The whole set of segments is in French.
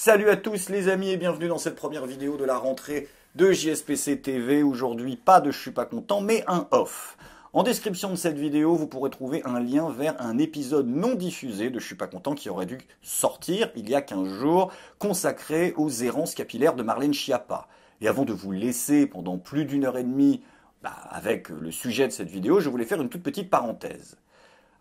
Salut à tous les amis et bienvenue dans cette première vidéo de la rentrée de JSPC TV. Aujourd'hui, pas de je suis pas content, mais un off. En description de cette vidéo, vous pourrez trouver un lien vers un épisode non diffusé de Je suis pas content qui aurait dû sortir il y a 15 jours, consacré aux errances capillaires de Marlène Schiappa. Et avant de vous laisser pendant plus d'une heure et demie avec le sujet de cette vidéo, je voulais faire une toute petite parenthèse.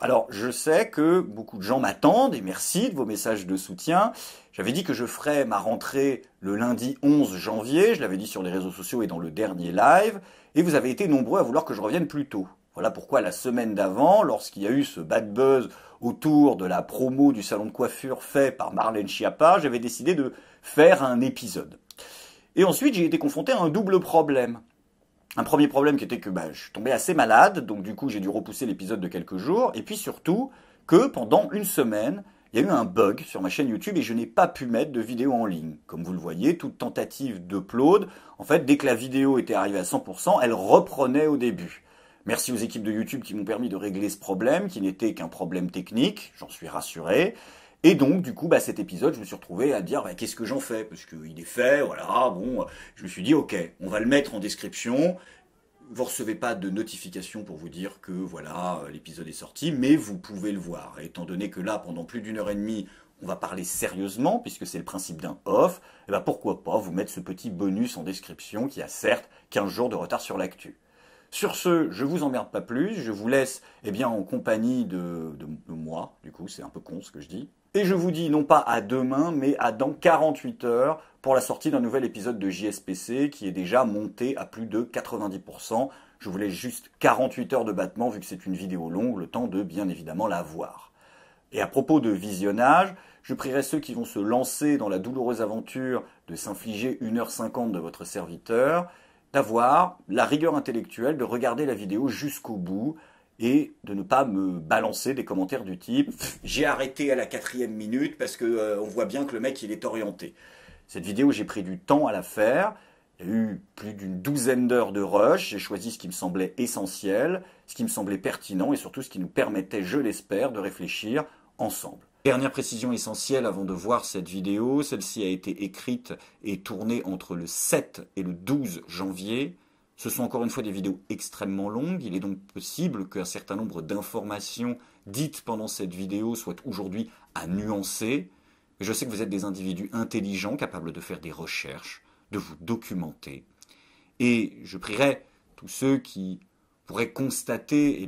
Alors, je sais que beaucoup de gens m'attendent, et merci de vos messages de soutien. J'avais dit que je ferais ma rentrée le lundi 11 janvier, je l'avais dit sur les réseaux sociaux et dans le dernier live, et vous avez été nombreux à vouloir que je revienne plus tôt. Voilà pourquoi la semaine d'avant, lorsqu'il y a eu ce bad buzz autour de la promo du salon de coiffure fait par Marlène Schiappa, j'avais décidé de faire un épisode. Et ensuite, j'ai été confronté à un double problème. Un premier problème qui était que je suis tombé assez malade, donc du coup j'ai dû repousser l'épisode de quelques jours, et puis surtout que pendant une semaine, il y a eu un bug sur ma chaîne YouTube et je n'ai pas pu mettre de vidéo en ligne. Comme vous le voyez, toute tentative d'upload, en fait, dès que la vidéo était arrivée à 100%, elle reprenait au début. Merci aux équipes de YouTube qui m'ont permis de régler ce problème, qui n'était qu'un problème technique, j'en suis rassuré. Et donc, du coup, cet épisode, je me suis retrouvé à dire, qu'est-ce que j'en fais? Parce qu'il est fait, voilà, bon, je me suis dit, ok, on va le mettre en description. Vous recevez pas de notification pour vous dire que, voilà, l'épisode est sorti, mais vous pouvez le voir. Et étant donné que là, pendant plus d'une heure et demie, on va parler sérieusement, puisque c'est le principe d'un off, pourquoi pas vous mettre ce petit bonus en description qui a certes 15 jours de retard sur l'actu. Sur ce, je vous emmerde pas plus, je vous laisse en compagnie de moi, du coup c'est un peu con ce que je dis. Et je vous dis non pas à demain, mais à dans 48 heures pour la sortie d'un nouvel épisode de JSPC qui est déjà monté à plus de 90%. Je vous laisse juste 48 heures de battement vu que c'est une vidéo longue, le temps de bien évidemment la voir. Et à propos de visionnage, je prierai ceux qui vont se lancer dans la douloureuse aventure de s'infliger 1h50 de votre serviteur, d'avoir la rigueur intellectuelle de regarder la vidéo jusqu'au bout et de ne pas me balancer des commentaires du type « J'ai arrêté à la 4e minute parce que on voit bien que le mec il est orienté ». Cette vidéo, j'ai pris du temps à la faire. Il y a eu plus d'une douzaine d'heures de rush. J'ai choisi ce qui me semblait essentiel, ce qui me semblait pertinent et surtout ce qui nous permettait, je l'espère, de réfléchir ensemble. Dernière précision essentielle avant de voir cette vidéo, celle-ci a été écrite et tournée entre le 7 et le 12 janvier. Ce sont encore une fois des vidéos extrêmement longues, il est donc possible qu'un certain nombre d'informations dites pendant cette vidéo soient aujourd'hui à nuancer. Mais je sais que vous êtes des individus intelligents, capables de faire des recherches, de vous documenter. Et je prierai tous ceux qui pourraient constater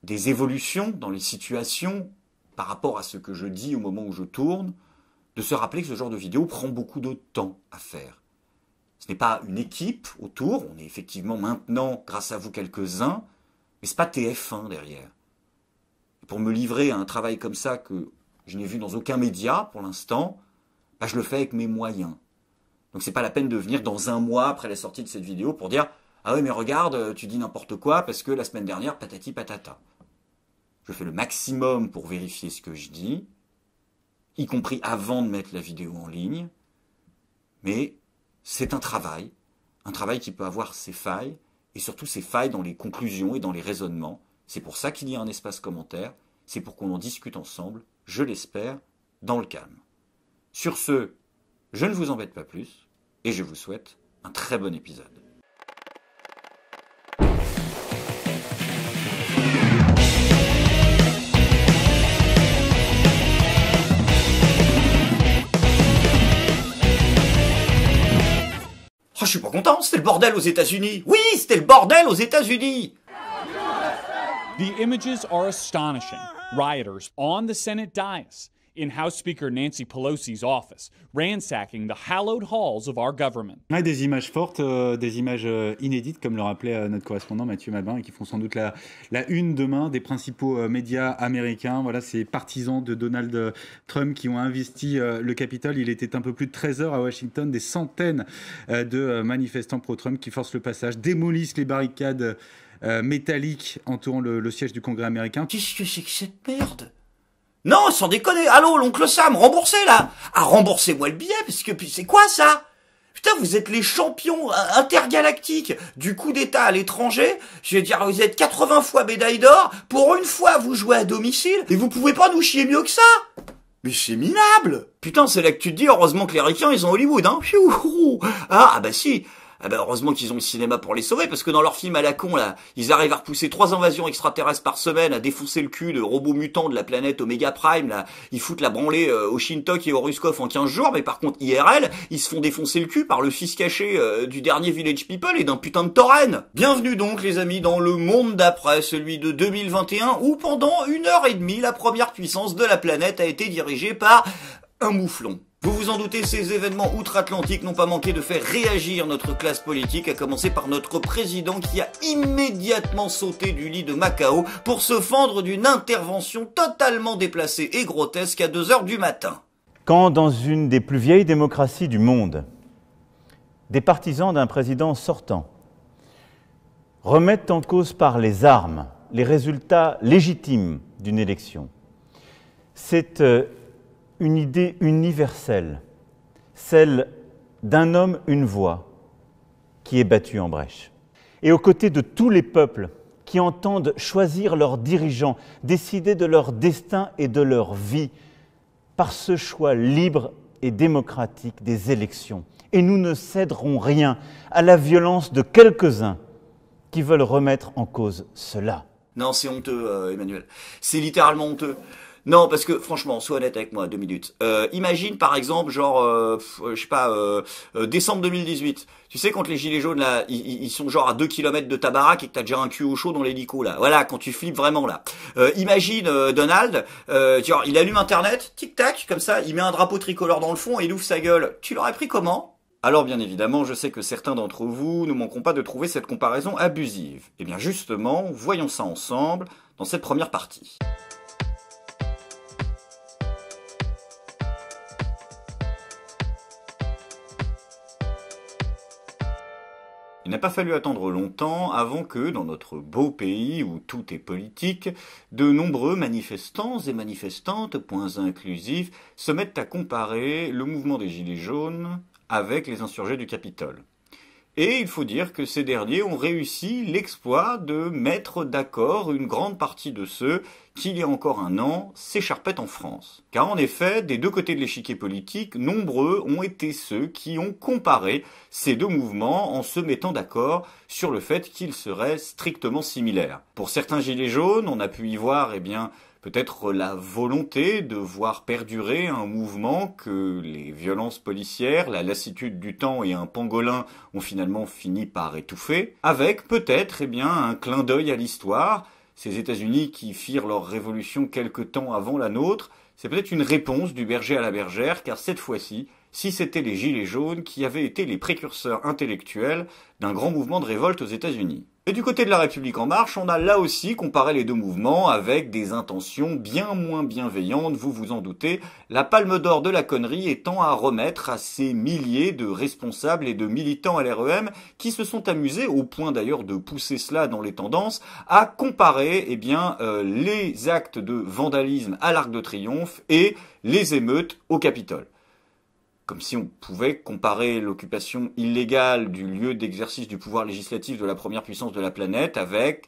des évolutions dans les situations par rapport à ce que je dis au moment où je tourne, de se rappeler que ce genre de vidéo prend beaucoup de temps à faire. Ce n'est pas une équipe autour, on est effectivement maintenant, grâce à vous, quelques-uns, mais ce n'est pas TF1 derrière. Et pour me livrer à un travail comme ça que je n'ai vu dans aucun média pour l'instant, je le fais avec mes moyens. Donc c'est pas la peine de venir dans un mois après la sortie de cette vidéo pour dire « Ah oui mais regarde, tu dis n'importe quoi parce que la semaine dernière, patati patata ». Je fais le maximum pour vérifier ce que je dis, y compris avant de mettre la vidéo en ligne, mais c'est un travail qui peut avoir ses failles, et surtout ses failles dans les conclusions et dans les raisonnements. C'est pour ça qu'il y a un espace commentaire, c'est pour qu'on en discute ensemble, je l'espère, dans le calme. Sur ce, je ne vous embête pas plus, et je vous souhaite un très bon épisode. Oh, je suis pas content, c'était le bordel aux États-Unis. Oui, c'était le bordel aux États-Unis. The images are astonishing. Rioters on the Senate dais, in House Speaker Nancy Pelosi's office, ransacking the hallowed halls of our government. Ouais, des images fortes, des images inédites, comme le rappelait notre correspondant Mathieu Mabin, et qui font sans doute la une demain des principaux médias américains. Voilà, ces partisans de Donald Trump qui ont investi le Capitole. Il était un peu plus de 13 heures à Washington. Des centaines de manifestants pro-Trump qui forcent le passage, démolissent les barricades métalliques entourant le siège du Congrès américain. Qu'est-ce que c'est que cette merde? Non, sans déconner. Allô, l'oncle Sam, remboursez là. Ah, remboursez-moi le billet, parce que c'est quoi ça? Putain, vous êtes les champions intergalactiques du coup d'État à l'étranger. Je vais dire, vous êtes 80 fois médaille d'or. Pour une fois, vous jouez à domicile. Et vous pouvez pas nous chier mieux que ça. Mais c'est minable! Putain, c'est là que tu te dis, heureusement que les ricains, ils ont Hollywood, hein. Pfiou. Ah bah si. Ah bah heureusement qu'ils ont le cinéma pour les sauver, parce que dans leur film à la con, là, ils arrivent à repousser 3 invasions extraterrestres par semaine, à défoncer le cul de robots mutants de la planète Omega Prime, là. Ils foutent la branlée au Shintok et au Ruskov en 15 jours, mais par contre, IRL, ils se font défoncer le cul par le fils caché du dernier Village People et d'un putain de tauren. Bienvenue donc, les amis, dans le monde d'après, celui de 2021, où pendant 1h30, la première puissance de la planète a été dirigée par un mouflon. Vous vous en doutez, ces événements outre-Atlantique n'ont pas manqué de faire réagir notre classe politique, à commencer par notre président qui a immédiatement sauté du lit de Macao pour se fendre d'une intervention totalement déplacée et grotesque à 2h du matin. Quand, dans une des plus vieilles démocraties du monde, des partisans d'un président sortant remettent en cause par les armes les résultats légitimes d'une élection, c'est une idée universelle, celle d'un homme, une voix, qui est battue en brèche. Et aux côtés de tous les peuples qui entendent choisir leurs dirigeants, décider de leur destin et de leur vie, par ce choix libre et démocratique des élections. Et nous ne céderons rien à la violence de quelques-uns qui veulent remettre en cause cela. Non, c'est honteux, Emmanuel. C'est littéralement honteux. Non, parce que franchement, sois honnête avec moi, 2 minutes. Imagine par exemple, genre, je sais pas, décembre 2018. Tu sais, quand les gilets jaunes là, ils sont genre à 2 km de ta baraque et que t'as déjà un cul au chaud dans l'hélico là. Voilà, quand tu flippes vraiment là. Imagine Donald, genre, il allume Internet, tic tac, comme ça, il met un drapeau tricolore dans le fond et il ouvre sa gueule. Tu l'aurais pris comment ? Alors bien évidemment, je sais que certains d'entre vous ne manqueront pas de trouver cette comparaison abusive. Eh bien justement, voyons ça ensemble dans cette première partie. Il n'a pas fallu attendre longtemps avant que, dans notre beau pays où tout est politique, de nombreux manifestants et manifestantes, points inclusifs, se mettent à comparer le mouvement des Gilets jaunes avec les insurgés du Capitole. Et il faut dire que ces derniers ont réussi l'exploit de mettre d'accord une grande partie de ceux qui, il y a encore un an, s'écharpaient en France. Car en effet, des deux côtés de l'échiquier politique, nombreux ont été ceux qui ont comparé ces deux mouvements en se mettant d'accord sur le fait qu'ils seraient strictement similaires. Pour certains gilets jaunes, on a pu y voir, peut-être la volonté de voir perdurer un mouvement que les violences policières, la lassitude du temps et un pangolin ont finalement fini par étouffer, avec peut-être un clin d'œil à l'histoire. Ces États-Unis qui firent leur révolution quelque temps avant la nôtre, c'est peut-être une réponse du berger à la bergère, car cette fois-ci, si c'était les Gilets jaunes qui avaient été les précurseurs intellectuels d'un grand mouvement de révolte aux États-Unis. Et du côté de la République en marche, on a là aussi comparé les deux mouvements avec des intentions bien moins bienveillantes, vous vous en doutez, la palme d'or de la connerie étant à remettre à ces milliers de responsables et de militants LREM qui se sont amusés, au point d'ailleurs de pousser cela dans les tendances, à comparer les actes de vandalisme à l'Arc de Triomphe et les émeutes au Capitole. Comme si on pouvait comparer l'occupation illégale du lieu d'exercice du pouvoir législatif de la première puissance de la planète avec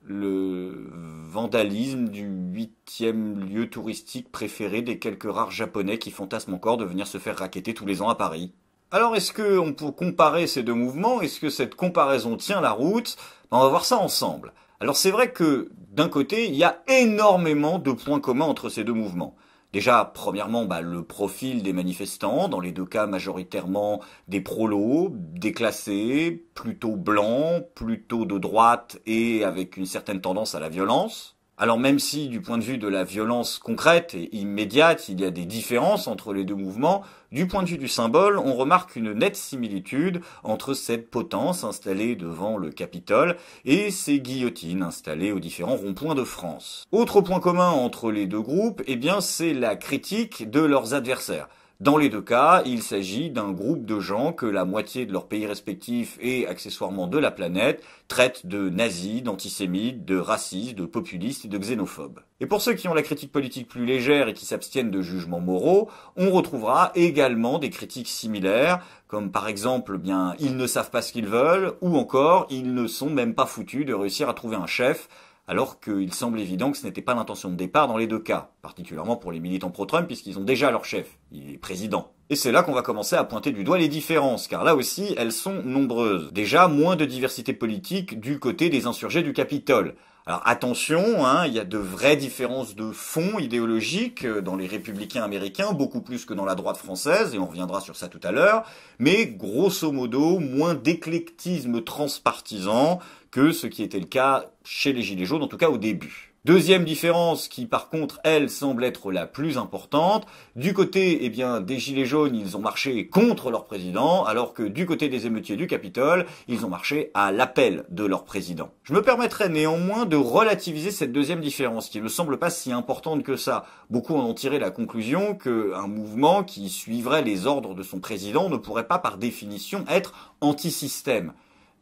le vandalisme du 8e lieu touristique préféré des quelques rares japonais qui fantasment encore de venir se faire racketter tous les ans à Paris. Alors est-ce qu'on peut comparer ces deux mouvements? Est-ce que cette comparaison tient la route? On va voir ça ensemble. Alors c'est vrai que d'un côté, il y a énormément de points communs entre ces deux mouvements. Déjà, premièrement, le profil des manifestants, dans les deux cas majoritairement des prolos, déclassés, plutôt blancs, plutôt de droite et avec une certaine tendance à la violence. Alors même si, du point de vue de la violence concrète et immédiate, il y a des différences entre les deux mouvements, du point de vue du symbole, on remarque une nette similitude entre cette potence installée devant le Capitole et ces guillotines installées aux différents ronds-points de France. Autre point commun entre les deux groupes, c'est la critique de leurs adversaires. Dans les deux cas, il s'agit d'un groupe de gens que la moitié de leurs pays respectifs et accessoirement de la planète traitent de nazis, d'antisémites, de racistes, de populistes et de xénophobes. Et pour ceux qui ont la critique politique plus légère et qui s'abstiennent de jugements moraux, on retrouvera également des critiques similaires, comme par exemple, ils ne savent pas ce qu'ils veulent, ou encore, ils ne sont même pas foutus de réussir à trouver un chef, alors qu'il semble évident que ce n'était pas l'intention de départ dans les deux cas, particulièrement pour les militants pro-Trump, puisqu'ils ont déjà leur chef, il est président. Et c'est là qu'on va commencer à pointer du doigt les différences, car là aussi, elles sont nombreuses. Déjà, moins de diversité politique du côté des insurgés du Capitole. Alors attention, il y a de vraies différences de fond idéologiques dans les républicains américains, beaucoup plus que dans la droite française, et on reviendra sur ça tout à l'heure, mais grosso modo, moins d'éclectisme transpartisan que ce qui était le cas chez les Gilets jaunes, en tout cas au début. Deuxième différence qui, par contre, elle, semble être la plus importante. Du côté, des Gilets jaunes, ils ont marché contre leur président, alors que du côté des émeutiers du Capitole, ils ont marché à l'appel de leur président. Je me permettrai néanmoins de relativiser cette deuxième différence, qui ne me semble pas si importante que ça. Beaucoup en ont tiré la conclusion qu'un mouvement qui suivrait les ordres de son président ne pourrait pas, par définition, être anti-système.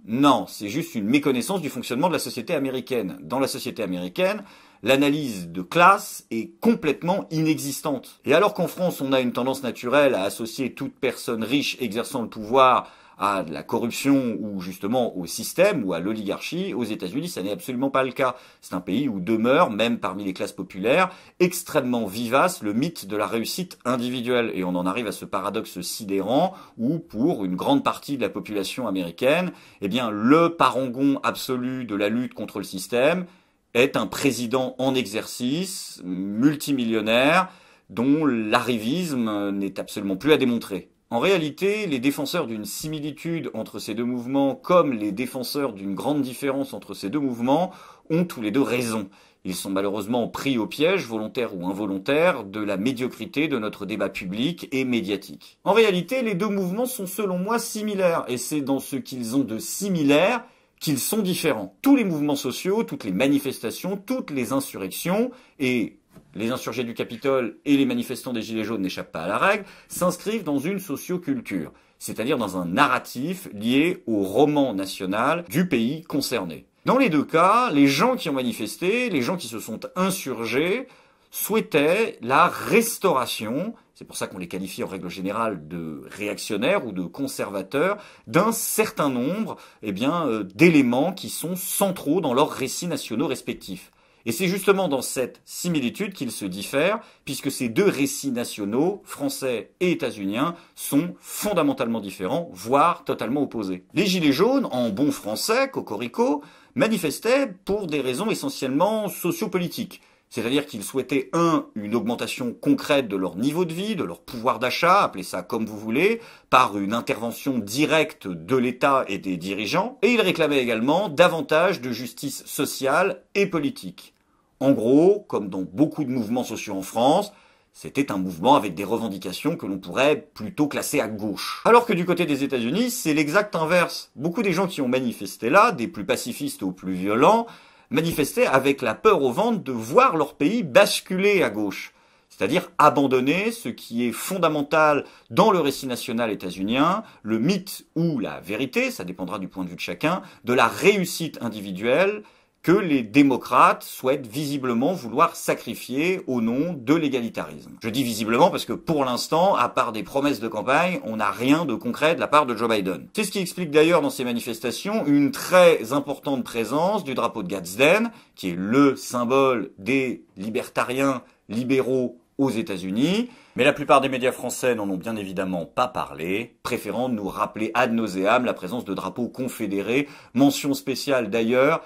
Non, c'est juste une méconnaissance du fonctionnement de la société américaine. Dans la société américaine, l'analyse de classe est complètement inexistante. Et alors qu'en France, on a une tendance naturelle à associer toute personne riche exerçant le pouvoir à la corruption ou justement au système ou à l'oligarchie, aux États-Unis, ça n'est absolument pas le cas. C'est un pays où demeure, même parmi les classes populaires, extrêmement vivace le mythe de la réussite individuelle. Et on en arrive à ce paradoxe sidérant où, pour une grande partie de la population américaine, le parangon absolu de la lutte contre le système est un président en exercice, multimillionnaire, dont l'arrivisme n'est absolument plus à démontrer. En réalité, les défenseurs d'une similitude entre ces deux mouvements, comme les défenseurs d'une grande différence entre ces deux mouvements, ont tous les deux raison. Ils sont malheureusement pris au piège, volontaire ou involontaire, de la médiocrité de notre débat public et médiatique. En réalité, les deux mouvements sont selon moi similaires, et c'est dans ce qu'ils ont de similaire qu'ils sont différents. Tous les mouvements sociaux, toutes les manifestations, toutes les insurrections, et les insurgés du Capitole et les manifestants des Gilets jaunes n'échappent pas à la règle, s'inscrivent dans une socioculture, c'est-à-dire dans un narratif lié au roman national du pays concerné. Dans les deux cas, les gens qui ont manifesté, les gens qui se sont insurgés, souhaitaient la restauration, c'est pour ça qu'on les qualifie en règle générale de réactionnaires ou de conservateurs, d'un certain nombre d'éléments qui sont centraux dans leurs récits nationaux respectifs. Et c'est justement dans cette similitude qu'ils se diffèrent, puisque ces deux récits nationaux, français et états-uniens, sont fondamentalement différents, voire totalement opposés. Les Gilets jaunes, en bon français, cocorico, manifestaient pour des raisons essentiellement sociopolitiques. C'est-à-dire qu'ils souhaitaient, une augmentation concrète de leur niveau de vie, de leur pouvoir d'achat, appelez ça comme vous voulez, par une intervention directe de l'État et des dirigeants, et ils réclamaient également davantage de justice sociale et politique. En gros, comme dans beaucoup de mouvements sociaux en France, c'était un mouvement avec des revendications que l'on pourrait plutôt classer à gauche. Alors que du côté des États-Unis, c'est l'exact inverse. Beaucoup des gens qui ont manifesté là, des plus pacifistes aux plus violents, manifestaient avec la peur au ventre de voir leur pays basculer à gauche. C'est-à-dire abandonner ce qui est fondamental dans le récit national états-unien, le mythe ou la vérité, ça dépendra du point de vue de chacun, de la réussite individuelle que les démocrates souhaitent visiblement vouloir sacrifier au nom de l'égalitarisme. Je dis visiblement parce que pour l'instant, à part des promesses de campagne, on n'a rien de concret de la part de Joe Biden. C'est ce qui explique d'ailleurs dans ces manifestations une très importante présence du drapeau de Gadsden, qui est le symbole des libertariens libéraux aux États-Unis. Mais la plupart des médias français n'en ont bien évidemment pas parlé, préférant nous rappeler ad nauseam la présence de drapeaux confédérés, mention spéciale d'ailleurs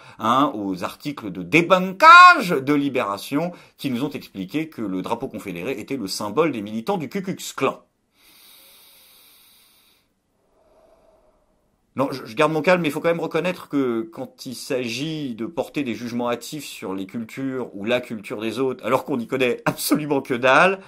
aux articles de débunkage de Libération qui nous ont expliqué que le drapeau confédéré était le symbole des militants du Ku Klux Klan. Non, je garde mon calme, mais il faut quand même reconnaître que quand il s'agit de porter des jugements hâtifs sur les cultures ou la culture des autres, alors qu'on n'y connaît absolument que dalle,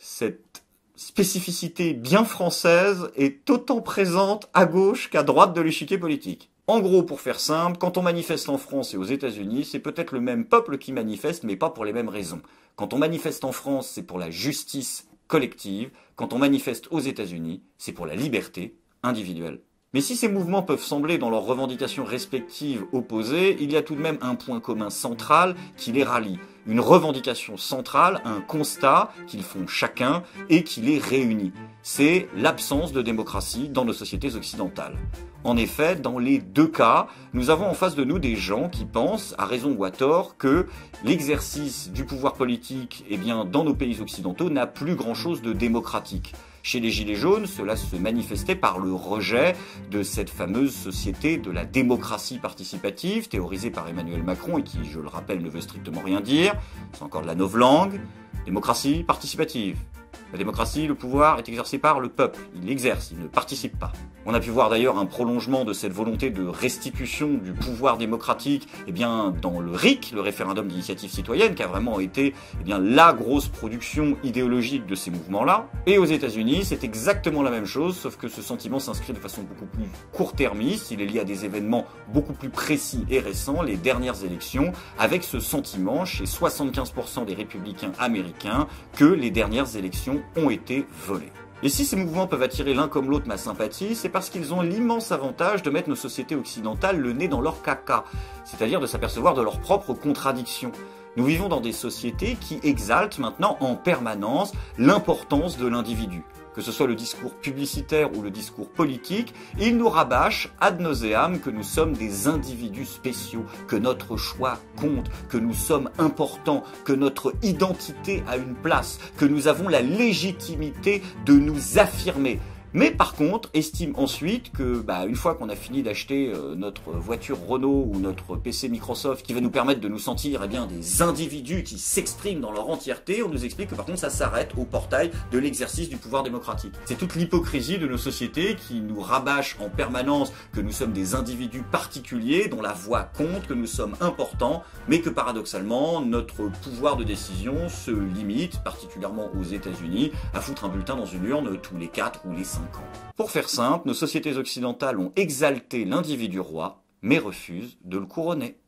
cette spécificité bien française est autant présente à gauche qu'à droite de l'échiquier politique. En gros, pour faire simple, quand on manifeste en France et aux États-Unis, c'est peut-être le même peuple qui manifeste, mais pas pour les mêmes raisons. Quand on manifeste en France, c'est pour la justice collective. Quand on manifeste aux États-Unis, c'est pour la liberté individuelle. Mais si ces mouvements peuvent sembler dans leurs revendications respectives opposées, il y a tout de même un point commun central qui les rallie. une revendication centrale, un constat qu'ils font chacun et qui les réunit. C'est l'absence de démocratie dans nos sociétés occidentales. En effet, dans les deux cas, nous avons en face de nous des gens qui pensent, à raison ou à tort, que l'exercice du pouvoir politique, dans nos pays occidentaux, n'a plus grand-chose de démocratique. Chez les Gilets jaunes, cela se manifestait par le rejet de cette fameuse société de la démocratie participative, théorisée par Emmanuel Macron et qui, je le rappelle, ne veut strictement rien dire. C'est encore de la novlangue. Démocratie participative. La démocratie, le pouvoir est exercé par le peuple. Il l'exerce, il ne participe pas. On a pu voir d'ailleurs un prolongement de cette volonté de restitution du pouvoir démocratique dans le RIC, le référendum d'initiative citoyenne, qui a vraiment été la grosse production idéologique de ces mouvements-là. Et aux États-Unis, c'est exactement la même chose, sauf que ce sentiment s'inscrit de façon beaucoup plus court-termiste. Il est lié à des événements beaucoup plus précis et récents, les dernières élections, avec ce sentiment chez 75% des républicains américains que les dernières élections ont été volés. Et si ces mouvements peuvent attirer l'un comme l'autre ma sympathie, c'est parce qu'ils ont l'immense avantage de mettre nos sociétés occidentales le nez dans leur caca, c'est-à-dire de s'apercevoir de leurs propres contradictions. Nous vivons dans des sociétés qui exaltent maintenant en permanence l'importance de l'individu. Que ce soit le discours publicitaire ou le discours politique, ils nous rabâchent ad nauseam que nous sommes des individus spéciaux, que notre choix compte, que nous sommes importants, que notre identité a une place, que nous avons la légitimité de nous affirmer. Mais par contre, estime ensuite que une fois qu'on a fini d'acheter notre voiture Renault ou notre PC Microsoft qui va nous permettre de nous sentir des individus qui s'expriment dans leur entièreté, on nous explique que par contre ça s'arrête au portail de l'exercice du pouvoir démocratique. C'est toute l'hypocrisie de nos sociétés qui nous rabâchent en permanence que nous sommes des individus particuliers dont la voix compte, que nous sommes importants, mais que paradoxalement notre pouvoir de décision se limite, particulièrement aux États-Unis, à foutre un bulletin dans une urne tous les 4 ou les 5 ans. Pour faire simple, nos sociétés occidentales ont exalté l'individu roi, mais refusent de le couronner.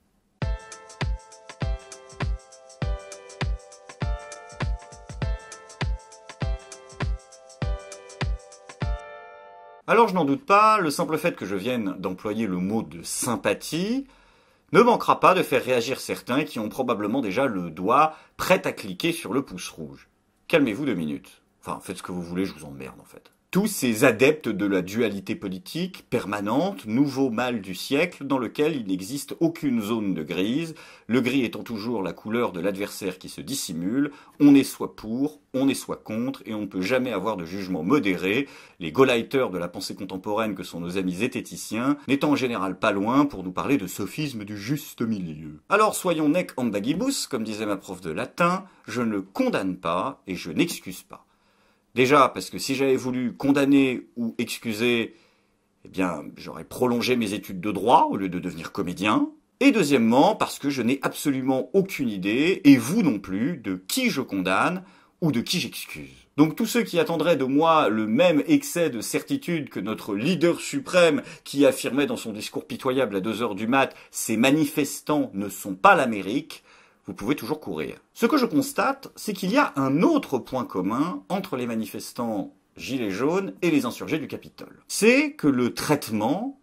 Alors je n'en doute pas, le simple fait que je vienne d'employer le mot de sympathie ne manquera pas de faire réagir certains qui ont probablement déjà le doigt prêt à cliquer sur le pouce rouge. Calmez-vous 2 minutes. Enfin, faites ce que vous voulez, je vous emmerde en fait. Tous ces adeptes de la dualité politique permanente, nouveau mal du siècle, dans lequel il n'existe aucune zone de grise, le gris étant toujours la couleur de l'adversaire qui se dissimule, on est soit pour, on est soit contre, et on ne peut jamais avoir de jugement modéré, les gauleiters de la pensée contemporaine que sont nos amis zététiciens, n'étant en général pas loin pour nous parler de sophisme du juste milieu. Alors soyons nec ambagibus, comme disait ma prof de latin, je ne condamne pas et je n'excuse pas. Déjà, parce que si j'avais voulu condamner ou excuser, j'aurais prolongé mes études de droit au lieu de devenir comédien. Et deuxièmement, parce que je n'ai absolument aucune idée, et vous non plus, de qui je condamne ou de qui j'excuse. Donc tous ceux qui attendraient de moi le même excès de certitude que notre leader suprême qui affirmait dans son discours pitoyable à 2h du mat « Ces manifestants ne sont pas l'Amérique », vous pouvez toujours courir. Ce que je constate, c'est qu'il y a un autre point commun entre les manifestants gilets jaunes et les insurgés du Capitole. C'est que le traitement,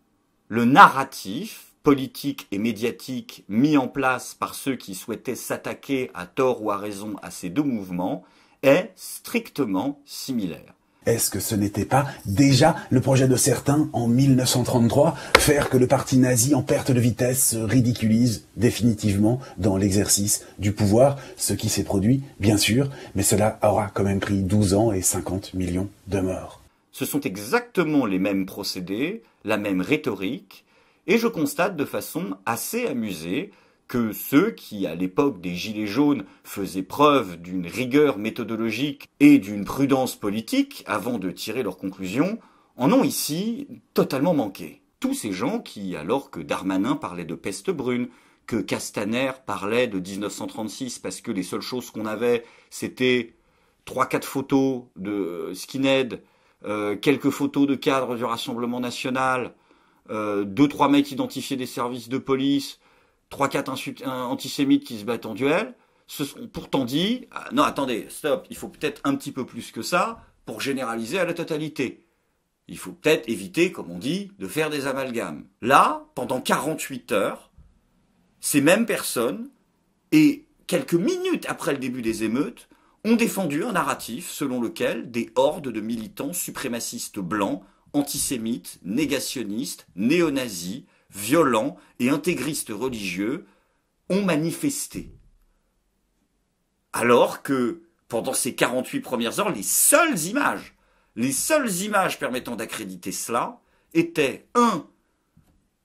le narratif politique et médiatique mis en place par ceux qui souhaitaient s'attaquer à tort ou à raison à ces deux mouvements est strictement similaire. Est-ce que ce n'était pas déjà le projet de certains en 1933, faire que le parti nazi en perte de vitesse se ridiculise définitivement dans l'exercice du pouvoir, ce qui s'est produit, bien sûr, mais cela aura quand même pris 12 ans et 50 millions de morts. Ce sont exactement les mêmes procédés, la même rhétorique, et je constate de façon assez amusée que ceux qui, à l'époque des Gilets jaunes, faisaient preuve d'une rigueur méthodologique et d'une prudence politique avant de tirer leurs conclusions, en ont ici totalement manqué. Tous ces gens qui, alors que Darmanin parlait de peste brune, que Castaner parlait de 1936 parce que les seules choses qu'on avait, c'était 3-4 photos de skinhead, quelques photos de cadres du Rassemblement National, 2-3 mecs identifiés des services de police, 3-4 antisémites qui se battent en duel, se sont pourtant dit « Non, attendez, stop, il faut peut-être un petit peu plus que ça pour généraliser à la totalité. Il faut peut-être éviter, comme on dit, de faire des amalgames. » Là, pendant 48 heures, ces mêmes personnes, et quelques minutes après le début des émeutes, ont défendu un narratif selon lequel des hordes de militants suprémacistes blancs, antisémites, négationnistes, néo-nazis, violents et intégristes religieux ont manifesté. Alors que, pendant ces 48 premières heures, les seules images permettant d'accréditer cela étaient 1.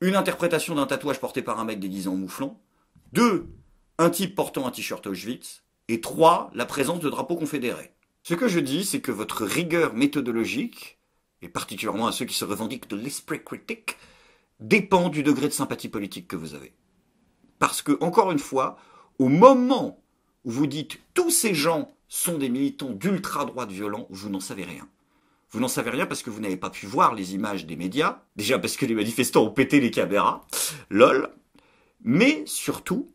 Une interprétation d'un tatouage porté par un mec déguisé en mouflon, 2. Un type portant un t-shirt Auschwitz, et 3. La présence de drapeaux confédérés. Ce que je dis, c'est que votre rigueur méthodologique, et particulièrement à ceux qui se revendiquent de l'esprit critique, dépend du degré de sympathie politique que vous avez. Parce que, encore une fois, au moment où vous dites « tous ces gens sont des militants d'ultra-droite violents », vous n'en savez rien. Vous n'en savez rien parce que vous n'avez pas pu voir les images des médias, déjà parce que les manifestants ont pété les caméras, lol, mais surtout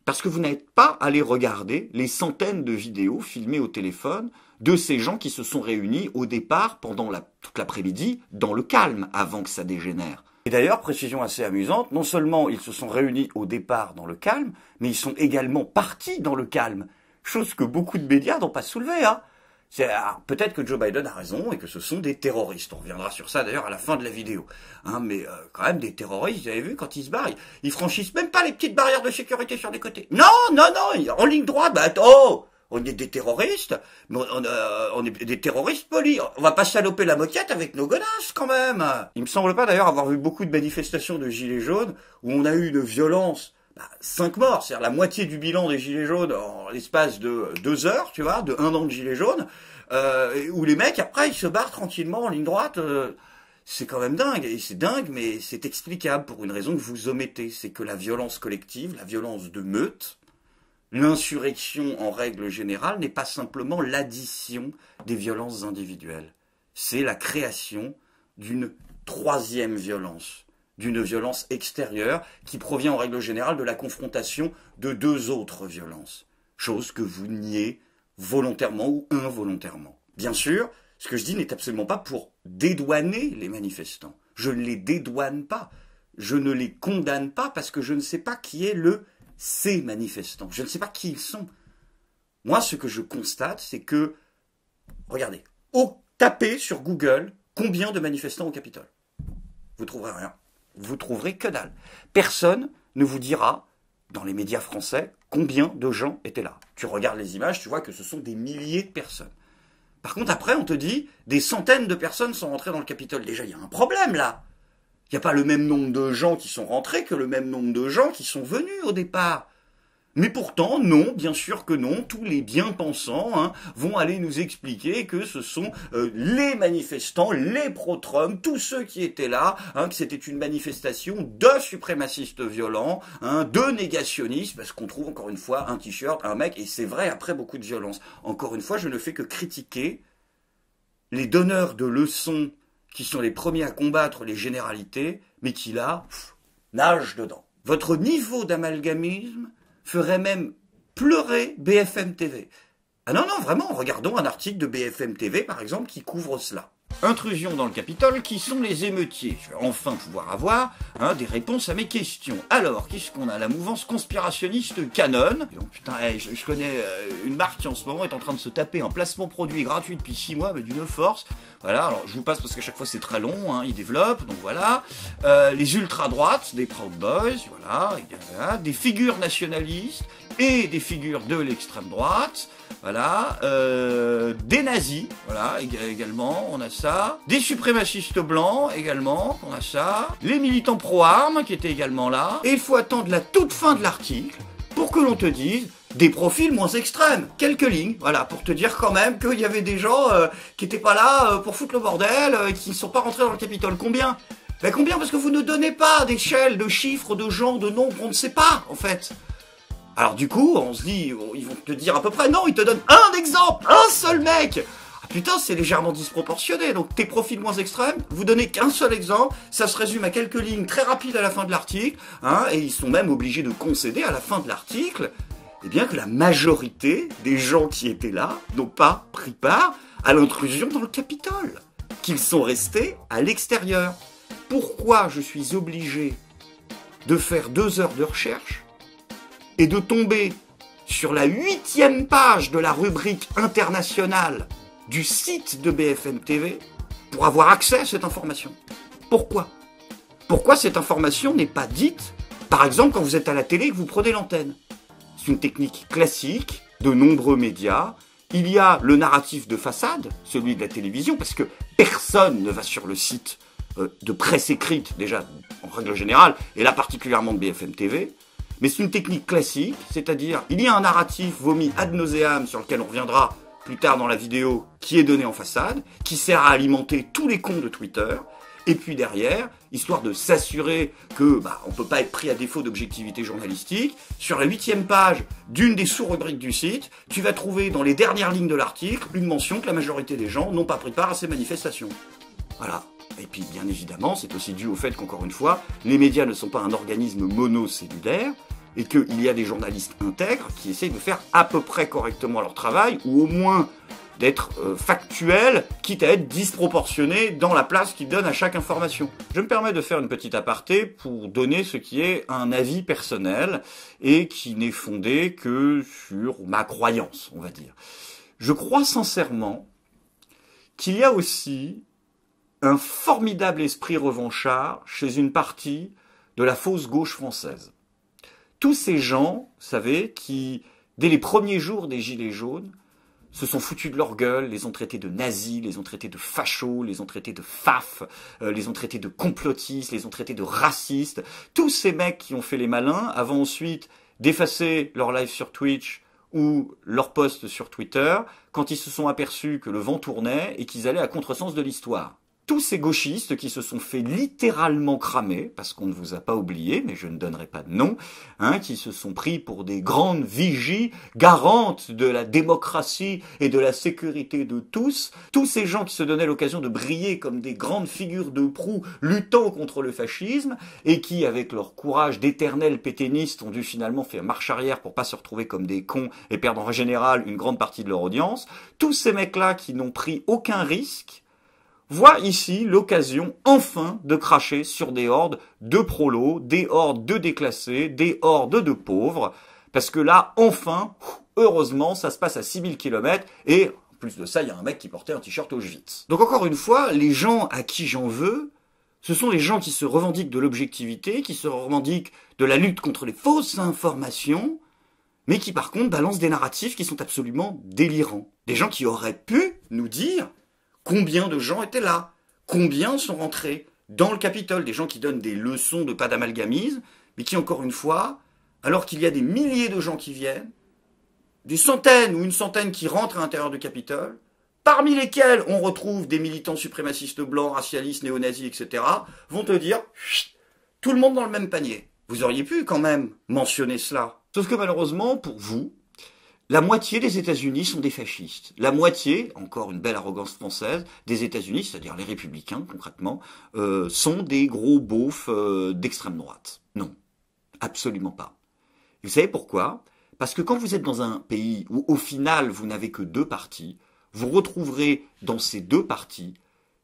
parce que vous n'êtes pas allé regarder les centaines de vidéos filmées au téléphone de ces gens qui se sont réunis au départ pendant toute l'après-midi dans le calme avant que ça dégénère. Et d'ailleurs, précision assez amusante, non seulement ils se sont réunis au départ dans le calme, mais ils sont également partis dans le calme, chose que beaucoup de médias n'ont pas soulevée, hein. Peut-être que Joe Biden a raison et que ce sont des terroristes. On reviendra sur ça d'ailleurs à la fin de la vidéo. Hein, mais quand même des terroristes, vous avez vu, quand ils se barrent, ils franchissent même pas les petites barrières de sécurité sur les côtés. Non, en ligne droite, bah on est des terroristes, mais on est des terroristes polis. On va pas saloper la moquette avec nos godasses quand même. Il me semble pas d'ailleurs avoir vu beaucoup de manifestations de gilets jaunes où on a eu une violence. 5 morts, c'est-à-dire la moitié du bilan des gilets jaunes en l'espace de 2 heures, tu vois, de 1 an de gilets jaunes, où les mecs, après, ils se barrent tranquillement en ligne droite. C'est quand même dingue, et c'est dingue, mais c'est explicable pour une raison que vous omettez, c'est que la violence collective, la violence de meute, l'insurrection en règle générale n'est pas simplement l'addition des violences individuelles. C'est la création d'une troisième violence. D'une violence extérieure qui provient en règle générale de la confrontation de 2 autres violences. Chose que vous niez volontairement ou involontairement. Bien sûr, ce que je dis n'est absolument pas pour dédouaner les manifestants. Je ne les dédouane pas. Je ne les condamne pas parce que je ne sais pas qui est ces manifestants. Je ne sais pas qui ils sont. Moi, ce que je constate, c'est que, regardez, tapez sur Google combien de manifestants au Capitole. Vous trouverez rien. Vous trouverez que dalle. Personne ne vous dira, dans les médias français, combien de gens étaient là. Tu regardes les images, tu vois que ce sont des milliers de personnes. Par contre, après, on te dit, des centaines de personnes sont rentrées dans le Capitole. Déjà, il y a un problème, là. Il n'y a pas le même nombre de gens qui sont rentrés que le même nombre de gens qui sont venus au départ. Mais pourtant, non, bien sûr que non, tous les bien-pensants vont aller nous expliquer que ce sont les manifestants, les pro-Trump, tous ceux qui étaient là, que c'était une manifestation de suprémacistes violents, de négationnistes, parce qu'on trouve encore une fois un t-shirt, un mec, et c'est vrai après beaucoup de violence. Encore une fois, je ne fais que critiquer les donneurs de leçons qui sont les premiers à combattre les généralités, mais qui là, nagent dedans. Votre niveau d'amalgamisme ferait même pleurer BFM TV. Ah non, vraiment, regardons un article de BFM TV, par exemple, qui couvre cela. Intrusion dans le Capitole, qui sont les émeutiers? Je vais enfin pouvoir avoir des réponses à mes questions. Alors, qu'est-ce qu'on a? La mouvance conspirationniste Canon. Donc, putain, je connais une marque qui en ce moment est en train de se taper un placement produit gratuit depuis 6 mois, mais d'une force. Voilà, alors je vous passe parce qu'à chaque fois c'est très long, ils développent, donc voilà. Les ultra-droites, des Proud Boys, voilà, des figures nationalistes et des figures de l'extrême droite. Voilà, des nazis, voilà, également, on a ça. Des suprémacistes blancs, également, on a ça. Les militants pro-armes, qui étaient également là. Et il faut attendre la toute fin de l'article pour que l'on te dise des profils moins extrêmes. Quelques lignes, voilà, pour te dire quand même qu'il y avait des gens qui n'étaient pas là pour foutre le bordel, qui ne sont pas rentrés dans le Capitole. Combien? Ben combien? Parce que vous ne donnez pas d'échelle, de chiffres, de gens, de nombres, on ne sait pas, en fait. Alors du coup, on se dit, ils vont te dire à peu près, non, ils te donnent un exemple, un seul mec. Ah putain, c'est légèrement disproportionné. Donc tes profils moins extrêmes, vous donnez qu'un seul exemple, ça se résume à quelques lignes très rapides à la fin de l'article, et ils sont même obligés de concéder à la fin de l'article, eh bien que la majorité des gens qui étaient là n'ont pas pris part à l'intrusion dans le Capitole, qu'ils sont restés à l'extérieur. Pourquoi je suis obligé de faire 2 heures de recherche et de tomber sur la 8e page de la rubrique internationale du site de BFM TV pour avoir accès à cette information. Pourquoi ? Pourquoi cette information n'est pas dite, par exemple, quand vous êtes à la télé et que vous prenez l'antenne ? C'est une technique classique de nombreux médias. Il y a le narratif de façade, celui de la télévision, parce que personne ne va sur le site de presse écrite, déjà en règle générale, et là particulièrement de BFM TV. Mais c'est une technique classique, c'est-à-dire il y a un narratif vomi ad nauseam sur lequel on reviendra plus tard dans la vidéo, qui est donné en façade, qui sert à alimenter tous les comptes de Twitter. Et puis derrière, histoire de s'assurer que on peut pas être pris à défaut d'objectivité journalistique, sur la 8e page d'une des sous-rubriques du site, tu vas trouver dans les dernières lignes de l'article une mention que la majorité des gens n'ont pas pris part à ces manifestations. Voilà. Et puis bien évidemment, c'est aussi dû au fait qu'encore une fois, les médias ne sont pas un organisme monocellulaire, et qu'il y a des journalistes intègres qui essayent de faire à peu près correctement leur travail, ou au moins d'être factuel, quitte à être disproportionné dans la place qu'ils donnent à chaque information. Je me permets de faire une petite aparté pour donner ce qui est un avis personnel et qui n'est fondé que sur ma croyance, on va dire. Je crois sincèrement qu'il y a aussi un formidable esprit revanchard chez une partie de la fausse gauche française. Tous ces gens, vous savez, qui, dès les premiers jours des Gilets jaunes, se sont foutus de leur gueule, les ont traités de nazis, les ont traités de fachos, les ont traités de faf, les ont traités de complotistes, les ont traités de racistes. Tous ces mecs qui ont fait les malins avant ensuite d'effacer leur live sur Twitch ou leur post sur Twitter quand ils se sont aperçus que le vent tournait et qu'ils allaient à contresens de l'histoire. Tous ces gauchistes qui se sont fait littéralement cramer, parce qu'on ne vous a pas oublié, mais je ne donnerai pas de nom, qui se sont pris pour des grandes vigies garantes de la démocratie et de la sécurité de tous ces gens qui se donnaient l'occasion de briller comme des grandes figures de proue luttant contre le fascisme, et qui, avec leur courage d'éternels pétainistes, ont dû finalement faire marche arrière pour pas se retrouver comme des cons et perdre en général une grande partie de leur audience, tous ces mecs-là qui n'ont pris aucun risque, voit ici l'occasion, enfin, de cracher sur des hordes de prolos, des hordes de déclassés, des hordes de pauvres, parce que là, enfin, heureusement, ça se passe à 6000 km, et en plus de ça, il y a un mec qui portait un t-shirt Auschwitz. Donc encore une fois, les gens à qui j'en veux, ce sont les gens qui se revendiquent de l'objectivité, qui se revendiquent de la lutte contre les fausses informations, mais qui par contre balancent des narratifs qui sont absolument délirants. Des gens qui auraient pu nous dire combien de gens étaient là, combien sont rentrés dans le Capitole, des gens qui donnent des leçons de pas d'amalgamisme, mais qui, encore une fois, alors qu'il y a des milliers de gens qui viennent, des centaines ou une centaine qui rentrent à l'intérieur du Capitole, parmi lesquels on retrouve des militants suprémacistes blancs, racialistes, néo-nazis, etc., vont te dire « tout le monde dans le même panier ». Vous auriez pu quand même mentionner cela. Sauf que malheureusement, pour vous, la moitié des États-Unis sont des fascistes. La moitié, encore une belle arrogance française, des États-Unis, c'est-à-dire les républicains concrètement, sont des gros beaufs d'extrême droite. Non, absolument pas. Et vous savez pourquoi ? Parce que quand vous êtes dans un pays où au final vous n'avez que deux partis, vous retrouverez dans ces deux partis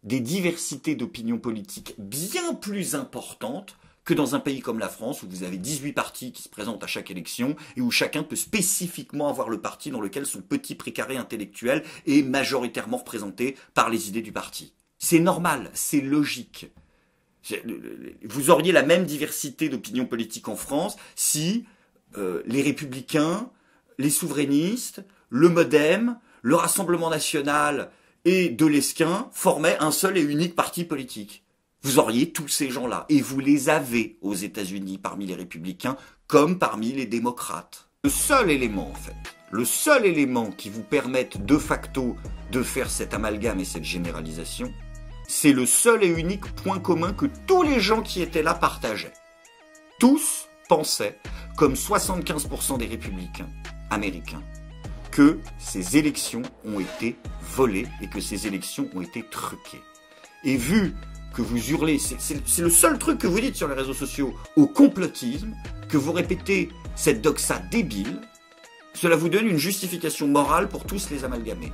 des diversités d'opinions politiques bien plus importantes que dans un pays comme la France, où vous avez 18 partis qui se présentent à chaque élection et où chacun peut spécifiquement avoir le parti dans lequel son petit précaré intellectuel est majoritairement représenté par les idées du parti. C'est normal, c'est logique. Vous auriez la même diversité d'opinions politiques en France si les Républicains, les souverainistes, le MoDem, le Rassemblement National et Delesquin formaient un seul et unique parti politique. Vous auriez tous ces gens-là, et vous les avez aux États-Unis parmi les républicains comme parmi les démocrates. Le seul élément, en fait, le seul élément qui vous permette de facto de faire cet amalgame et cette généralisation, c'est le seul et unique point commun que tous les gens qui étaient là partageaient. Tous pensaient, comme 75% des républicains américains, que ces élections ont été volées et que ces élections ont été truquées. Et vu que vous hurlez, c'est le seul truc que vous dites sur les réseaux sociaux, au complotisme, que vous répétez cette doxa débile, cela vous donne une justification morale pour tous les amalgamer.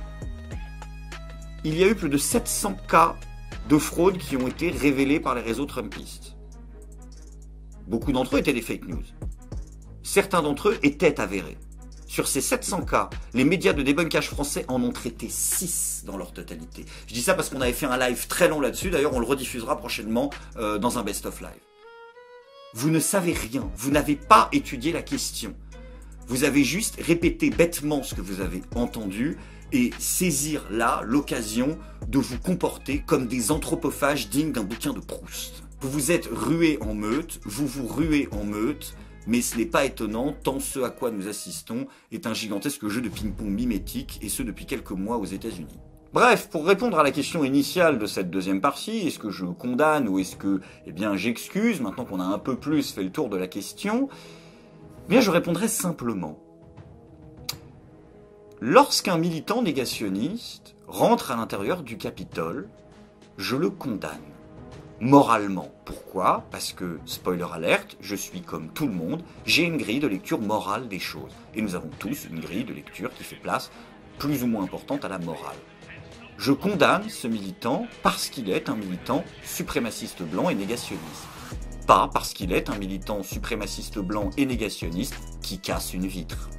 Il y a eu plus de 700 cas de fraude qui ont été révélés par les réseaux trumpistes. Beaucoup d'entre eux étaient des fake news. Certains d'entre eux étaient avérés. Sur ces 700 cas, les médias de débunkage français en ont traité 6 dans leur totalité. Je dis ça parce qu'on avait fait un live très long là-dessus, d'ailleurs on le rediffusera prochainement dans un best-of live. Vous ne savez rien, vous n'avez pas étudié la question. Vous avez juste répété bêtement ce que vous avez entendu et saisir là l'occasion de vous comporter comme des anthropophages dignes d'un bouquin de Proust. Vous vous êtes rués en meute, vous vous ruez en meute, mais ce n'est pas étonnant tant ce à quoi nous assistons est un gigantesque jeu de ping-pong mimétique et ce depuis quelques mois aux États-Unis. Bref, pour répondre à la question initiale de cette deuxième partie, est-ce que je condamne ou est-ce que, j'excuse, maintenant qu'on a un peu plus fait le tour de la question, je répondrai simplement. Lorsqu'un militant négationniste rentre à l'intérieur du Capitole, je le condamne. Moralement. Pourquoi? Parce que, spoiler alerte, je suis comme tout le monde, j'ai une grille de lecture morale des choses. Et nous avons tous une grille de lecture qui fait place plus ou moins importante à la morale. Je condamne ce militant parce qu'il est un militant suprémaciste blanc et négationniste. Pas parce qu'il est un militant suprémaciste blanc et négationniste qui casse une vitre.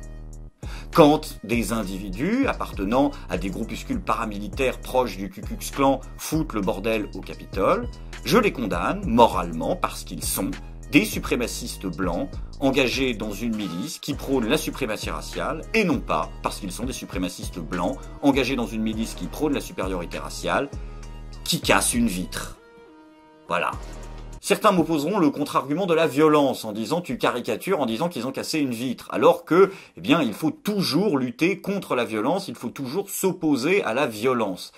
Quand des individus appartenant à des groupuscules paramilitaires proches du Ku Klux Klan foutent le bordel au Capitole, je les condamne moralement parce qu'ils sont des suprémacistes blancs engagés dans une milice qui prône la suprématie raciale et non pas parce qu'ils sont des suprémacistes blancs engagés dans une milice qui prône la supériorité raciale qui casse une vitre. Voilà. Certains m'opposeront le contre-argument de la violence en disant tu caricatures en disant qu'ils ont cassé une vitre, alors que, il faut toujours lutter contre la violence, il faut toujours s'opposer à la violence.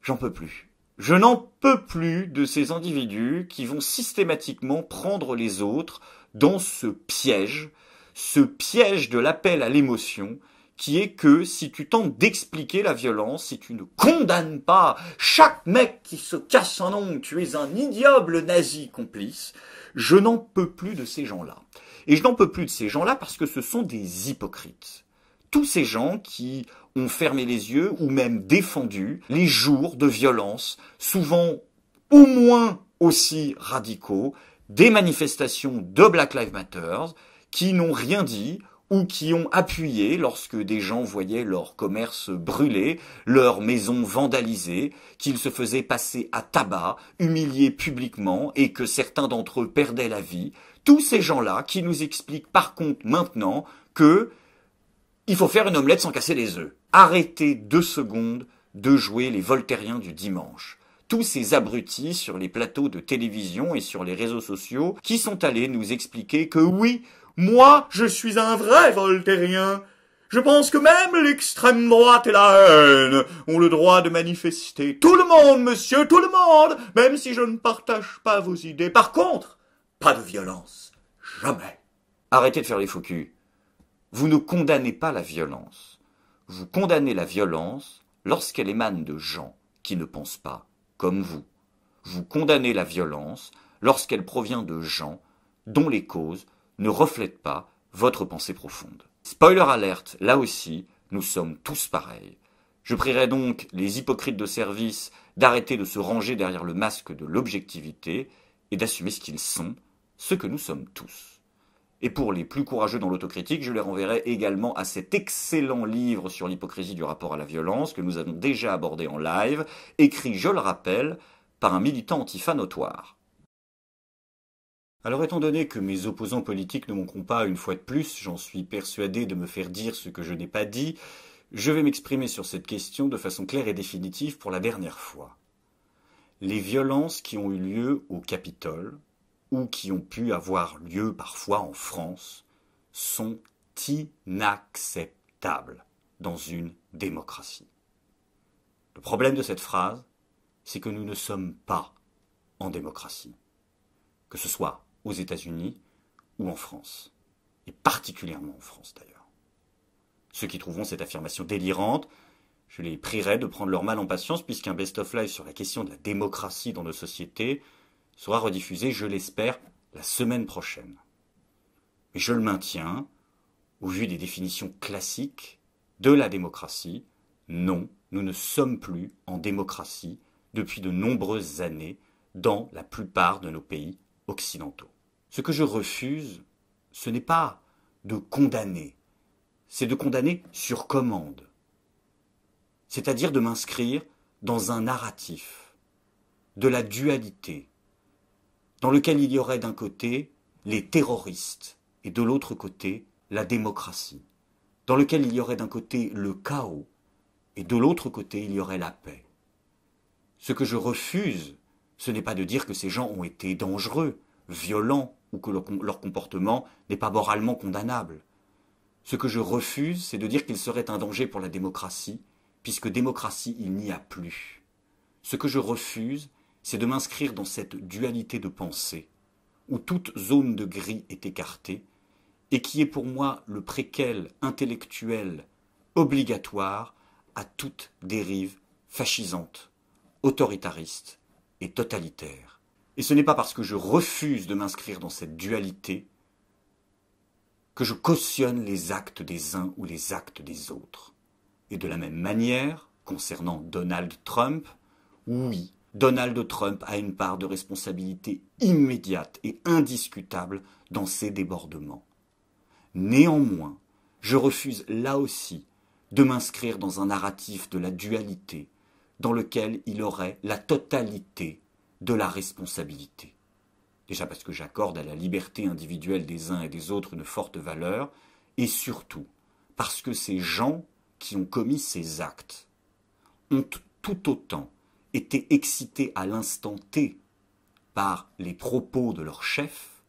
J'en peux plus. Je n'en peux plus de ces individus qui vont systématiquement prendre les autres dans ce piège de l'appel à l'émotion, qui est que si tu tentes d'expliquer la violence, si tu ne condamnes pas chaque mec qui se casse un ongle, tu es un ignoble nazi complice, je n'en peux plus de ces gens-là. Et je n'en peux plus de ces gens-là parce que ce sont des hypocrites. Tous ces gens qui ont fermé les yeux ou même défendu les jours de violence, souvent au moins aussi radicaux, des manifestations de Black Lives Matter, qui n'ont rien dit, ou qui ont appuyé lorsque des gens voyaient leur commerce brûler, leurs maisons vandalisées, qu'ils se faisaient passer à tabac, humiliés publiquement, et que certains d'entre eux perdaient la vie. Tous ces gens-là qui nous expliquent par contre maintenant que il faut faire une omelette sans casser les œufs. Arrêtez 2 secondes de jouer les voltairiens du dimanche. Tous ces abrutis sur les plateaux de télévision et sur les réseaux sociaux qui sont allés nous expliquer que oui, moi, je suis un vrai voltairien. Je pense que même l'extrême droite et la haine ont le droit de manifester. Tout le monde, monsieur, tout le monde, même si je ne partage pas vos idées. Par contre, pas de violence. Jamais. Arrêtez de faire les faux culs. Vous ne condamnez pas la violence. Vous condamnez la violence lorsqu'elle émane de gens qui ne pensent pas comme vous. Vous condamnez la violence lorsqu'elle provient de gens dont les causes ne reflètent pas votre pensée profonde. Spoiler alerte, là aussi, nous sommes tous pareils. Je prierai donc les hypocrites de service d'arrêter de se ranger derrière le masque de l'objectivité et d'assumer ce qu'ils sont, ce que nous sommes tous. Et pour les plus courageux dans l'autocritique, je les renverrai également à cet excellent livre sur l'hypocrisie du rapport à la violence que nous avons déjà abordé en live, écrit, je le rappelle, par un militant antifa notoire. Alors étant donné que mes opposants politiques ne manqueront pas, une fois de plus, j'en suis persuadé, de me faire dire ce que je n'ai pas dit, je vais m'exprimer sur cette question de façon claire et définitive pour la dernière fois. Les violences qui ont eu lieu au Capitole, ou qui ont pu avoir lieu parfois en France, sont inacceptables dans une démocratie. Le problème de cette phrase, c'est que nous ne sommes pas en démocratie, que ce soit aux États-Unis ou en France, et particulièrement en France d'ailleurs. Ceux qui trouveront cette affirmation délirante, je les prierai de prendre leur mal en patience puisqu'un best-of live sur la question de la démocratie dans nos sociétés sera rediffusé, je l'espère, la semaine prochaine. Mais je le maintiens, au vu des définitions classiques de la démocratie, non, nous ne sommes plus en démocratie depuis de nombreuses années dans la plupart de nos pays occidentaux. Ce que je refuse, ce n'est pas de condamner c'est de condamner sur commande. C'est-à-dire de m'inscrire dans un narratif de la dualité, dans lequel il y aurait d'un côté les terroristes et de l'autre côté la démocratie, dans lequel il y aurait d'un côté le chaos et de l'autre côté il y aurait la paix. Ce que je refuse, ce n'est pas de dire que ces gens ont été dangereux, violents ou que leur comportement n'est pas moralement condamnable. Ce que je refuse, c'est de dire qu'ils seraient un danger pour la démocratie, puisque démocratie il n'y a plus. Ce que je refuse, c'est de m'inscrire dans cette dualité de pensée, où toute zone de gris est écartée, et qui est pour moi le préquel intellectuel obligatoire à toute dérive fascisante, autoritariste et totalitaire. Et ce n'est pas parce que je refuse de m'inscrire dans cette dualité que je cautionne les actes des uns ou les actes des autres. Et de la même manière, concernant Donald Trump, oui, Donald Trump a une part de responsabilité immédiate et indiscutable dans ces débordements. Néanmoins, je refuse là aussi de m'inscrire dans un narratif de la dualité dans lequel il aurait la totalité de la responsabilité. Déjà parce que j'accorde à la liberté individuelle des uns et des autres une forte valeur, et surtout parce que ces gens qui ont commis ces actes ont tout autant été excités à l'instant T par les propos de leur chef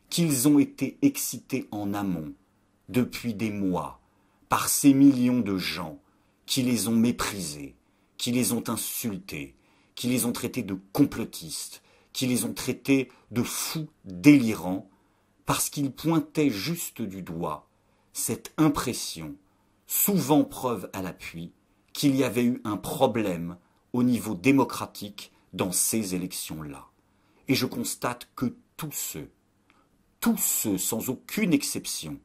qu'ils ont été excités en amont depuis des mois par ces millions de gens qui les ont méprisés, qui les ont insultés, qui les ont traités de complotistes, qui les ont traités de fous délirants, parce qu'ils pointaient juste du doigt cette impression, souvent preuve à l'appui, qu'il y avait eu un problème au niveau démocratique dans ces élections-là. Et je constate que tous ceux sans aucune exception,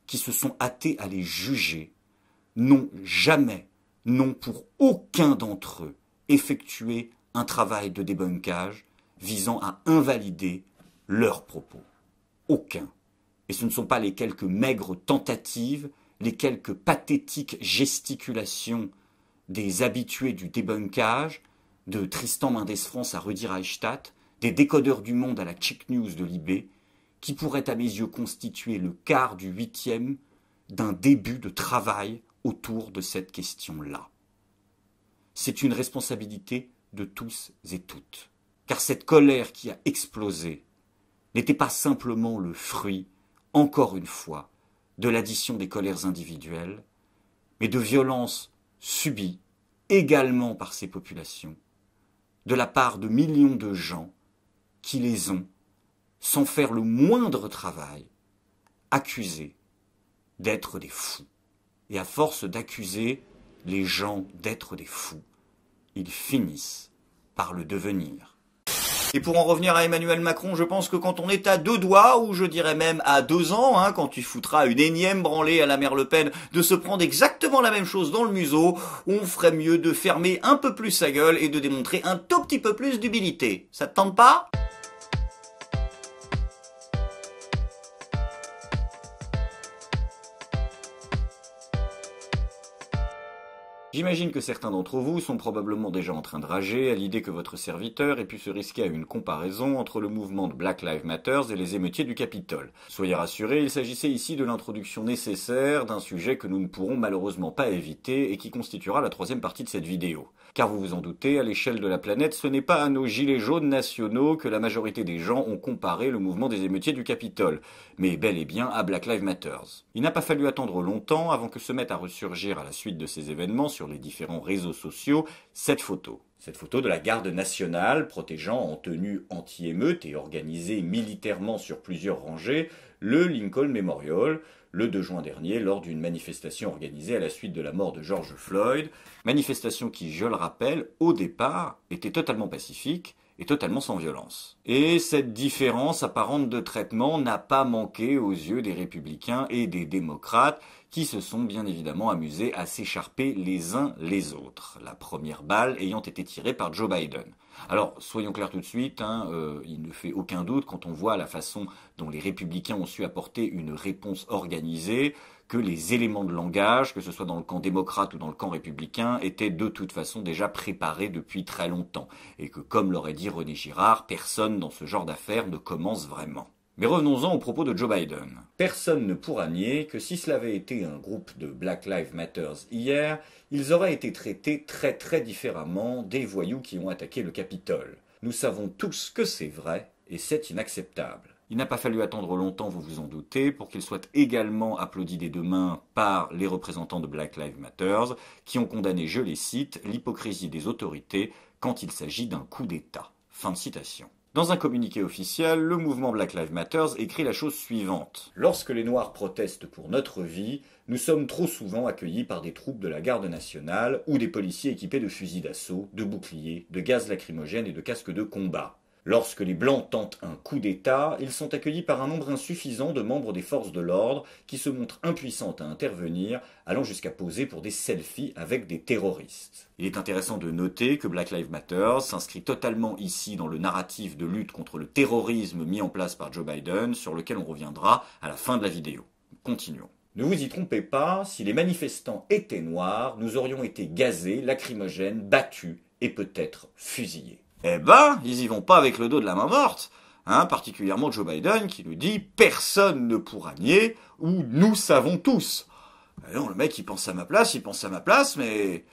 qui se sont hâtés à les juger, n'ont jamais, n'ont pour aucun d'entre eux, effectué un travail de débunkage visant à invalider leurs propos. Aucun. Et ce ne sont pas les quelques maigres tentatives, les quelques pathétiques gesticulations des habitués du débunkage, de Tristan Mendès France à Rudi Reichstadt, des décodeurs du monde à la Chick News de Libé, qui pourraient à mes yeux constituer le quart du 8e d'un début de travail autour de cette question-là. C'est une responsabilité de tous et toutes. Car cette colère qui a explosé n'était pas simplement le fruit, encore une fois, de l'addition des colères individuelles, mais de violences subies également par ces populations, de la part de millions de gens qui les ont, sans faire le moindre travail, accusés d'être des fous. Et à force d'accuser les gens d'être des fous, ils finissent par le devenir. Et pour en revenir à Emmanuel Macron, je pense que quand on est à 2 doigts, ou je dirais même à 2 ans, quand tu foutras une énième branlée à la mère Le Pen de se prendre exactement la même chose dans le museau, on ferait mieux de fermer un peu plus sa gueule et de démontrer un tout petit peu plus d'humilité. Ça te tente pas ? J'imagine que certains d'entre vous sont probablement déjà en train de rager à l'idée que votre serviteur ait pu se risquer à une comparaison entre le mouvement de Black Lives Matter et les émeutiers du Capitole. Soyez rassurés, il s'agissait ici de l'introduction nécessaire d'un sujet que nous ne pourrons malheureusement pas éviter et qui constituera la 3e partie de cette vidéo. Car vous vous en doutez, à l'échelle de la planète, ce n'est pas à nos gilets jaunes nationaux que la majorité des gens ont comparé le mouvement des émeutiers du Capitole, mais bel et bien à Black Lives Matter. Il n'a pas fallu attendre longtemps avant que se mette à ressurgir à la suite de ces événements sur les différents réseaux sociaux cette photo. Cette photo de la garde nationale protégeant en tenue anti-émeute et organisée militairement sur plusieurs rangées le Lincoln Memorial, le 2 juin dernier, lors d'une manifestation organisée à la suite de la mort de George Floyd, manifestation qui, je le rappelle, au départ, était totalement pacifique et totalement sans violence. Et cette différence apparente de traitement n'a pas manqué aux yeux des républicains et des démocrates qui se sont bien évidemment amusés à s'écharper les uns les autres, la première balle ayant été tirée par Joe Biden. Alors, soyons clairs tout de suite, il ne fait aucun doute quand on voit la façon dont les républicains ont su apporter une réponse organisée, que les éléments de langage, que ce soit dans le camp démocrate ou dans le camp républicain, étaient de toute façon déjà préparés depuis très longtemps, et que, comme l'aurait dit René Girard, personne dans ce genre d'affaires ne commence vraiment. Mais revenons-en au propos de Joe Biden. Personne ne pourra nier que si cela avait été un groupe de Black Lives Matter hier, ils auraient été traités très différemment des voyous qui ont attaqué le Capitole. Nous savons tous que c'est vrai, et c'est inacceptable. Il n'a pas fallu attendre longtemps, vous vous en doutez, pour qu'il soit également applaudi des deux mains par les représentants de Black Lives Matter, qui ont condamné, je les cite, l'hypocrisie des autorités quand il s'agit d'un coup d'État. Fin de citation. Dans un communiqué officiel, le mouvement Black Lives Matter écrit la chose suivante. « Lorsque les Noirs protestent pour notre vie, nous sommes trop souvent accueillis par des troupes de la garde nationale ou des policiers équipés de fusils d'assaut, de boucliers, de gaz lacrymogènes et de casques de combat. Lorsque les Blancs tentent un coup d'État, ils sont accueillis par un nombre insuffisant de membres des forces de l'ordre qui se montrent impuissantes à intervenir, allant jusqu'à poser pour des selfies avec des terroristes. » Il est intéressant de noter que Black Lives Matter s'inscrit totalement ici dans le narratif de lutte contre le terrorisme mis en place par Joe Biden, sur lequel on reviendra à la fin de la vidéo. Continuons. Ne vous y trompez pas, si les manifestants étaient noirs, nous aurions été gazés, lacrymogènes, battus et peut-être fusillés. Eh ben, ils y vont pas avec le dos de la main morte, hein, particulièrement Joe Biden qui nous dit « personne ne pourra nier » ou « nous savons tous ». Non, le mec il pense à ma place, mais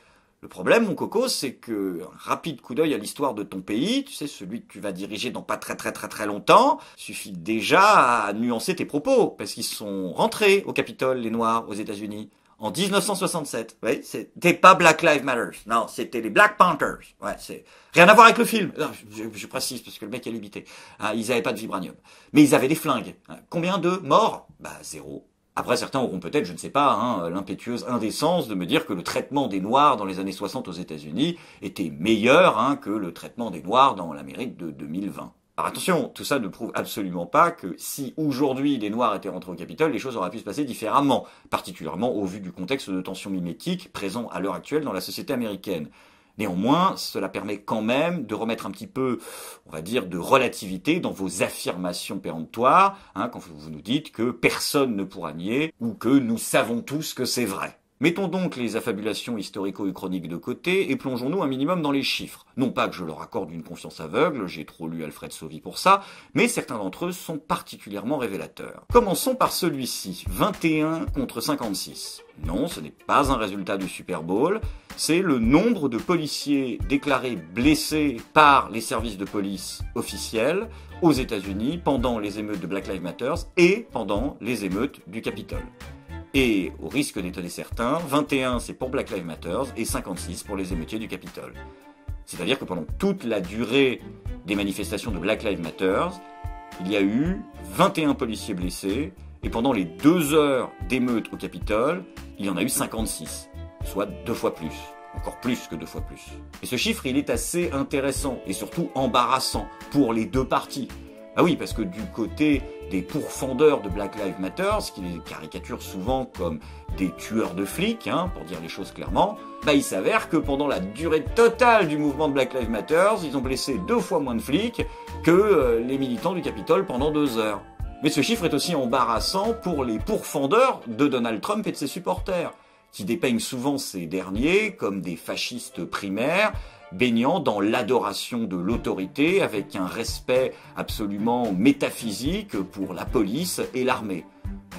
le problème, mon coco, c'est que un rapide coup d'œil à l'histoire de ton pays, tu sais, celui que tu vas diriger dans pas très longtemps, suffit déjà à nuancer tes propos, parce qu'ils sont rentrés au Capitole, les Noirs, aux États-Unis. En 1967, oui, c'était pas Black Lives Matter, non, c'était les Black Panthers. Ouais, c'est rien à voir avec le film. Non, je précise parce que le mec est limité. Hein, ils avaient pas de vibranium, mais ils avaient des flingues. Hein, combien de morts? Bah 0. Après, certains auront peut-être, je ne sais pas, hein, l'impétueuse indécence de me dire que le traitement des Noirs dans les années 60 aux États-Unis était meilleur hein, que le traitement des Noirs dans l'Amérique de 2020. Alors attention, tout ça ne prouve absolument pas que si aujourd'hui les Noirs étaient rentrés au Capitole, les choses auraient pu se passer différemment, particulièrement au vu du contexte de tension mimétique présent à l'heure actuelle dans la société américaine. Néanmoins, cela permet quand même de remettre un petit peu, on va dire, de relativité dans vos affirmations péremptoires, hein, quand vous nous dites que personne ne pourra nier ou que nous savons tous que c'est vrai. Mettons donc les affabulations historico-chroniques de côté et plongeons-nous un minimum dans les chiffres. Non pas que je leur accorde une confiance aveugle, j'ai trop lu Alfred Sauvy pour ça, mais certains d'entre eux sont particulièrement révélateurs. Commençons par celui-ci, 21 contre 56. Non, ce n'est pas un résultat du Super Bowl, c'est le nombre de policiers déclarés blessés par les services de police officiels aux États-Unis pendant les émeutes de Black Lives Matter et pendant les émeutes du Capitole. Et, au risque d'étonner certains, 21 c'est pour Black Lives Matter et 56 pour les émeutiers du Capitole. C'est-à-dire que pendant toute la durée des manifestations de Black Lives Matter, il y a eu 21 policiers blessés, et pendant les 2 heures d'émeute au Capitole, il y en a eu 56, soit 2 fois plus. Encore plus que 2 fois plus. Et ce chiffre, il est assez intéressant, et surtout embarrassant, pour les deux parties. Ah oui, parce que du côté des pourfendeurs de Black Lives Matter, ce qui les caricature souvent comme des tueurs de flics, hein, pour dire les choses clairement, bah il s'avère que pendant la durée totale du mouvement de Black Lives Matter, ils ont blessé 2 fois moins de flics que les militants du Capitole pendant 2 heures. Mais ce chiffre est aussi embarrassant pour les pourfendeurs de Donald Trump et de ses supporters, qui dépeignent souvent ces derniers comme des fascistes primaires, baignant dans l'adoration de l'autorité avec un respect absolument métaphysique pour la police et l'armée.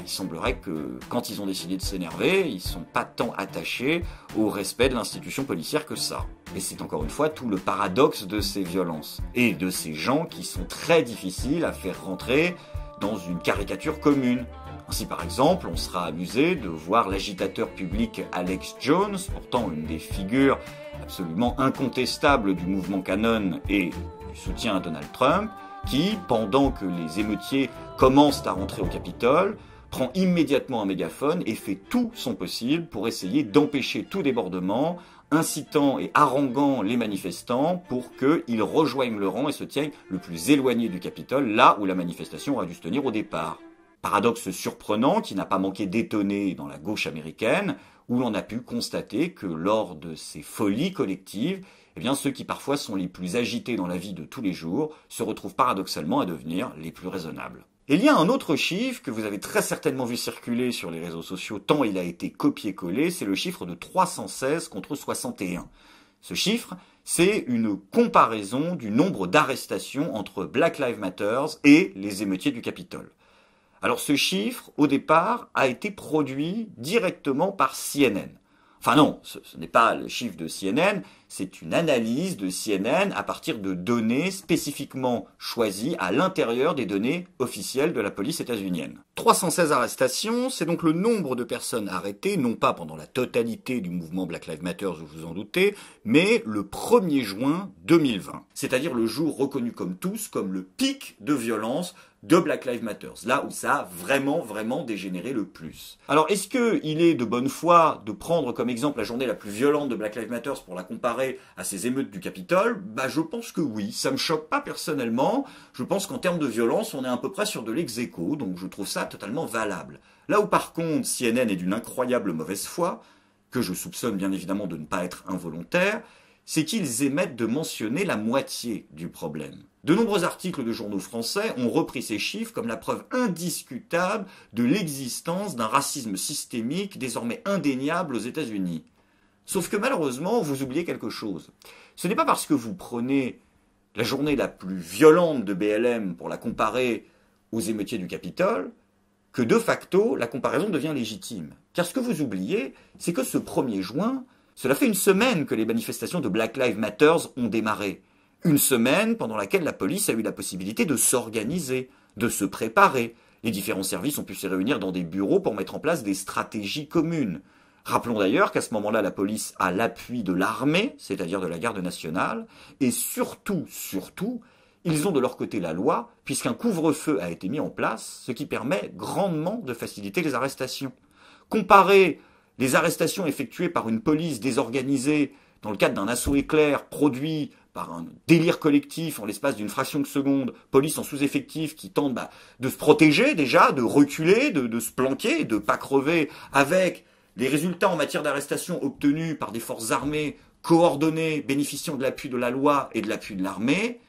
Il semblerait que quand ils ont décidé de s'énerver, ils sont pas tant attachés au respect de l'institution policière que ça. Et c'est encore une fois tout le paradoxe de ces violences et de ces gens qui sont très difficiles à faire rentrer dans une caricature commune. Ainsi, par exemple, on sera amusé de voir l'agitateur public Alex Jones, pourtant une des figures absolument incontestables du mouvement QAnon et du soutien à Donald Trump, qui, pendant que les émeutiers commencent à rentrer au Capitole, prend immédiatement un mégaphone et fait tout son possible pour essayer d'empêcher tout débordement, incitant et haranguant les manifestants pour qu'ils rejoignent le rang et se tiennent le plus éloigné du Capitole, là où la manifestation aurait dû se tenir au départ. Paradoxe surprenant qui n'a pas manqué d'étonner dans la gauche américaine, où l'on a pu constater que lors de ces folies collectives, eh bien, ceux qui parfois sont les plus agités dans la vie de tous les jours se retrouvent paradoxalement à devenir les plus raisonnables. Et il y a un autre chiffre que vous avez très certainement vu circuler sur les réseaux sociaux tant il a été copié-collé, c'est le chiffre de 316 contre 61. Ce chiffre, c'est une comparaison du nombre d'arrestations entre Black Lives Matter et les émeutiers du Capitole. Alors ce chiffre, au départ, a été produit directement par CNN. Enfin non, ce n'est pas le chiffre de CNN, c'est une analyse de CNN à partir de données spécifiquement choisies à l'intérieur des données officielles de la police états-unienne. 316 arrestations, c'est donc le nombre de personnes arrêtées, non pas pendant la totalité du mouvement Black Lives Matter, vous vous en doutez, mais le 1er juin 2020. C'est-à-dire le jour reconnu comme tous comme le pic de violence de Black Lives Matter, là où ça a vraiment dégénéré le plus. Alors, est-ce qu'il est de bonne foi de prendre comme exemple la journée la plus violente de Black Lives Matter pour la comparer à ces émeutes du Capitole? Je pense que oui, ça me choque pas personnellement. Je pense qu'en termes de violence, on est à peu près sur de l'ex-aequo, donc je trouve ça totalement valable. Là où par contre, CNN est d'une incroyable mauvaise foi, que je soupçonne bien évidemment de ne pas être involontaire, c'est qu'ils émettent de mentionner la moitié du problème. De nombreux articles de journaux français ont repris ces chiffres comme la preuve indiscutable de l'existence d'un racisme systémique désormais indéniable aux États-Unis. Sauf que malheureusement, vous oubliez quelque chose. Ce n'est pas parce que vous prenez la journée la plus violente de BLM pour la comparer aux émeutiers du Capitole que de facto, la comparaison devient légitime. Car ce que vous oubliez, c'est que ce 1er juin, cela fait une semaine que les manifestations de Black Lives Matter ont démarré. Une semaine pendant laquelle la police a eu la possibilité de s'organiser, de se préparer. Les différents services ont pu se réunir dans des bureaux pour mettre en place des stratégies communes. Rappelons d'ailleurs qu'à ce moment-là, la police a l'appui de l'armée, c'est-à-dire de la garde nationale, et surtout, ils ont de leur côté la loi, puisqu'un couvre-feu a été mis en place, ce qui permet grandement de faciliter les arrestations. Comparer les arrestations effectuées par une police désorganisée dans le cadre d'un assaut éclair produit par un délire collectif en l'espace d'une fraction de seconde, police en sous-effectif qui tente de se protéger déjà, de reculer, de se planquer, de ne pas crever, avec les résultats en matière d'arrestation obtenus par des forces armées coordonnées, bénéficiant de l'appui de la loi et de l'appui de l'armée,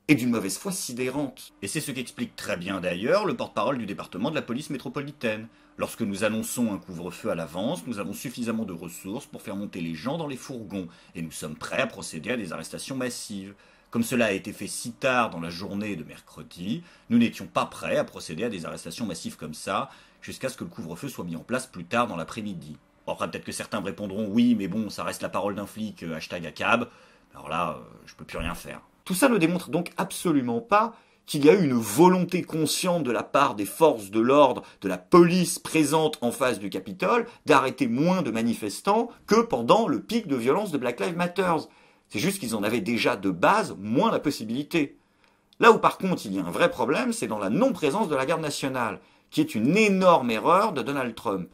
et d'une mauvaise foi sidérante. Et c'est ce qu'explique très bien d'ailleurs le porte-parole du département de la police métropolitaine. Lorsque nous annonçons un couvre-feu à l'avance, nous avons suffisamment de ressources pour faire monter les gens dans les fourgons, et nous sommes prêts à procéder à des arrestations massives. Comme cela a été fait si tard dans la journée de mercredi, nous n'étions pas prêts à procéder à des arrestations massives comme ça, jusqu'à ce que le couvre-feu soit mis en place plus tard dans l'après-midi. Bon, après, peut-être que certains me répondront « Oui, mais bon, ça reste la parole d'un flic, #ACAB ». Alors là, je peux plus rien faire. Tout ça ne démontre donc absolument pas qu'il y a eu une volonté consciente de la part des forces de l'ordre, de la police présente en face du Capitole, d'arrêter moins de manifestants que pendant le pic de violence de Black Lives Matter. C'est juste qu'ils en avaient déjà de base moins la possibilité. Là où par contre il y a un vrai problème, c'est dans la non-présence de la garde nationale, qui est une énorme erreur de Donald Trump.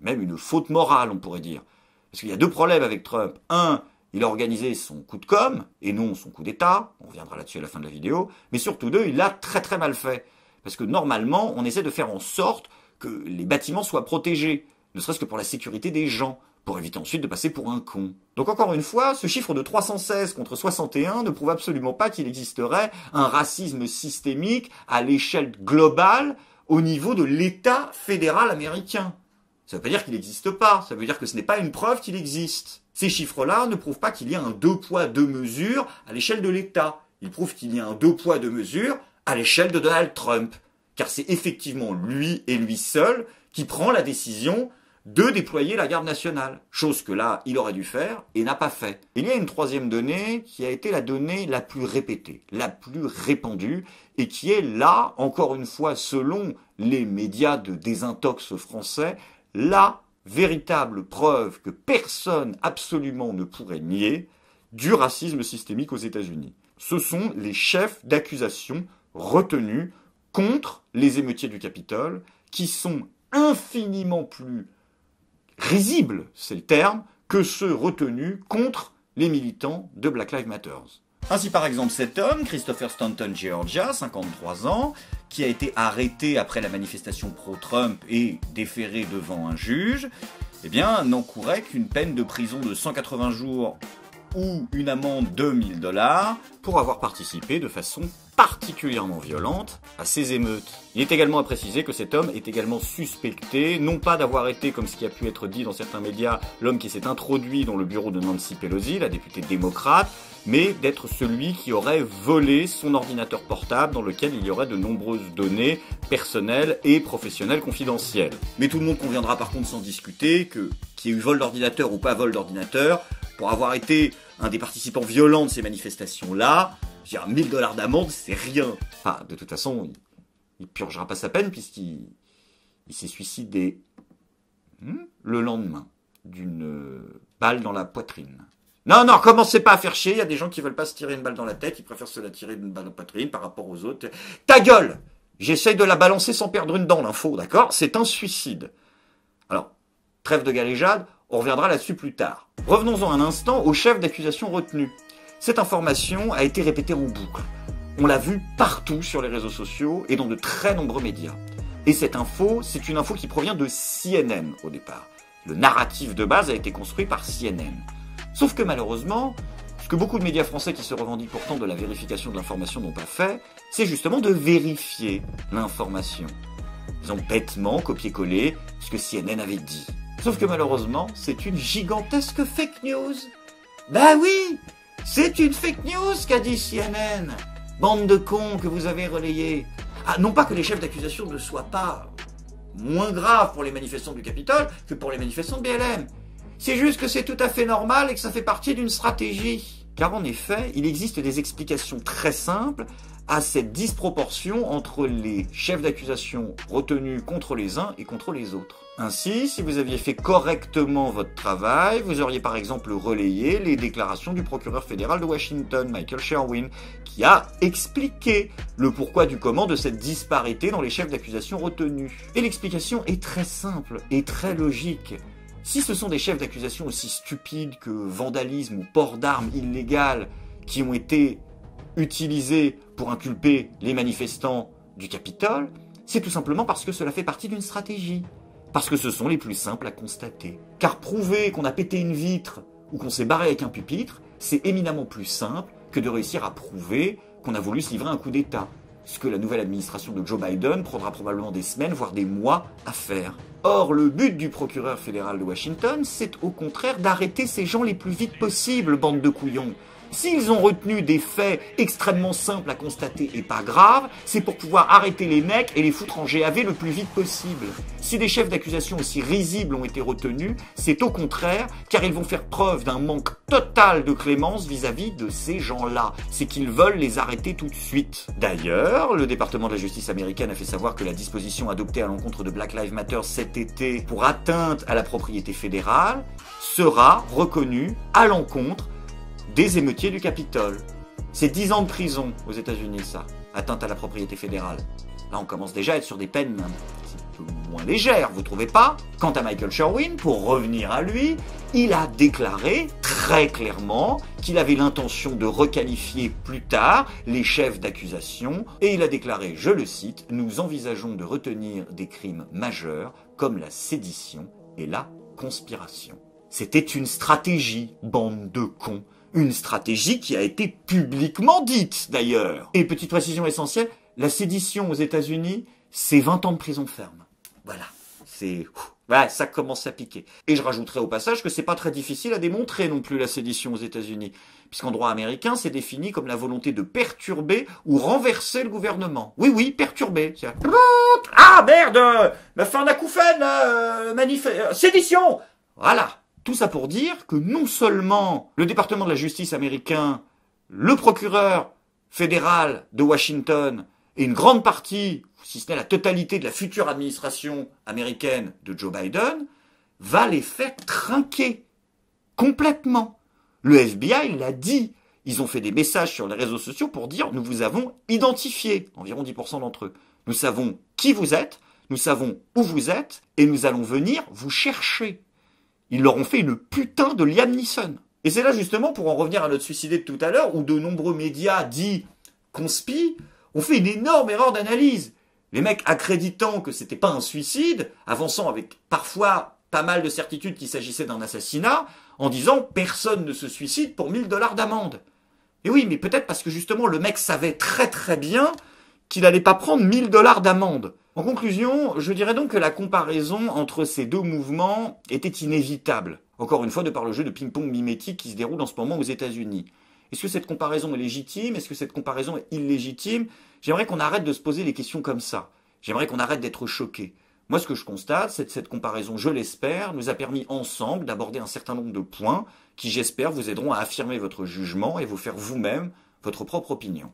Même une faute morale, on pourrait dire. Parce qu'il y a deux problèmes avec Trump. Un, il a organisé son coup de com', et non son coup d'État, on reviendra là-dessus à la fin de la vidéo, mais surtout deux, il l'a très mal fait. Parce que normalement, on essaie de faire en sorte que les bâtiments soient protégés, ne serait-ce que pour la sécurité des gens, pour éviter ensuite de passer pour un con. Donc encore une fois, ce chiffre de 316 contre 61 ne prouve absolument pas qu'il existerait un racisme systémique à l'échelle globale au niveau de l'État fédéral américain. Ça ne veut pas dire qu'il n'existe pas, ça veut dire que ce n'est pas une preuve qu'il existe. Ces chiffres-là ne prouvent pas qu'il y a un 2 poids 2 mesures à l'échelle de l'État. Ils prouvent qu'il y a un 2 poids 2 mesures à l'échelle de Donald Trump. Car c'est effectivement lui et lui seul qui prend la décision de déployer la garde nationale. Chose que là, il aurait dû faire et n'a pas fait. Il y a une troisième donnée qui a été la donnée la plus répétée, la plus répandue, et qui est là, encore une fois, selon les médias de désintox français, la véritable preuve que personne absolument ne pourrait nier du racisme systémique aux États-Unis. Ce sont les chefs d'accusation retenus contre les émeutiers du Capitole, qui sont infiniment plus risibles, c'est le terme, que ceux retenus contre les militants de Black Lives Matter. Ainsi par exemple cet homme, Christopher Stanton Georgia, 53 ans, qui a été arrêté après la manifestation pro-Trump et déféré devant un juge, eh bien n'encourait qu'une peine de prison de 180 jours ou une amende de $1000 pour avoir participé de façon particulièrement violente à ces émeutes. Il est également à préciser que cet homme est également suspecté, non pas d'avoir été, comme ce qui a pu être dit dans certains médias, l'homme qui s'est introduit dans le bureau de Nancy Pelosi, la députée démocrate, mais d'être celui qui aurait volé son ordinateur portable dans lequel il y aurait de nombreuses données personnelles et professionnelles confidentielles. Mais tout le monde conviendra par contre sans discuter que qu'il y ait eu vol d'ordinateur ou pas vol d'ordinateur, pour avoir été un des participants violents de ces manifestations-là, j'ai $1000 d'amende, c'est rien. Enfin, de toute façon, il purgera pas sa peine puisqu'il s'est suicidé le lendemain d'une balle dans la poitrine. Non, commencez pas à faire chier, il y a des gens qui veulent pas se tirer une balle dans la tête, ils préfèrent se la tirer d'une balle dans la poitrine par rapport aux autres. Ta gueule! J'essaye de la balancer sans perdre une dent, l'info, d'accord? C'est un suicide. Alors, trêve de galéjade, on reviendra là-dessus plus tard. Revenons-en un instant au chef d'accusation retenu. Cette information a été répétée en boucle. On l'a vu partout sur les réseaux sociaux et dans de très nombreux médias. Et cette info, c'est une info qui provient de CNN au départ. Le narratif de base a été construit par CNN. Sauf que malheureusement, ce que beaucoup de médias français qui se revendiquent pourtant de la vérification de l'information n'ont pas fait, c'est justement de vérifier l'information. Ils ont bêtement copié-collé ce que CNN avait dit. Sauf que malheureusement, c'est une gigantesque fake news. Bah oui, c'est une fake news qu'a dit CNN. Bande de cons que vous avez relayés. Ah, non pas que les chefs d'accusation ne soient pas moins graves pour les manifestants du Capitole que pour les manifestants de BLM. C'est juste que c'est tout à fait normal et que ça fait partie d'une stratégie. Car en effet, il existe des explications très simples à cette disproportion entre les chefs d'accusation retenus contre les uns et contre les autres. Ainsi, si vous aviez fait correctement votre travail, vous auriez par exemple relayé les déclarations du procureur fédéral de Washington, Michael Sherwin, qui a expliqué le pourquoi du comment de cette disparité dans les chefs d'accusation retenus. Et l'explication est très simple et très logique. Si ce sont des chefs d'accusation aussi stupides que vandalisme ou port d'armes illégales qui ont été utilisés pour inculper les manifestants du Capitole, c'est tout simplement parce que cela fait partie d'une stratégie. Parce que ce sont les plus simples à constater. Car prouver qu'on a pété une vitre ou qu'on s'est barré avec un pupitre, c'est éminemment plus simple que de réussir à prouver qu'on a voulu se livrer un coup d'État. Ce que la nouvelle administration de Joe Biden prendra probablement des semaines, voire des mois à faire. Or, le but du procureur fédéral de Washington, c'est au contraire d'arrêter ces gens les plus vite possible, bande de couillons. S'ils ont retenu des faits extrêmement simples à constater et pas graves, c'est pour pouvoir arrêter les mecs et les foutre en GAV le plus vite possible. Si des chefs d'accusation aussi risibles ont été retenus, c'est au contraire car ils vont faire preuve d'un manque total de clémence vis-à-vis de ces gens-là. C'est qu'ils veulent les arrêter tout de suite. D'ailleurs, le département de la justice américaine a fait savoir que la disposition adoptée à l'encontre de Black Lives Matter cet été pour atteinte à la propriété fédérale sera reconnue à l'encontre des émeutiers du Capitole. C'est 10 ans de prison aux États-Unis, ça. Atteinte à la propriété fédérale. Là, on commence déjà à être sur des peines un petit peu moins légères, vous trouvez pas? Quant à Michael Sherwin, pour revenir à lui, il a déclaré très clairement qu'il avait l'intention de requalifier plus tard les chefs d'accusation, et il a déclaré, je le cite, « Nous envisageons de retenir des crimes majeurs comme la sédition et la conspiration. » C'était une stratégie, bande de cons. Une stratégie qui a été publiquement dite, d'ailleurs. Et petite précision essentielle, la sédition aux États-Unis, c'est 20 ans de prison ferme. Voilà. Voilà, ça commence à piquer. Et je rajouterai au passage que c'est pas très difficile à démontrer non plus la sédition aux États-Unis. Puisqu'en droit américain, c'est défini comme la volonté de perturber ou renverser le gouvernement. Oui, perturber. Ah, merde! Ma fin d'acouphène, sédition! Voilà. Tout ça pour dire que non seulement le département de la justice américain, le procureur fédéral de Washington et une grande partie, si ce n'est la totalité de la future administration américaine de Joe Biden, va les faire trinquer complètement. Le FBI l'a dit. Ils ont fait des messages sur les réseaux sociaux pour dire « Nous vous avons identifié », environ 10% d'entre eux. Nous savons qui vous êtes, nous savons où vous êtes et nous allons venir vous chercher. Ils leur ont fait une putain de Liam Neeson. Et c'est là justement, pour en revenir à notre suicidé de tout à l'heure, où de nombreux médias dits conspi ont fait une énorme erreur d'analyse. Les mecs accréditant que c'était pas un suicide, avançant avec parfois pas mal de certitude qu'il s'agissait d'un assassinat, en disant personne ne se suicide pour 1000 $ d'amende. Et oui, mais peut-être parce que justement le mec savait très très bien qu'il n'allait pas prendre 1000 $ d'amende. En conclusion, je dirais donc que la comparaison entre ces deux mouvements était inévitable. Encore une fois, de par le jeu de ping-pong mimétique qui se déroule en ce moment aux États-Unis. Est-ce que cette comparaison est légitime? Est-ce que cette comparaison est illégitime? J'aimerais qu'on arrête de se poser les questions comme ça. J'aimerais qu'on arrête d'être choqué. Moi, ce que je constate, c'est que cette comparaison, je l'espère, nous a permis ensemble d'aborder un certain nombre de points qui, j'espère, vous aideront à affirmer votre jugement et vous faire vous-même votre propre opinion.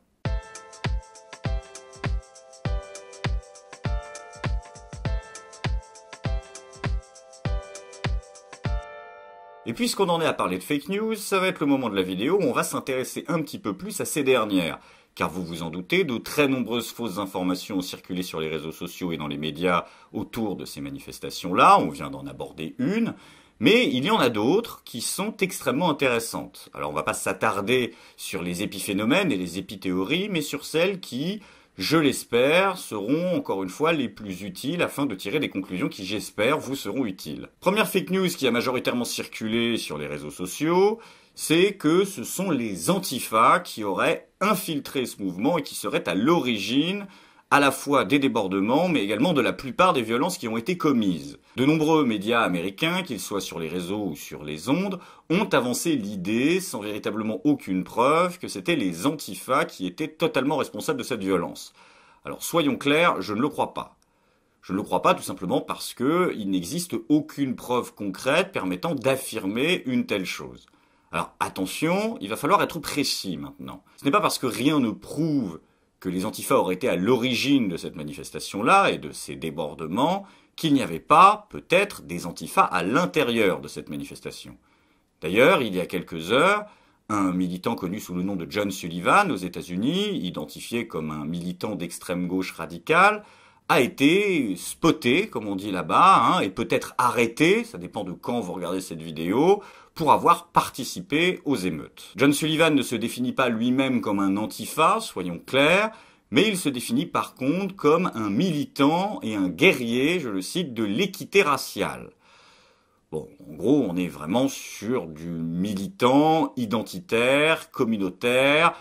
Et puisqu'on en est à parler de fake news, ça va être le moment de la vidéo où on va s'intéresser un petit peu plus à ces dernières. Car vous vous en doutez, de très nombreuses fausses informations ont circulé sur les réseaux sociaux et dans les médias autour de ces manifestations-là. On vient d'en aborder une. Mais il y en a d'autres qui sont extrêmement intéressantes. Alors on va pas s'attarder sur les épiphénomènes et les épithéories, mais sur celles qui, je l'espère, seront encore une fois les plus utiles afin de tirer des conclusions qui, j'espère, vous seront utiles. Première fake news qui a majoritairement circulé sur les réseaux sociaux, c'est que ce sont les Antifa qui auraient infiltré ce mouvement et qui seraient à l'origine à la fois des débordements, mais également de la plupart des violences qui ont été commises. De nombreux médias américains, qu'ils soient sur les réseaux ou sur les ondes, ont avancé l'idée, sans véritablement aucune preuve, que c'était les Antifa qui étaient totalement responsables de cette violence. Alors soyons clairs, je ne le crois pas. Je ne le crois pas tout simplement parce qu'il n'existe aucune preuve concrète permettant d'affirmer une telle chose. Alors attention, il va falloir être précis maintenant. Ce n'est pas parce que rien ne prouve que les Antifa auraient été à l'origine de cette manifestation-là et de ces débordements qu'il n'y avait pas, peut-être, des Antifa à l'intérieur de cette manifestation. D'ailleurs, il y a quelques heures, un militant connu sous le nom de John Sullivan aux États-Unis, identifié comme un militant d'extrême gauche radicale, a été spoté, comme on dit là-bas, et peut-être arrêté, ça dépend de quand vous regardez cette vidéo, pour avoir participé aux émeutes. John Sullivan ne se définit pas lui-même comme un antifa, soyons clairs, mais il se définit par contre comme un militant et un guerrier, je le cite, de l'équité raciale. Bon, en gros, on est vraiment sur du militant, identitaire, communautaire,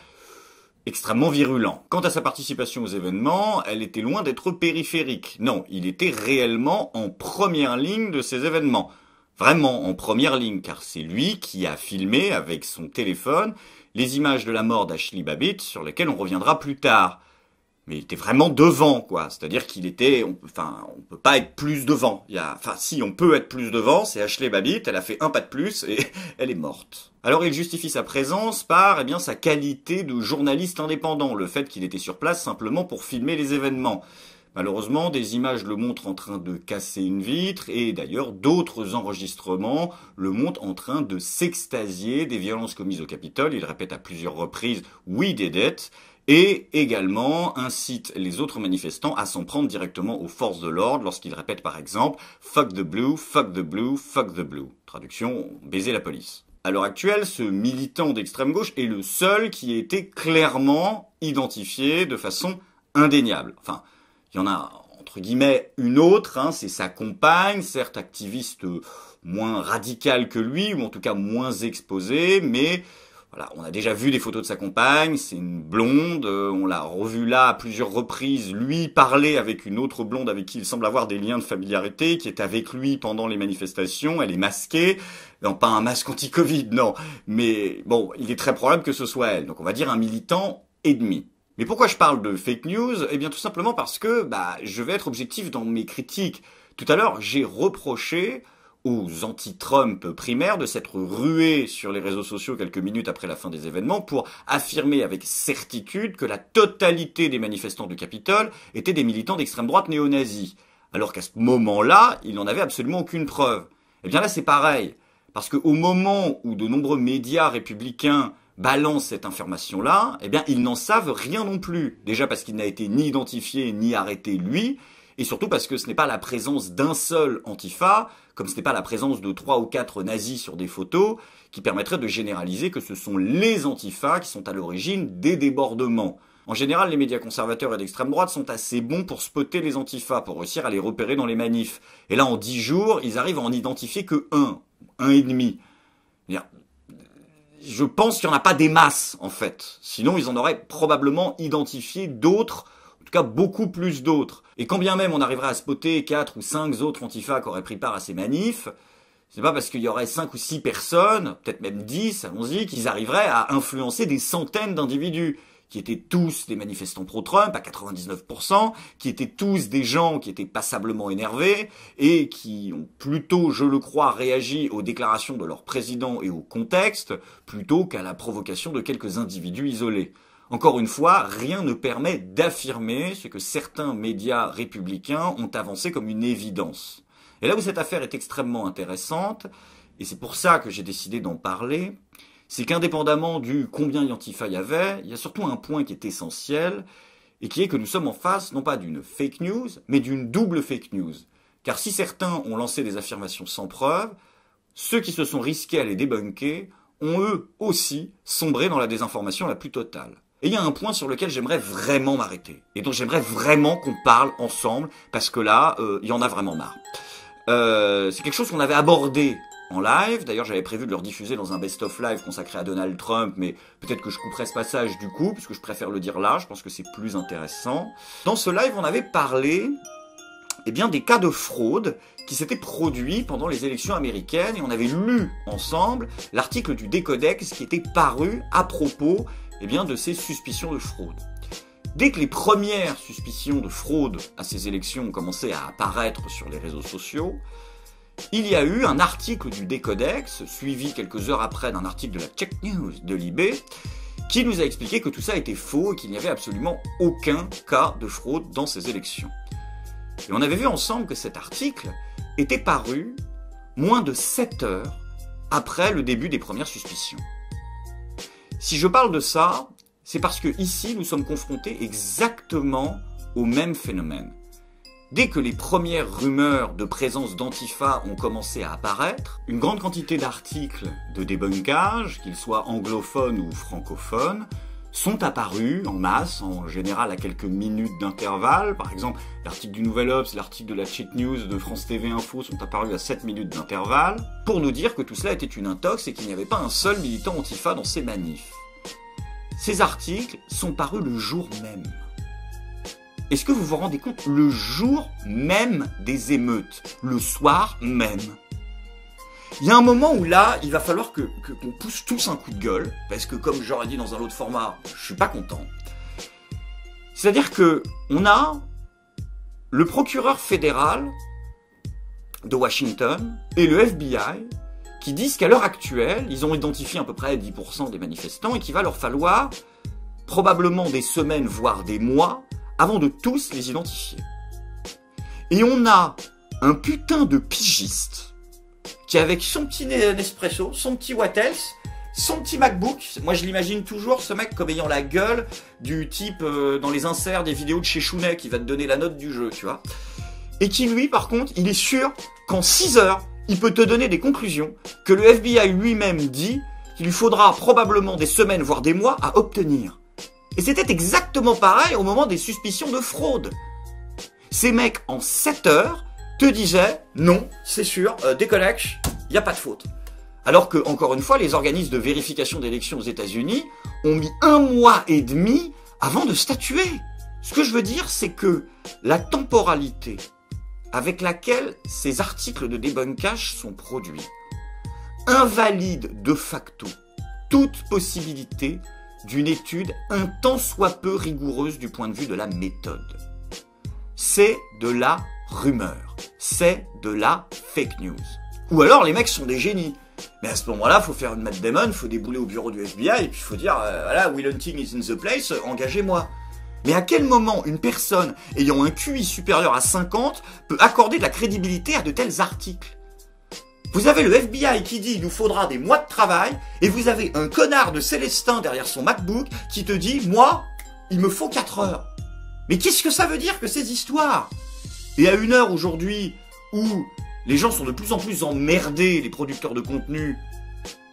extrêmement virulent. Quant à sa participation aux événements, elle était loin d'être périphérique. Non, il était réellement en première ligne de ces événements. Vraiment en première ligne, car c'est lui qui a filmé avec son téléphone les images de la mort d'Ashley Babbitt, sur lesquelles on reviendra plus tard. Mais il était vraiment devant, quoi. C'est-à-dire qu'il était, on peut pas être plus devant. Si, on peut être plus devant, c'est Ashley Babbitt, elle a fait un pas de plus et elle est morte. Alors il justifie sa présence par, sa qualité de journaliste indépendant, le fait qu'il était sur place simplement pour filmer les événements. Malheureusement, des images le montrent en train de casser une vitre et d'ailleurs d'autres enregistrements le montrent en train de s'extasier des violences commises au Capitole. Il répète à plusieurs reprises « We did it » et également incite les autres manifestants à s'en prendre directement aux forces de l'ordre lorsqu'il répète par exemple « Fuck the blue, fuck the blue, fuck the blue ». Traduction « Baiser la police ». À l'heure actuelle, ce militant d'extrême gauche est le seul qui a été clairement identifié de façon indéniable. Enfin, il y en a, entre guillemets, une autre, c'est sa compagne, certes activiste moins radicale que lui, ou en tout cas moins exposée, mais voilà, on a déjà vu des photos de sa compagne, c'est une blonde, on l'a revu là à plusieurs reprises, lui parler avec une autre blonde avec qui il semble avoir des liens de familiarité, qui est avec lui pendant les manifestations, elle est masquée, non pas un masque anti-Covid, non, mais bon, il est très probable que ce soit elle, donc on va dire un militant et demi. Mais pourquoi je parle de fake news? Eh bien tout simplement parce que je vais être objectif dans mes critiques. Tout à l'heure, j'ai reproché aux anti-Trump primaires de s'être rués sur les réseaux sociaux quelques minutes après la fin des événements pour affirmer avec certitude que la totalité des manifestants du Capitole étaient des militants d'extrême droite néo-nazis. Alors qu'à ce moment-là, ils n'en avaient absolument aucune preuve. Eh bien là, c'est pareil. Parce qu'au moment où de nombreux médias républicains balance cette information-là, ils n'en savent rien non plus. Déjà parce qu'il n'a été ni identifié ni arrêté lui, et surtout parce que ce n'est pas la présence d'un seul Antifa, comme ce n'est pas la présence de 3 ou 4 nazis sur des photos, qui permettrait de généraliser que ce sont les antifas qui sont à l'origine des débordements. En général, les médias conservateurs et d'extrême droite sont assez bons pour spotter les antifas, pour réussir à les repérer dans les manifs. Et là, en 10 jours, ils arrivent à en identifier que un et demi. Je pense qu'il n'y en a pas des masses, en fait. Sinon, ils en auraient probablement identifié d'autres, en tout cas beaucoup plus d'autres. Et quand bien même on arriverait à spotter 4 ou 5 autres antifas qui auraient pris part à ces manifs, c'est pas parce qu'il y aurait 5 ou 6 personnes, peut-être même 10, allons-y, qu'ils arriveraient à influencer des centaines d'individus, qui étaient tous des manifestants pro-Trump à 99%, qui étaient tous des gens qui étaient passablement énervés et qui ont plutôt, je le crois, réagi aux déclarations de leur président et au contexte, plutôt qu'à la provocation de quelques individus isolés. Encore une fois, rien ne permet d'affirmer ce que certains médias républicains ont avancé comme une évidence. Et là où cette affaire est extrêmement intéressante, et c'est pour ça que j'ai décidé d'en parler, c'est qu'indépendamment du combien d'antifa il y avait, il y a surtout un point qui est essentiel, et qui est que nous sommes en face, non pas d'une fake news, mais d'une double fake news. Car si certains ont lancé des affirmations sans preuve, ceux qui se sont risqués à les débunker ont eux aussi sombré dans la désinformation la plus totale. Et il y a un point sur lequel j'aimerais vraiment m'arrêter, et dont j'aimerais vraiment qu'on parle ensemble, parce que là, il y en a vraiment marre. C'est quelque chose qu'on avait abordé en live. D'ailleurs, j'avais prévu de le rediffuser dans un best-of live consacré à Donald Trump, mais peut-être que je couperai ce passage du coup, puisque je préfère le dire là, je pense que c'est plus intéressant. Dans ce live, on avait parlé des cas de fraude qui s'étaient produits pendant les élections américaines, et on avait lu ensemble l'article du Décodex qui était paru à propos de ces suspicions de fraude. Dès que les premières suspicions de fraude à ces élections ont commencé à apparaître sur les réseaux sociaux, il y a eu un article du Décodex, suivi quelques heures après d'un article de la Check News de Libé, qui nous a expliqué que tout ça était faux et qu'il n'y avait absolument aucun cas de fraude dans ces élections. Et on avait vu ensemble que cet article était paru moins de 7 heures après le début des premières suspicions. Si je parle de ça, c'est parce que ici nous sommes confrontés exactement au même phénomène. Dès que les premières rumeurs de présence d'Antifa ont commencé à apparaître, une grande quantité d'articles de débunkage, qu'ils soient anglophones ou francophones, sont apparus en masse, en général à quelques minutes d'intervalle. Par exemple, l'article du Nouvel Obs, l'article de la Check News de France TV Info sont apparus à 7 minutes d'intervalle, pour nous dire que tout cela était une intox et qu'il n'y avait pas un seul militant Antifa dans ces manifs. Ces articles sont parus le jour même. Est-ce que vous vous rendez compte? Le jour même des émeutes, le soir même. Il y a un moment où là, il va falloir qu'on pousse tous un coup de gueule, parce que comme j'aurais dit dans un autre format, je suis pas content. C'est-à-dire que on a le procureur fédéral de Washington et le FBI qui disent qu'à l'heure actuelle, ils ont identifié à peu près 10% des manifestants et qu'il va leur falloir probablement des semaines, voire des mois, avant de tous les identifier. Et on a un putain de pigiste qui, avec son petit Nespresso, son petit Wattels, son petit MacBook, moi je l'imagine toujours ce mec comme ayant la gueule du type dans les inserts des vidéos de chez Chounet qui va te donner la note du jeu, tu vois. Et qui lui, par contre, il est sûr qu'en 6 heures, il peut te donner des conclusions que le FBI lui-même dit qu'il lui faudra probablement des semaines, voire des mois à obtenir. Et c'était exactement pareil au moment des suspicions de fraude. Ces mecs, en 7 heures, te disaient « Non, c'est sûr, Décodex, il n'y a pas de faute ». Alors que, encore une fois, les organismes de vérification d'élections aux États-Unis ont mis 1 mois et demi avant de statuer. Ce que je veux dire, c'est que la temporalité avec laquelle ces articles de débunkage sont produits invalide de facto toute possibilité d'une étude un tant soit peu rigoureuse du point de vue de la méthode. C'est de la rumeur, c'est de la fake news. Ou alors les mecs sont des génies. Mais à ce moment-là, faut faire une Matt Damon, faut débouler au bureau du FBI et puis faut dire voilà, Will Hunting is in the place, engagez-moi. Mais à quel moment une personne ayant un QI supérieur à 50 peut accorder de la crédibilité à de tels articles? Vous avez le FBI qui dit « il nous faudra des mois de travail » et vous avez un connard de Célestin derrière son MacBook qui te dit « moi, il me faut 4 heures ». Mais qu'est-ce que ça veut dire que ces histoires? Et à une heure aujourd'hui où les gens sont de plus en plus emmerdés, les producteurs de contenu,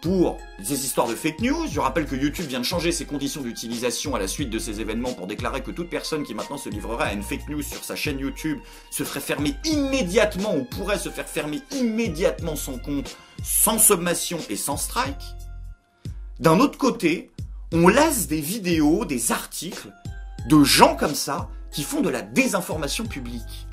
pour ces histoires de fake news. Je rappelle que YouTube vient de changer ses conditions d'utilisation à la suite de ces événements pour déclarer que toute personne qui maintenant se livrerait à une fake news sur sa chaîne YouTube se ferait fermer immédiatement ou pourrait se faire fermer immédiatement son compte sans sommation et sans strike. D'un autre côté, on laisse des vidéos, des articles de gens comme ça qui font de la désinformation publique.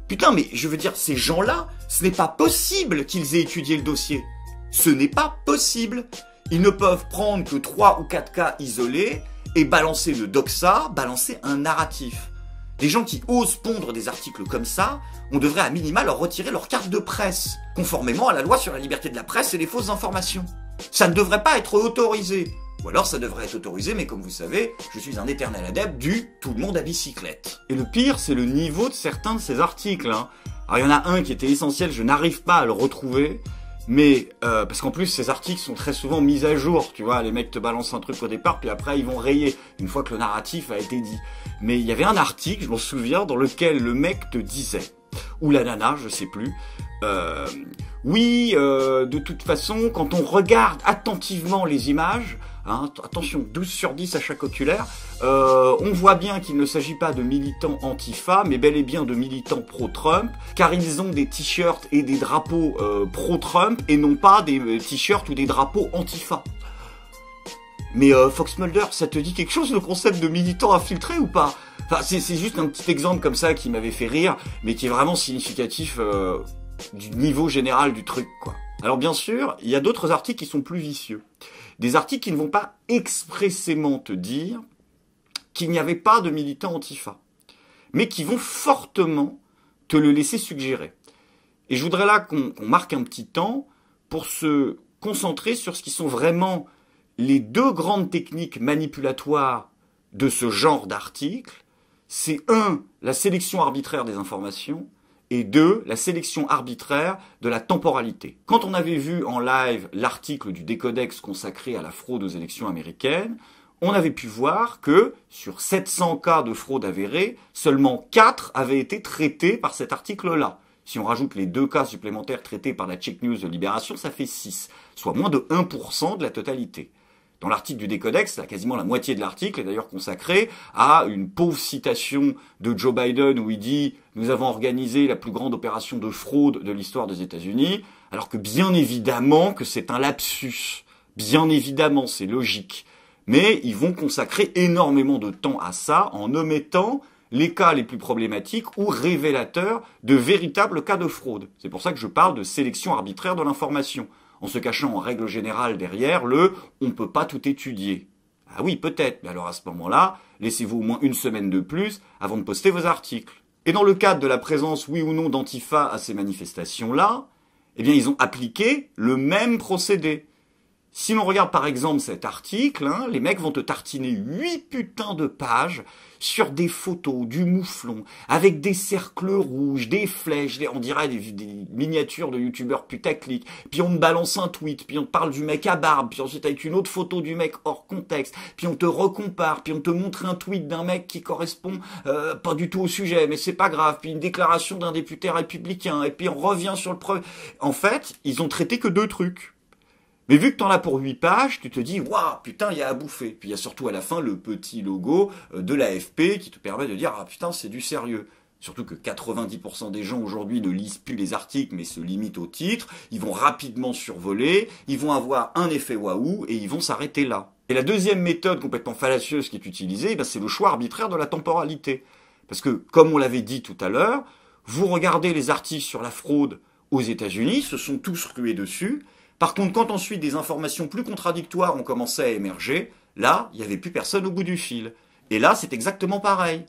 Putain, mais je veux dire, ces gens-là, ce n'est pas possible qu'ils aient étudié le dossier. Ce n'est pas possible. Ils ne peuvent prendre que 3 ou 4 cas isolés et balancer le doxa, balancer un narratif. Des gens qui osent pondre des articles comme ça, on devrait à minima leur retirer leur carte de presse, conformément à la loi sur la liberté de la presse et les fausses informations. Ça ne devrait pas être autorisé. Ou alors ça devrait être autorisé, mais comme vous savez, je suis un éternel adepte du « tout le monde à bicyclette ». Et le pire, c'est le niveau de certains de ces articles. Alors il y en a un qui était essentiel, je n'arrive pas à le retrouver. Mais, parce qu'en plus, ces articles sont très souvent mis à jour, tu vois, les mecs te balancent un truc au départ, puis après ils vont rayer, une fois que le narratif a été dit. Mais il y avait un article, je m'en souviens, dans lequel le mec te disait, ou la nana, je sais plus, de toute façon, quand on regarde attentivement les images, hein, attention, 12 sur 10 à chaque oculaire, on voit bien qu'il ne s'agit pas de militants antifa, mais bel et bien de militants pro-Trump, car ils ont des t-shirts et des drapeaux pro-Trump, et non pas des t-shirts ou des drapeaux antifa. Mais Fox Mulder, ça te dit quelque chose le concept de militant infiltré ou pas? Enfin, c'est juste un petit exemple comme ça qui m'avait fait rire, mais qui est vraiment significatif du niveau général du truc, quoi. Alors bien sûr, il y a d'autres articles qui sont plus vicieux. Des articles qui ne vont pas expressément te dire qu'il n'y avait pas de militants antifa, mais qui vont fortement te le laisser suggérer. Et je voudrais là qu'on marque un petit temps pour se concentrer sur ce qui sont vraiment les deux grandes techniques manipulatoires de ce genre d'articles. C'est 1, la sélection arbitraire des informations, et 2, la sélection arbitraire de la temporalité. Quand on avait vu en live l'article du Décodex consacré à la fraude aux élections américaines, on avait pu voir que, sur 700 cas de fraude avérés, seulement 4 avaient été traités par cet article-là. Si on rajoute les 2 cas supplémentaires traités par la Check News de Libération, ça fait 6, soit moins de 1% de la totalité. Dans l'article du Décodex, là, quasiment la moitié de l'article est d'ailleurs consacré à une pauvre citation de Joe Biden où il dit « Nous avons organisé la plus grande opération de fraude de l'histoire des États-Unis », alors que bien évidemment que c'est un lapsus. Bien évidemment, c'est logique. Mais ils vont consacrer énormément de temps à ça en omettant les cas les plus problématiques ou révélateurs de véritables cas de fraude. C'est pour ça que je parle de sélection arbitraire de l'information, en se cachant en règle générale derrière le « on ne peut pas tout étudier ». Ah oui, peut-être, mais alors à ce moment-là, laissez-vous au moins une semaine de plus avant de poster vos articles. Et dans le cadre de la présence, oui ou non, d'Antifa à ces manifestations-là, eh bien ils ont appliqué le même procédé. Si l'on regarde par exemple cet article, les mecs vont te tartiner 8 putains de pages sur des photos, du mouflon, avec des cercles rouges, des flèches, on dirait des miniatures de youtubeurs putaclic. Puis on te balance un tweet, puis on te parle du mec à barbe, puis ensuite avec une autre photo du mec hors contexte, puis on te recompare, puis on te montre un tweet d'un mec qui correspond pas du tout au sujet, mais c'est pas grave, puis une déclaration d'un député républicain, et puis on revient sur le premier. En fait, ils ont traité que 2 trucs. Mais vu que t'en as pour 8 pages, tu te dis, waouh, putain, il y a à bouffer. Puis il y a surtout à la fin le petit logo de l'AFP qui te permet de dire, ah putain, c'est du sérieux. Surtout que 90% des gens aujourd'hui ne lisent plus les articles, mais se limitent au titre. Ils vont rapidement survoler, ils vont avoir un effet waouh et ils vont s'arrêter là. Et la deuxième méthode complètement fallacieuse qui est utilisée, c'est le choix arbitraire de la temporalité. Parce que, comme on l'avait dit tout à l'heure, vous regardez les articles sur la fraude aux États-Unis, se sont tous rués dessus. Par contre, quand ensuite des informations plus contradictoires ont commencé à émerger, là, il n'y avait plus personne au bout du fil. Et là, c'est exactement pareil.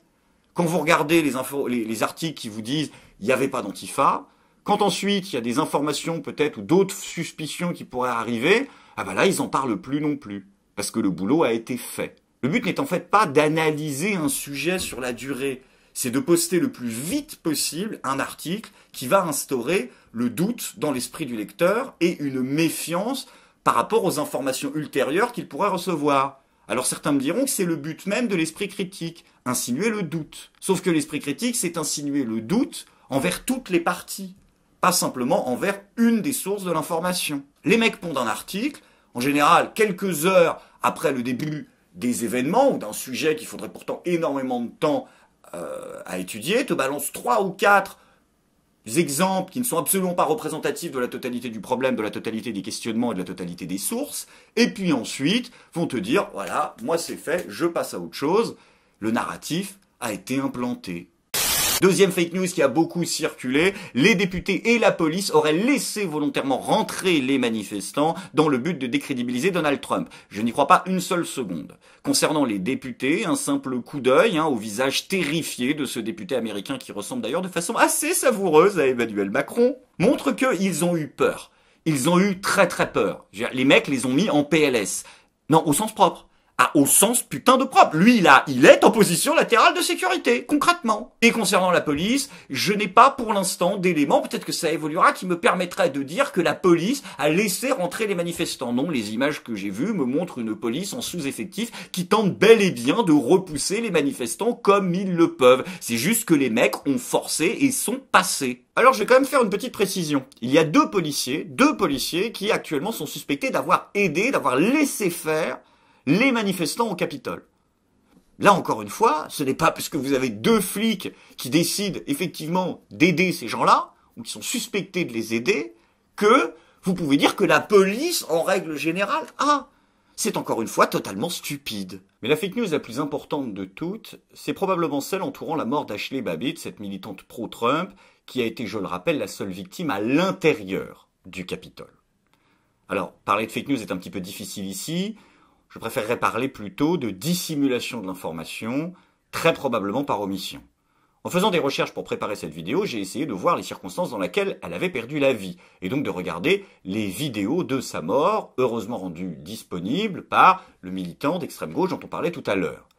Quand vous regardez les articles qui vous disent « il n'y avait pas d'antifa », quand ensuite il y a des informations peut-être ou d'autres suspicions qui pourraient arriver, là, ils n'en parlent plus non plus. Parce que le boulot a été fait. Le but n'est en fait pas d'analyser un sujet sur la durée. C'est de poster le plus vite possible un article qui va instaurer le doute dans l'esprit du lecteur et une méfiance par rapport aux informations ultérieures qu'il pourrait recevoir. Alors certains me diront que c'est le but même de l'esprit critique, insinuer le doute. Sauf que l'esprit critique, c'est insinuer le doute envers toutes les parties. pas simplement envers une des sources de l'information. Les mecs pondent un article, en général quelques heures après le début des événements ou d'un sujet qu'il faudrait pourtant énormément de temps à étudier, te balancent 3 ou 4 exemples qui ne sont absolument pas représentatifs de la totalité du problème, de la totalité des questionnements et de la totalité des sources, et puis ensuite vont te dire, voilà, moi c'est fait, je passe à autre chose, le narratif a été implanté. Deuxième fake news qui a beaucoup circulé, les députés et la police auraient laissé volontairement rentrer les manifestants dans le but de décrédibiliser Donald Trump. Je n'y crois pas une seule seconde. Concernant les députés, un simple coup d'œil au visage terrifié de ce député américain qui ressemble d'ailleurs de façon assez savoureuse à Emmanuel Macron, montre qu'ils ont eu peur. Ils ont eu très très peur. Les mecs les ont mis en PLS. Non, au sens propre. Ah, au sens putain de propre. Lui, il est en position latérale de sécurité, concrètement. Et concernant la police, je n'ai pas pour l'instant d'éléments, peut-être que ça évoluera, qui me permettraient de dire que la police a laissé rentrer les manifestants. Non, les images que j'ai vues me montrent une police en sous-effectif qui tente bel et bien de repousser les manifestants comme ils le peuvent. C'est juste que les mecs ont forcé et sont passés. Alors je vais quand même faire une petite précision. Il y a deux policiers qui actuellement sont suspectés d'avoir aidé, d'avoir laissé faire les manifestants au Capitole. Là, encore une fois, ce n'est pas parce que vous avez 2 flics qui décident effectivement d'aider ces gens-là, ou qui sont suspectés de les aider, que vous pouvez dire que la police, en règle générale, c'est encore une fois totalement stupide. Mais la fake news la plus importante de toutes, c'est probablement celle entourant la mort d'Ashley Babbitt, cette militante pro-Trump, qui a été, je le rappelle, la seule victime à l'intérieur du Capitole. Alors, parler de fake news est un petit peu difficile ici. Je préférerais parler plutôt de dissimulation de l'information, très probablement par omission. En faisant des recherches pour préparer cette vidéo, j'ai essayé de voir les circonstances dans lesquelles elle avait perdu la vie, et donc de regarder les vidéos de sa mort, heureusement rendues disponibles par le militant d'extrême gauche dont on parlait tout à l'heure.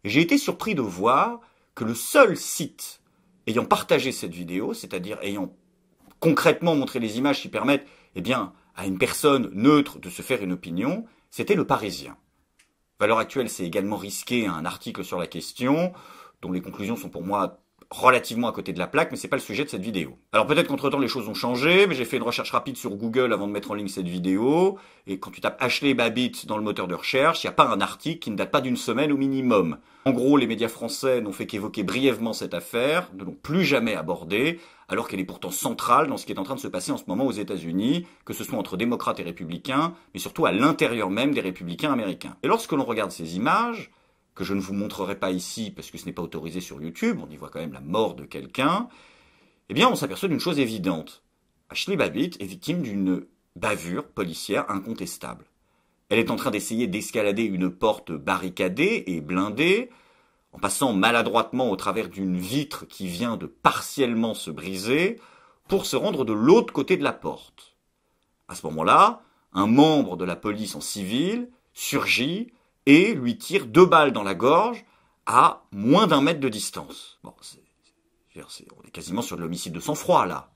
Et j'ai été surpris de voir que le seul site ayant partagé cette vidéo, c'est-à-dire ayant concrètement montré les images qui permettent, à une personne neutre de se faire une opinion, c'était le Parisien. À l'heure actuelle, c'est également risqué un article sur la question, dont les conclusions sont pour moi relativement à côté de la plaque, mais c'est pas le sujet de cette vidéo. Alors peut-être qu'entre-temps les choses ont changé, mais j'ai fait une recherche rapide sur Google avant de mettre en ligne cette vidéo, et quand tu tapes Ashley Babbitt dans le moteur de recherche, il n'y a pas un article qui ne date pas d'une semaine au minimum. En gros, les médias français n'ont fait qu'évoquer brièvement cette affaire, ne l'ont plus jamais abordée, alors qu'elle est pourtant centrale dans ce qui est en train de se passer en ce moment aux États-Unis, que ce soit entre démocrates et républicains, mais surtout à l'intérieur même des républicains américains. Et lorsque l'on regarde ces images, que je ne vous montrerai pas ici parce que ce n'est pas autorisé sur YouTube, on y voit quand même la mort de quelqu'un, on s'aperçoit d'une chose évidente. Ashley Babbitt est victime d'une bavure policière incontestable. Elle est en train d'essayer d'escalader une porte barricadée et blindée, en passant maladroitement au travers d'une vitre qui vient de partiellement se briser, pour se rendre de l'autre côté de la porte. À ce moment-là, un membre de la police en civil surgit et lui tire 2 balles dans la gorge à moins d'1 mètre de distance. Bon, on est quasiment sur de l'homicide de sang-froid, là.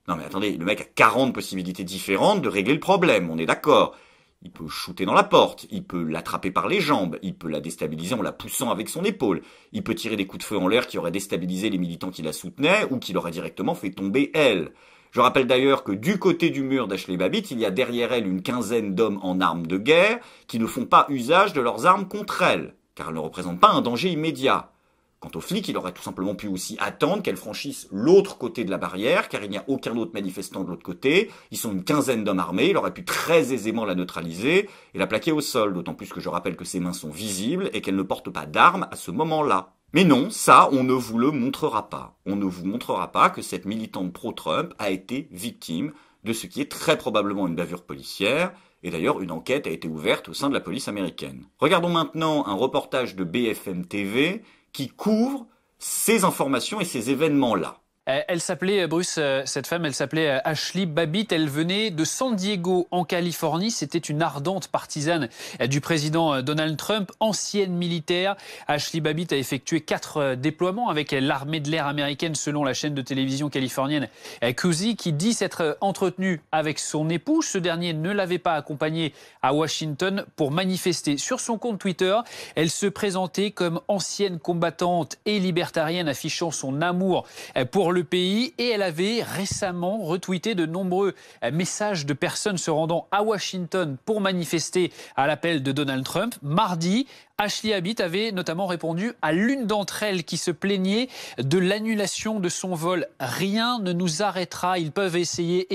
Non mais attendez, le mec a 40 possibilités différentes de régler le problème, on est d'accord. Il peut shooter dans la porte, il peut l'attraper par les jambes, il peut la déstabiliser en la poussant avec son épaule, il peut tirer des coups de feu en l'air qui auraient déstabilisé les militants qui la soutenaient ou qui l'auraient directement fait tomber elle. Je rappelle d'ailleurs que du côté du mur d'Ashley Babbitt, il y a derrière elle une quinzaine d'hommes en armes de guerre qui ne font pas usage de leurs armes contre elle, car elles ne représentent pas un danger immédiat. Quant aux flics, il aurait tout simplement pu aussi attendre qu'elle franchisse l'autre côté de la barrière, car il n'y a aucun autre manifestant de l'autre côté. Ils sont une quinzaine d'hommes armés, il aurait pu très aisément la neutraliser et la plaquer au sol, d'autant plus que je rappelle que ses mains sont visibles et qu'elle ne porte pas d'armes à ce moment-là. Mais non, ça, on ne vous le montrera pas. On ne vous montrera pas que cette militante pro-Trump a été victime de ce qui est très probablement une bavure policière, et d'ailleurs une enquête a été ouverte au sein de la police américaine. Regardons maintenant un reportage de BFM TV qui couvre ces informations et ces événements-là. Elle s'appelait, Bruce, cette femme, elle s'appelait Ashley Babbitt. Elle venait de San Diego, en Californie. C'était une ardente partisane du président Donald Trump, ancienne militaire. Ashley Babbitt a effectué 4 déploiements avec l'armée de l'air américaine, selon la chaîne de télévision californienne Cousy, qui dit s'être entretenue avec son époux. Ce dernier ne l'avait pas accompagnée à Washington pour manifester. Sur son compte Twitter, elle se présentait comme ancienne combattante et libertarienne, affichant son amour pour le le pays et elle avait récemment retweeté de nombreux messages de personnes se rendant à Washington pour manifester à l'appel de Donald Trump. Mardi, Ashley Babbitt avait notamment répondu à l'une d'entre elles qui se plaignait de l'annulation de son vol. Rien ne nous arrêtera, ils peuvent essayer,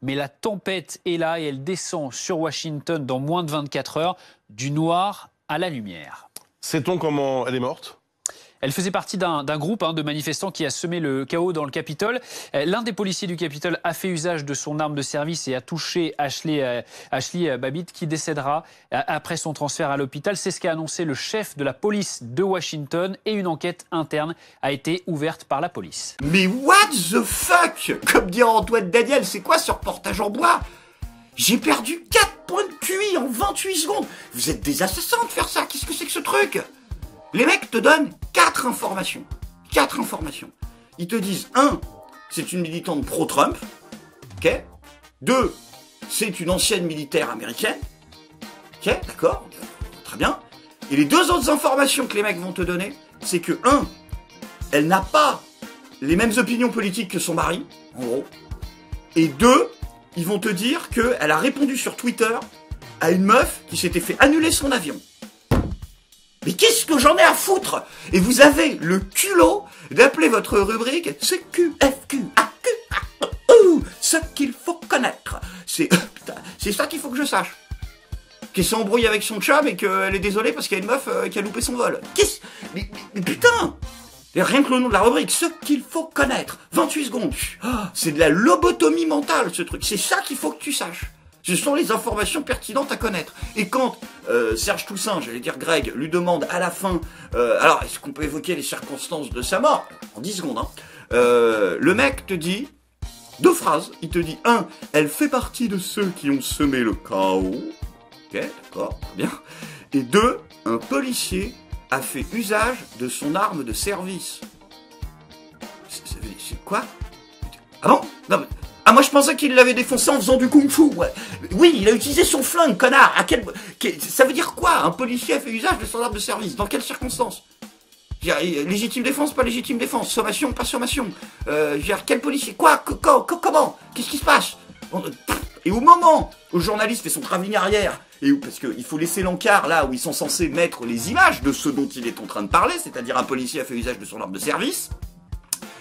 mais la tempête est là et elle descend sur Washington dans moins de 24 heures, du noir à la lumière. Sait-on comment elle est morte ? Elle faisait partie d'un groupe de manifestants qui a semé le chaos dans le Capitole. L'un des policiers du Capitole a fait usage de son arme de service et a touché Ashley Babbitt, qui décédera après son transfert à l'hôpital. C'est ce qu'a annoncé le chef de la police de Washington et une enquête interne a été ouverte par la police. Mais what the fuck? Comme dit Antoine Daniel, c'est quoi ce reportage en bois? J'ai perdu 4 points de QI en 28 secondes. Vous êtes des assassins de faire ça. Qu'est-ce que c'est que ce truc? Les mecs te donnent 4 informations. 4 informations. Ils te disent 1, c'est une militante pro-Trump. Ok. 2, c'est une ancienne militaire américaine. Ok, d'accord. Très bien. Et les 2 autres informations que les mecs vont te donner, c'est que 1, elle n'a pas les mêmes opinions politiques que son mari, en gros. Et 2, ils vont te dire qu'elle a répondu sur Twitter à une meuf qui s'était fait annuler son avion. Mais qu'est-ce que j'en ai à foutre? Et vous avez le culot d'appeler votre rubrique CQFQAQ, ce qu'il faut connaître. C'est ça qu'il faut que je sache. Qu'elle s'embrouille avec son chum et qu'elle est désolée parce qu'il y a une meuf qui a loupé son vol. Mais putain! Rien que le nom de la rubrique, ce qu'il faut connaître. 28 secondes. Oh, c'est de la lobotomie mentale, ce truc. C'est ça qu'il faut que tu saches. Ce sont les informations pertinentes à connaître. Et quand Serge Toussaint, j'allais dire Greg, lui demande à la fin, alors est-ce qu'on peut évoquer les circonstances de sa mort? En 10 secondes, hein. Le mec te dit 2 phrases. Il te dit 1, elle fait partie de ceux qui ont semé le chaos. Ok, d'accord, bien. Et 2, un policier a fait usage de son arme de service. C'est quoi? Ah bon? Non, mais... Ah, moi je pensais qu'il l'avait défoncé en faisant du kung-fu. Ouais. Oui, il a utilisé son flingue, connard. Ça veut dire quoi? Un policier a fait usage de son arme de service? Dans quelles circonstances? Légitime défense, pas légitime défense. Sommation, pas sommation. Quel policier? Quoi? Comment? Qu'est-ce qui se passe? Et au moment où le journaliste fait son travelling arrière, parce qu'il faut laisser l'encart là où ils sont censés mettre les images de ce dont il est en train de parler, c'est-à-dire un policier a fait usage de son arme de service,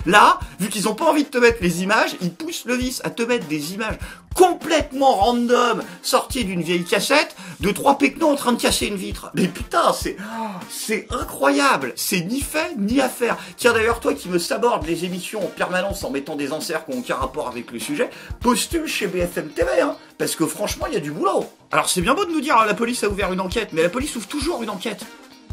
là, vu qu'ils n'ont pas envie de te mettre les images, ils poussent le vice à te mettre des images complètement random, sorties d'une vieille cassette, de 3 pecnos en train de casser une vitre. Mais putain, c'est incroyable. C'est ni fait, ni à faire. Tiens, d'ailleurs, toi qui me sabordes les émissions en permanence en mettant des inserts qui n'ont aucun rapport avec le sujet, postule chez BFM TV, hein, parce que franchement, il y a du boulot. Alors, c'est bien beau de nous dire, la police a ouvert une enquête, mais la police ouvre toujours une enquête.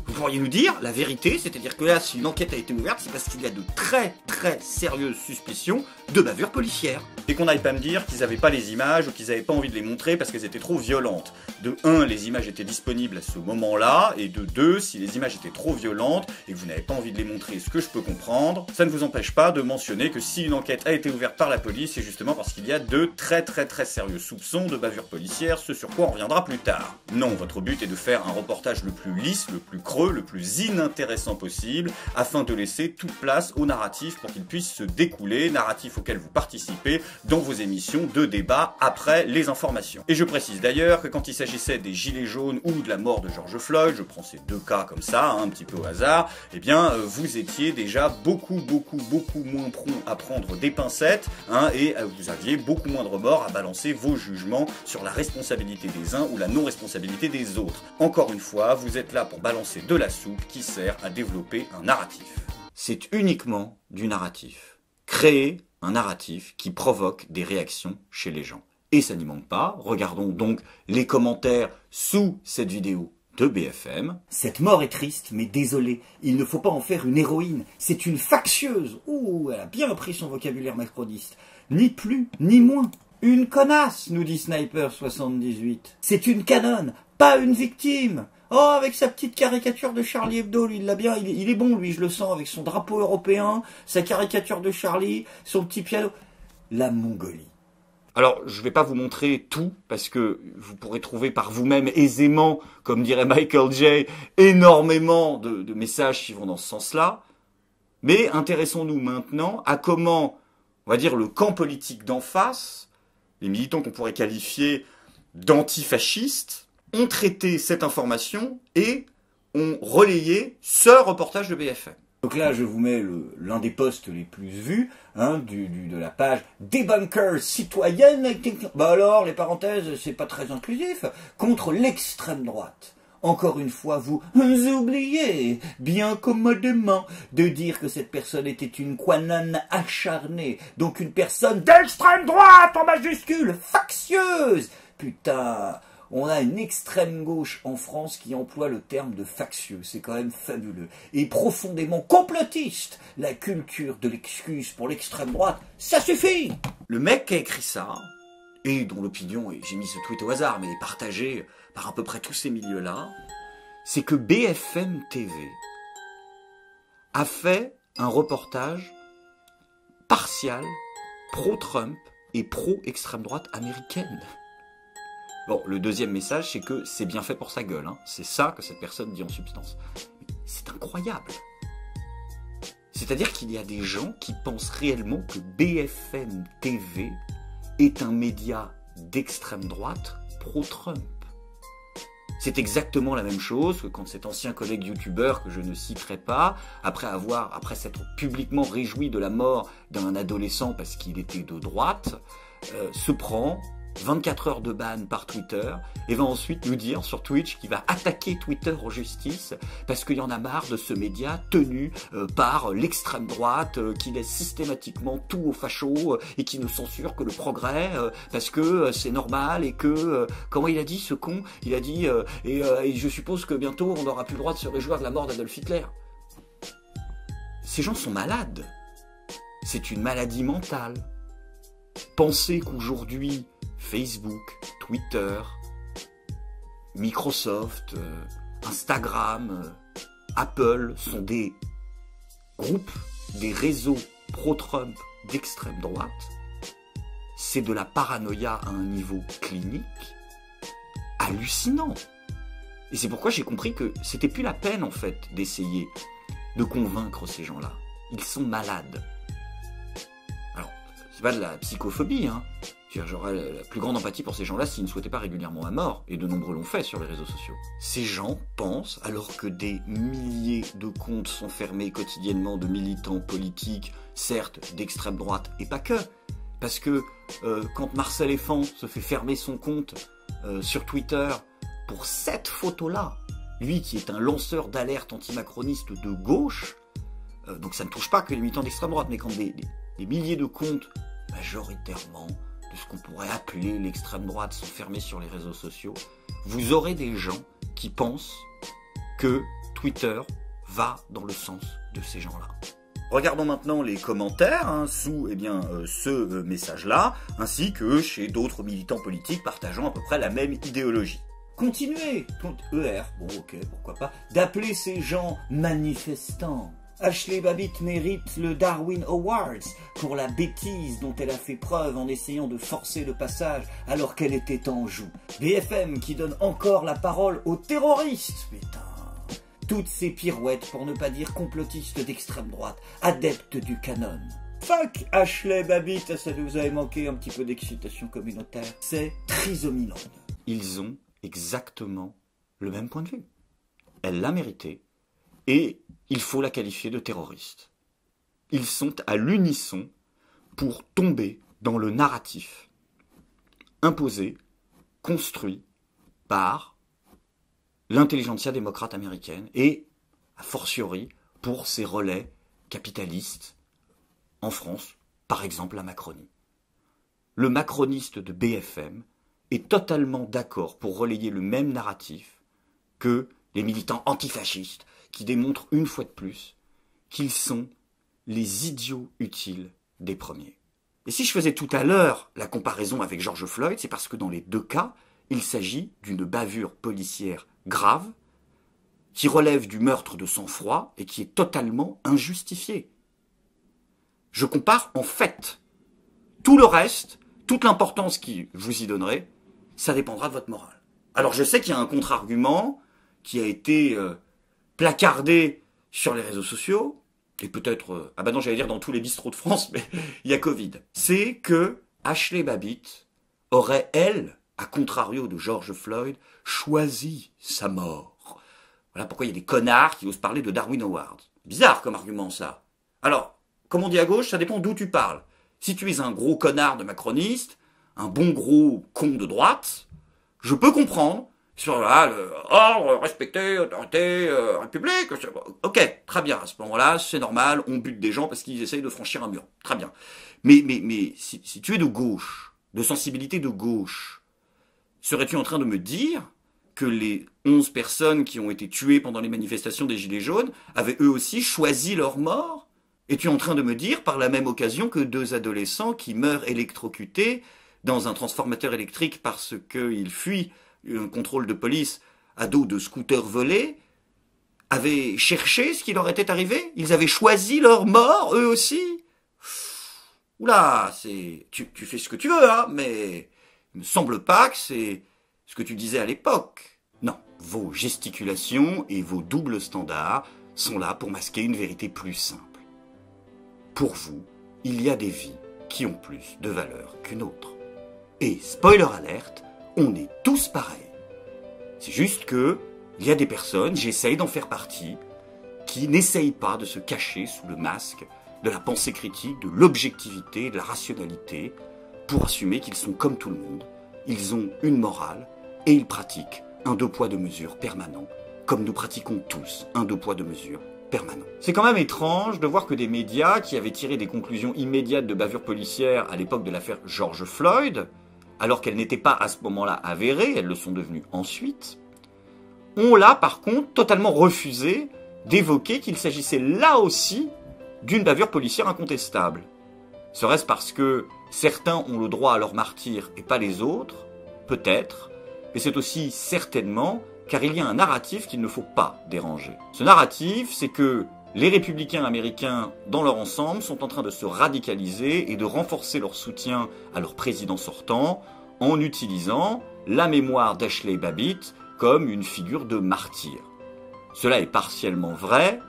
Vous pourriez nous dire la vérité, c'est-à-dire que là, si une enquête a été ouverte, c'est parce qu'il y a de très très sérieuses suspicions de bavure policière. Et qu'on n'aille pas me dire qu'ils n'avaient pas les images ou qu'ils n'avaient pas envie de les montrer parce qu'elles étaient trop violentes. De 1, les images étaient disponibles à ce moment-là, et de 2, si les images étaient trop violentes et que vous n'avez pas envie de les montrer, ce que je peux comprendre, ça ne vous empêche pas de mentionner que si une enquête a été ouverte par la police, c'est justement parce qu'il y a de très très très sérieux soupçons de bavure policière, ce sur quoi on reviendra plus tard. Non, votre but est de faire un reportage le plus lisse, le plus creux, le plus inintéressant possible, afin de laisser toute place au narratif pour qu'il puisse se découler, narratif auquel vous participez dans vos émissions de débat après les informations. Et je précise d'ailleurs que quand il s'agissait des gilets jaunes ou de la mort de George Floyd, je prends ces 2 cas comme ça, un petit peu au hasard, eh bien vous étiez déjà beaucoup moins prompt à prendre des pincettes, et vous aviez beaucoup moins de remords à balancer vos jugements sur la responsabilité des uns ou la non-responsabilité des autres. Encore une fois, vous êtes là pour balancer de la soupe qui sert à développer un narratif. C'est uniquement du narratif. Créer un narratif qui provoque des réactions chez les gens. Et ça n'y manque pas. Regardons donc les commentaires sous cette vidéo de BFM. Cette mort est triste, mais désolé, il ne faut pas en faire une héroïne. C'est une factieuse. Ouh, elle a bien appris son vocabulaire macroniste. Ni plus, ni moins. Une connasse, nous dit Sniper78. C'est une canonne, pas une victime. Oh, avec sa petite caricature de Charlie Hebdo, lui, il l'a bien, il est bon, lui, je le sens, avec son drapeau européen, sa caricature de Charlie, son petit piano. La Mongolie. Alors, je vais pas vous montrer tout, parce que vous pourrez trouver par vous-même aisément, comme dirait Michael J, énormément de messages qui vont dans ce sens-là. Mais intéressons-nous maintenant à comment, on va dire, le camp politique d'en face, les militants qu'on pourrait qualifier d'antifascistes, ont traité cette information et ont relayé ce reportage de BFM. Donc là, je vous mets l'un des posts les plus vus, de la page Débunkers citoyennes. Bah alors, les parenthèses, c'est pas très inclusif. Contre l'extrême droite. Encore une fois, vous oubliez bien commodément de dire que cette personne était une quanone acharnée, donc une personne d'extrême droite en majuscule, factieuse. Putain, on a une extrême gauche en France qui emploie le terme de factieux, c'est quand même fabuleux. Et profondément complotiste, la culture de l'excuse pour l'extrême droite, ça suffit. Le mec qui a écrit ça, et dont l'opinion, et j'ai mis ce tweet au hasard, mais est partagée par à peu près tous ces milieux-là, c'est que BFM TV a fait un reportage partial pro-Trump et pro-extrême droite américaine. Bon, le deuxième message, c'est que c'est bien fait pour sa gueule. C'est ça que cette personne dit en substance. C'est incroyable. C'est-à-dire qu'il y a des gens qui pensent réellement que BFM TV est un média d'extrême droite pro-Trump. C'est exactement la même chose que quand cet ancien collègue youtubeur, que je ne citerai pas, après s'être publiquement réjoui de la mort d'un adolescent parce qu'il était de droite, se prend 24 heures de ban par Twitter et va ensuite nous dire sur Twitch qu'il va attaquer Twitter en justice parce qu'il y en a marre de ce média tenu par l'extrême droite qui laisse systématiquement tout aux fachos et qui ne censure que le progrès parce que c'est normal et que comment il a dit ce con, il a dit et je suppose que bientôt on n'aura plus le droit de se réjouir de la mort d'Adolf Hitler. Ces gens sont malades. C'est une maladie mentale. Pensez qu'aujourd'hui Facebook, Twitter, Microsoft, Instagram, Apple sont des groupes, des réseaux pro-Trump d'extrême droite. C'est de la paranoïa à un niveau clinique hallucinant. Et c'est pourquoi j'ai compris que c'était plus la peine en fait d'essayer de convaincre ces gens-là. Ils sont malades. Alors, c'est pas de la psychophobie, J'aurais la plus grande empathie pour ces gens-là s'ils ne souhaitaient pas régulièrement à mort, et de nombreux l'ont fait sur les réseaux sociaux. Ces gens pensent, alors que des milliers de comptes sont fermés quotidiennement de militants politiques, certes d'extrême droite, et pas que, parce que quand Marcel Effant se fait fermer son compte sur Twitter pour cette photo-là, lui qui est un lanceur d'alerte antimacroniste de gauche, donc ça ne touche pas que les militants d'extrême droite, mais quand des milliers de comptes, majoritairement, de ce qu'on pourrait appeler l'extrême droite sont fermés sur les réseaux sociaux, vous aurez des gens qui pensent que Twitter va dans le sens de ces gens-là. Regardons maintenant les commentaires sous ce message-là, ainsi que chez d'autres militants politiques partageant à peu près la même idéologie. Continuez, ER, bon ok, pourquoi pas, d'appeler ces gens manifestants. Ashley Babbitt mérite le Darwin Awards pour la bêtise dont elle a fait preuve en essayant de forcer le passage alors qu'elle était en joue. BFM qui donne encore la parole aux terroristes, putain. Toutes ces pirouettes, pour ne pas dire complotistes d'extrême droite, adeptes du canon. Fuck Ashley Babbitt, ça vous avait manqué un petit peu d'excitation communautaire. C'est Trisomiland. Ils ont exactement le même point de vue. Elle l'a mérité. Et il faut la qualifier de terroriste. Ils sont à l'unisson pour tomber dans le narratif imposé, construit par l'intelligentsia démocrate américaine et, a fortiori, pour ses relais capitalistes en France, par exemple la Macronie. Le macroniste de BFM est totalement d'accord pour relayer le même narratif que les militants antifascistes qui démontrent une fois de plus qu'ils sont les idiots utiles des premiers. Et si je faisais tout à l'heure la comparaison avec George Floyd, c'est parce que dans les deux cas, il s'agit d'une bavure policière grave qui relève du meurtre de sang-froid et qui est totalement injustifiée. Je compare en fait. Tout le reste, toute l'importance que je vous y donnerai, ça dépendra de votre morale. Alors je sais qu'il y a un contre-argument qui a été placardé sur les réseaux sociaux, et peut-être, ah bah non, j'allais dire dans tous les bistrots de France, mais il y a Covid, c'est que Ashley Babbitt aurait, elle, à contrario de George Floyd, choisi sa mort. Voilà pourquoi il y a des connards qui osent parler de Darwin Award. Bizarre comme argument, ça. Alors, comme on dit à gauche, ça dépend d'où tu parles. Si tu es un gros connard de macroniste, un bon gros con de droite, je peux comprendre sur là, respecter l'autorité république. Ok, très bien. À ce moment-là, c'est normal, on bute des gens parce qu'ils essayent de franchir un mur. Très bien. Mais si tu es de gauche, de sensibilité de gauche, serais-tu en train de me dire que les 11 personnes qui ont été tuées pendant les manifestations des Gilets jaunes avaient eux aussi choisi leur mort? Es-tu en train de me dire par la même occasion que 2 adolescents qui meurent électrocutés dans un transformateur électrique parce qu'ils fuient un contrôle de police à dos de scooters volés avaient cherché ce qui leur était arrivé? Ils avaient choisi leur mort, eux aussi? Oula, tu fais ce que tu veux, hein, mais il me semble pas que c'est ce que tu disais à l'époque. Non, vos gesticulations et vos doubles standards sont là pour masquer une vérité plus simple. Pour vous, il y a des vies qui ont plus de valeur qu'une autre. Et, spoiler alerte, on est tous pareils. C'est juste que, il y a des personnes, j'essaye d'en faire partie, qui n'essayent pas de se cacher sous le masque de la pensée critique, de l'objectivité, de la rationalité, pour assumer qu'ils sont comme tout le monde, ils ont une morale, et ils pratiquent un 2 poids 2 mesures permanent, comme nous pratiquons tous un 2 poids 2 mesures permanent. C'est quand même étrange de voir que des médias qui avaient tiré des conclusions immédiates de bavures policières à l'époque de l'affaire George Floyd, alors qu'elles n'étaient pas à ce moment-là avérées, elles le sont devenues ensuite, ont là par contre totalement refusé d'évoquer qu'il s'agissait là aussi d'une bavure policière incontestable. Serait-ce parce que certains ont le droit à leur martyr et pas les autres? Peut-être, mais c'est aussi certainement car il y a un narratif qu'il ne faut pas déranger. Ce narratif, c'est que les républicains américains, dans leur ensemble, sont en train de se radicaliser et de renforcer leur soutien à leur président sortant en utilisant la mémoire d'Ashley Babbitt comme une figure de martyr. Cela est partiellement vrai,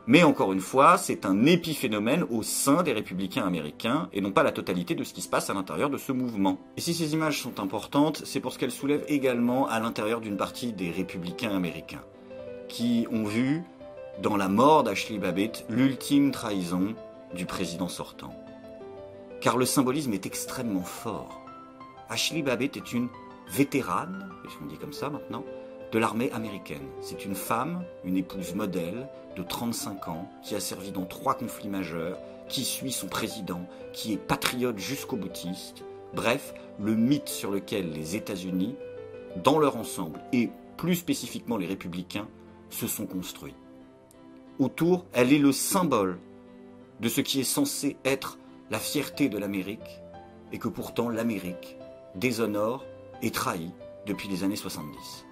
mais encore une fois, c'est un épiphénomène au sein des républicains américains et non pas la totalité de ce qui se passe à l'intérieur de ce mouvement. Et si ces images sont importantes, c'est parce qu'elles soulèvent également à l'intérieur d'une partie des républicains américains qui ont vu dans la mort d'Ashley Babbitt l'ultime trahison du président sortant. Car le symbolisme est extrêmement fort. Ashley Babbitt est une vétérane, est-ce qu'on dit comme ça maintenant, de l'armée américaine. C'est une femme, une épouse modèle de 35 ans, qui a servi dans 3 conflits majeurs, qui suit son président, qui est patriote jusqu'au boutiste. Bref, le mythe sur lequel les États-Unis, dans leur ensemble, et plus spécifiquement les républicains, se sont construits. Autour, elle est le symbole de ce qui est censé être la fierté de l'Amérique, et que pourtant l'Amérique déshonore et trahit depuis les années 70.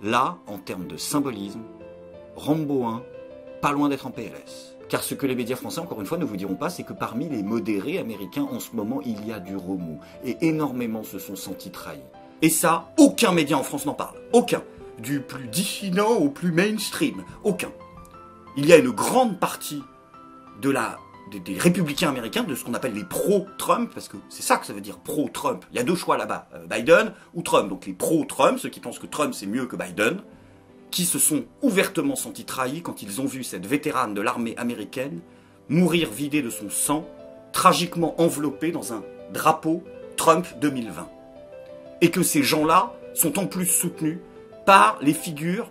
Là, en termes de symbolisme, Rambo 1, pas loin d'être en PLS. Car ce que les médias français, encore une fois, ne vous diront pas, c'est que parmi les modérés américains, en ce moment, il y a du remous. Et énormément se sont sentis trahis. Et ça, aucun média en France n'en parle. Aucun. Du plus dissident au plus mainstream. Aucun. Il y a une grande partie des républicains américains, de ce qu'on appelle les pro-Trump, parce que c'est ça que ça veut dire pro-Trump. Il y a 2 choix là-bas, Biden ou Trump. Donc les pro-Trump, ceux qui pensent que Trump c'est mieux que Biden, qui se sont ouvertement sentis trahis quand ils ont vu cette vétérane de l'armée américaine mourir vidée de son sang, tragiquement enveloppée dans un drapeau Trump 2020. Et que ces gens-là sont en plus soutenus par des figures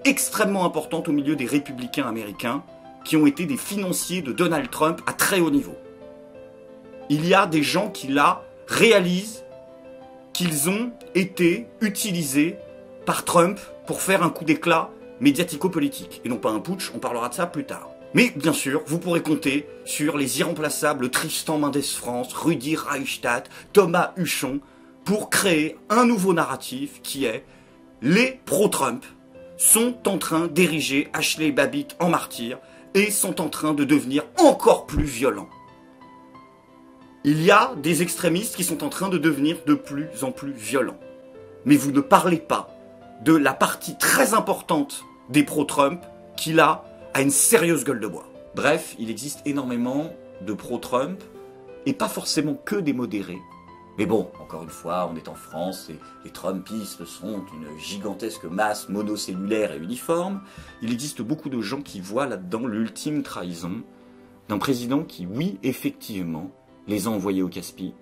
extrêmement importantes au milieu des républicains américains, qui ont été des financiers de Donald Trump à très haut niveau. Il y a des gens qui, là, réalisent qu'ils ont été utilisés par Trump pour faire un coup d'éclat médiatico-politique. Et non pas un putsch, on parlera de ça plus tard. Mais bien sûr, vous pourrez compter sur les irremplaçables Tristan Mendès-France, Rudy Reichstadt, Thomas Huchon, pour créer un nouveau narratif qui est « Les pro-Trump sont en train d'ériger Ashley Babbitt en martyr et sont en train de devenir encore plus violents. » Il y a des extrémistes qui sont en train de devenir de plus en plus violents. Mais vous ne parlez pas de la partie très importante des pro-Trump qui, là, a une sérieuse gueule de bois. Bref, il existe énormément de pro-Trump, et pas forcément que des modérés. Mais bon, encore une fois, on est en France, et les Trumpistes sont une gigantesque masse monocellulaire et uniforme. Il existe beaucoup de gens qui voient là-dedans l'ultime trahison d'un président qui, oui, effectivement, les a envoyés au casse-pipe.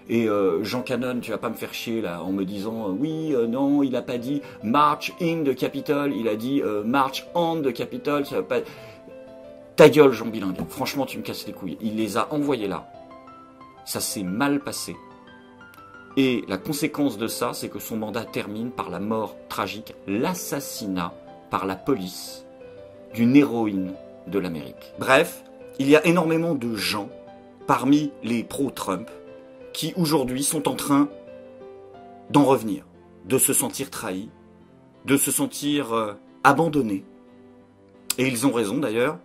Et Jean Cannon, tu vas pas me faire chier là en me disant oui, non, il a pas dit march in the Capitol, il a dit march on the Capitol, ça va pas... Ta gueule, Jean Bilingue, franchement tu me casses les couilles. Il les a envoyés là. Ça s'est mal passé. Et la conséquence de ça, c'est que son mandat termine par la mort tragique, l'assassinat par la police d'une héroïne de l'Amérique. Bref, il y a énormément de gens parmi les pro-Trump qui aujourd'hui sont en train d'en revenir, de se sentir trahis, de se sentir abandonnés. Et ils ont raison d'ailleurs,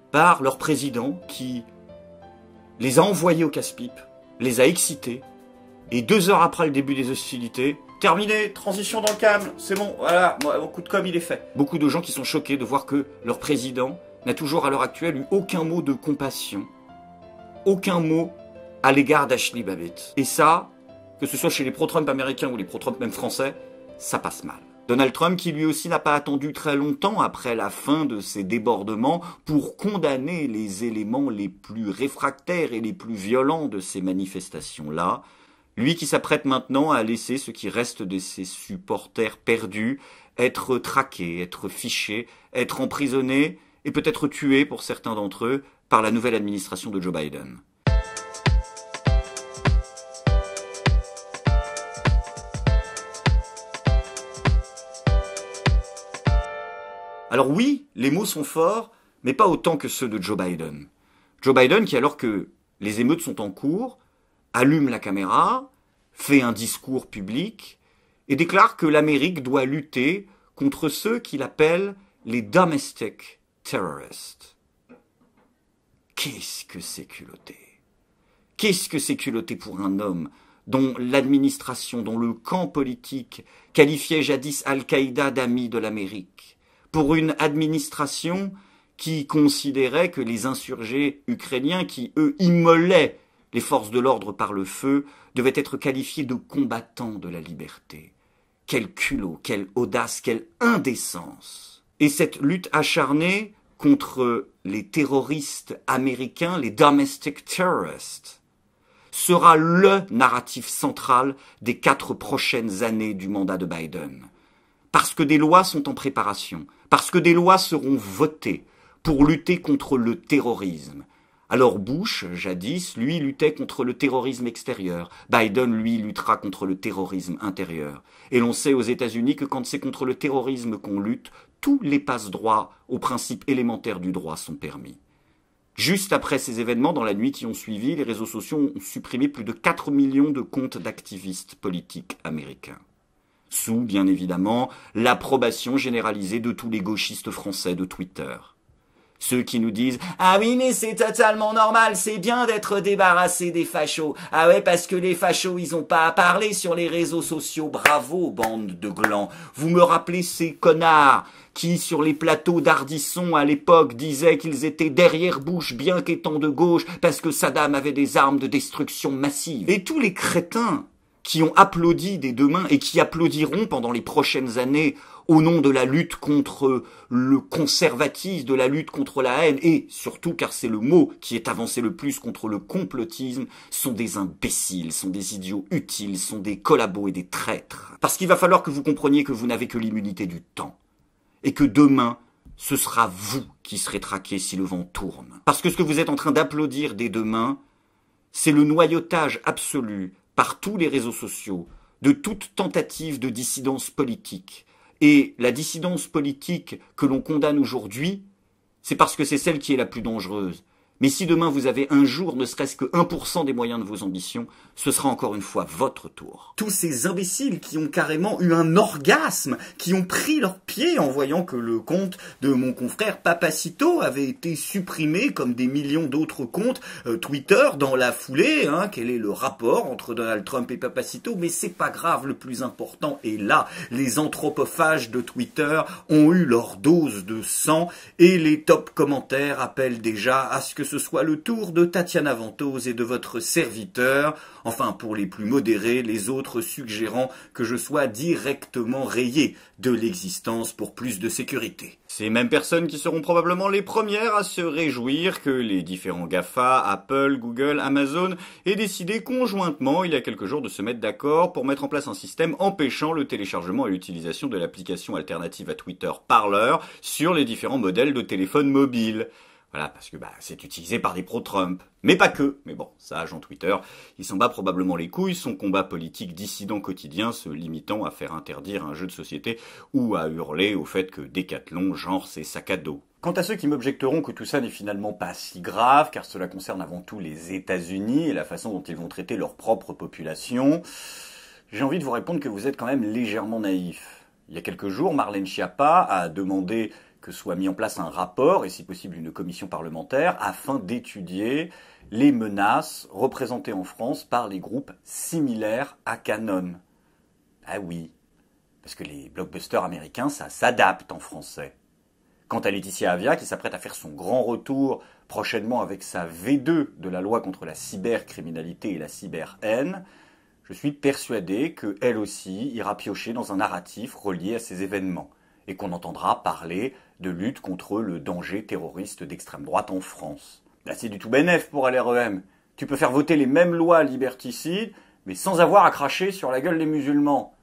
par leur président qui les a envoyés au casse-pipe, les a excités, et 2 heures après le début des hostilités, terminé, transition dans le calme, c'est bon, voilà, mon coup de com' il est fait. Beaucoup de gens qui sont choqués de voir que leur président n'a toujours à l'heure actuelle eu aucun mot de compassion, aucun mot à l'égard d'Ashley Babbitt. Et ça, que ce soit chez les pro-Trump américains ou les pro-Trump même français, ça passe mal. Donald Trump, qui lui aussi n'a pas attendu très longtemps après la fin de ses débordements pour condamner les éléments les plus réfractaires et les plus violents de ces manifestations-là, lui qui s'apprête maintenant à laisser ce qui reste de ses supporters perdus être traqués, être fichés, être emprisonnés et peut-être tués pour certains d'entre eux par la nouvelle administration de Joe Biden. Alors oui, les mots sont forts, mais pas autant que ceux de Joe Biden. Joe Biden qui, alors que les émeutes sont en cours, allume la caméra, fait un discours public et déclare que l'Amérique doit lutter contre ceux qu'il appelle les domestic terrorists. Qu'est-ce que c'est culotté? Qu'est-ce que c'est culotté pour un homme dont l'administration, dont le camp politique qualifiait jadis Al-Qaïda d'amis de l'Amérique? Pour une administration qui considérait que les insurgés ukrainiens, qui eux immolaient les forces de l'ordre par le feu, devaient être qualifiés de combattants de la liberté. Quel culot, quelle audace, quelle indécence! Et cette lutte acharnée contre les terroristes américains, les domestic terrorists, sera le narratif central des 4 prochaines années du mandat de Biden. Parce que des lois sont en préparation, parce que des lois seront votées pour lutter contre le terrorisme. Alors Bush, jadis, lui, luttait contre le terrorisme extérieur. Biden, lui, luttera contre le terrorisme intérieur. Et l'on sait aux États-Unis que quand c'est contre le terrorisme qu'on lutte, tous les passe-droits aux principes élémentaires du droit sont permis. Juste après ces événements, dans la nuit qui ont suivi, les réseaux sociaux ont supprimé plus de 4 millions de comptes d'activistes politiques américains. Sous, bien évidemment, l'approbation généralisée de tous les gauchistes français de Twitter. Ceux qui nous disent « Ah oui, mais c'est totalement normal, c'est bien d'être débarrassé des fachos. Ah ouais, parce que les fachos, ils ont pas à parler sur les réseaux sociaux. Bravo, bande de glands. Vous me rappelez ces connards qui, sur les plateaux d'Ardisson, à l'époque, disaient qu'ils étaient derrière Bush, bien qu'étant de gauche, parce que Saddam avait des armes de destruction massive. Et tous les crétins qui ont applaudi des 2 mains et qui applaudiront pendant les prochaines années au nom de la lutte contre le conservatisme, de la lutte contre la haine, et surtout, car c'est le mot qui est avancé le plus contre le complotisme, sont des imbéciles, sont des idiots utiles, sont des collabos et des traîtres. Parce qu'il va falloir que vous compreniez que vous n'avez que l'immunité du temps, et que demain, ce sera vous qui serez traqués si le vent tourne. Parce que ce que vous êtes en train d'applaudir des 2 mains, c'est le noyautage absolu par tous les réseaux sociaux de toute tentative de dissidence politique. Et la dissidence politique que l'on condamne aujourd'hui, c'est parce que c'est celle qui est la plus dangereuse. Mais si demain vous avez un jour ne serait-ce que 1% des moyens de vos ambitions, ce sera encore une fois votre tour. Tous ces imbéciles qui ont carrément eu un orgasme, qui ont pris leur pied en voyant que le compte de mon confrère Papacito avait été supprimé comme des millions d'autres comptes Twitter dans la foulée. Quel est le rapport entre Donald Trump et Papacito? Mais c'est pas grave, le plus important est là. Les anthropophages de Twitter ont eu leur dose de sang et les top commentaires appellent déjà à ce que ce soit le tour de Tatiana Ventose et de votre serviteur, enfin pour les plus modérés, les autres suggérant que je sois directement rayé de l'existence pour plus de sécurité. Ces mêmes personnes qui seront probablement les premières à se réjouir que les différents GAFA, Apple, Google, Amazon aient décidé conjointement il y a quelques jours de se mettre d'accord pour mettre en place un système empêchant le téléchargement et l'utilisation de l'application alternative à Twitter Parler sur les différents modèles de téléphones mobiles. Voilà, parce que c'est utilisé par des pro-Trump. Mais pas que. Mais bon, ça, Jean Twitter, il s'en bat probablement les couilles, son combat politique dissident quotidien se limitant à faire interdire un jeu de société ou à hurler au fait que Decathlon, genre, c'est sac à dos. Quant à ceux qui m'objecteront que tout ça n'est finalement pas si grave, car cela concerne avant tout les États-Unis et la façon dont ils vont traiter leur propre population, j'ai envie de vous répondre que vous êtes quand même légèrement naïf. Il y a quelques jours, Marlène Schiappa a demandé que soit mis en place un rapport, et si possible une commission parlementaire, afin d'étudier les menaces représentées en France par les groupes similaires à Canon. Ah oui, parce que les blockbusters américains, ça s'adapte en français. Quant à Laetitia Avia, qui s'apprête à faire son grand retour prochainement avec sa V2 de la loi contre la cybercriminalité et la cyberhaine, je suis persuadé qu'elle aussi ira piocher dans un narratif relié à ces événements, et qu'on entendra parler de lutte contre le danger terroriste d'extrême droite en France. Là, c'est du tout bénef pour LREM. Tu peux faire voter les mêmes lois liberticides, mais sans avoir à cracher sur la gueule des musulmans.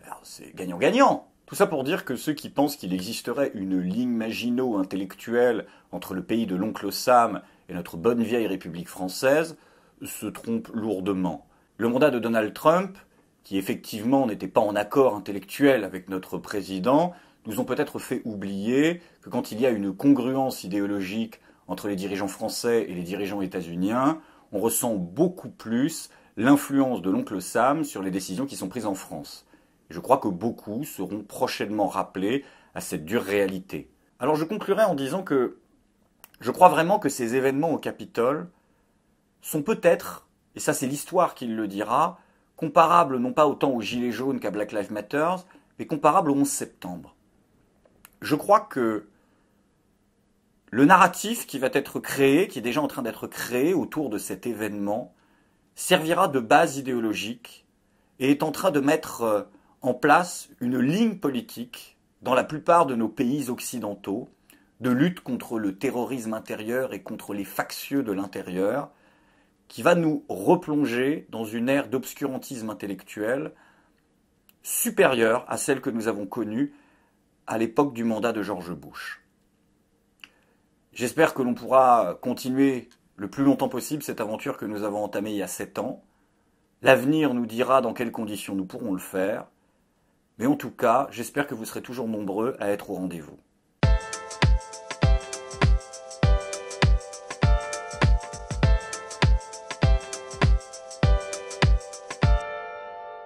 Alors, c'est gagnant-gagnant. Tout ça pour dire que ceux qui pensent qu'il existerait une ligne Maginot-intellectuelle entre le pays de l'oncle Sam et notre bonne vieille République française se trompent lourdement. Le mandat de Donald Trump, qui effectivement n'était pas en accord intellectuel avec notre président, nous ont peut-être fait oublier que quand il y a une congruence idéologique entre les dirigeants français et les dirigeants états-uniens, on ressent beaucoup plus l'influence de l'oncle Sam sur les décisions qui sont prises en France. Et je crois que beaucoup seront prochainement rappelés à cette dure réalité. Alors je conclurai en disant que je crois vraiment que ces événements au Capitole sont peut-être, et ça c'est l'histoire qui le dira, comparables non pas autant aux Gilets jaunes qu'à Black Lives Matter, mais comparables au 11 septembre. Je crois que le narratif qui va être créé, qui est déjà en train d'être créé autour de cet événement, servira de base idéologique et est en train de mettre en place une ligne politique dans la plupart de nos pays occidentaux de lutte contre le terrorisme intérieur et contre les factieux de l'intérieur, qui va nous replonger dans une ère d'obscurantisme intellectuel supérieure à celle que nous avons connue à l'époque du mandat de George Bush. J'espère que l'on pourra continuer le plus longtemps possible cette aventure que nous avons entamée il y a 7 ans. L'avenir nous dira dans quelles conditions nous pourrons le faire. Mais en tout cas, j'espère que vous serez toujours nombreux à être au rendez-vous.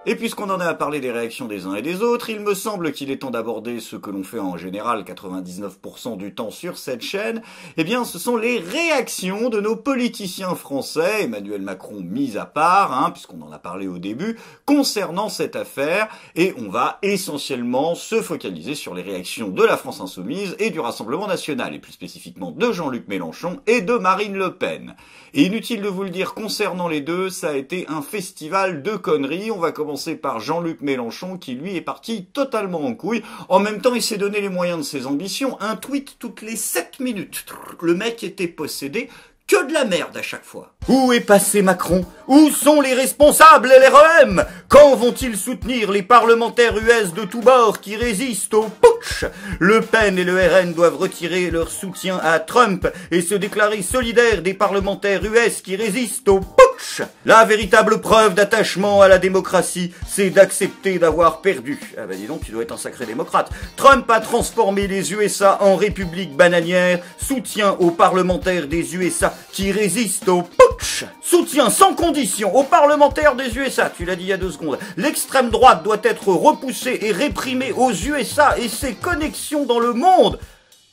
Et puisqu'on en a à parler des réactions des uns et des autres, il me semble qu'il est temps d'aborder ce que l'on fait en général 99% du temps sur cette chaîne. Eh bien, ce sont les réactions de nos politiciens français, Emmanuel Macron mis à part, puisqu'on en a parlé au début, concernant cette affaire. Et on va essentiellement se focaliser sur les réactions de la France Insoumise et du Rassemblement National, et plus spécifiquement de Jean-Luc Mélenchon et de Marine Le Pen. Et inutile de vous le dire, concernant les deux, ça a été un festival de conneries. On va commencer par Jean-Luc Mélenchon qui lui est parti totalement en couille. En même temps, il s'est donné les moyens de ses ambitions. Un tweet toutes les 7 minutes. Le mec était possédé. Que de la merde à chaque fois. Où est passé Macron? Où sont les responsables LREM? Quand vont-ils soutenir les parlementaires US de tous bords qui résistent au putsch? Le Pen et le RN doivent retirer leur soutien à Trump et se déclarer solidaires des parlementaires US qui résistent au putsch. putsch. La véritable preuve d'attachement à la démocratie, c'est d'accepter d'avoir perdu. Ah bah dis donc, tu dois être un sacré démocrate. Trump a transformé les USA en république bananière, soutien aux parlementaires des USA qui résistent au putsch. Soutien sans condition aux parlementaires des USA, tu l'as dit il y a 2 secondes. L'extrême droite doit être repoussée et réprimée aux USA et ses connexions dans le monde.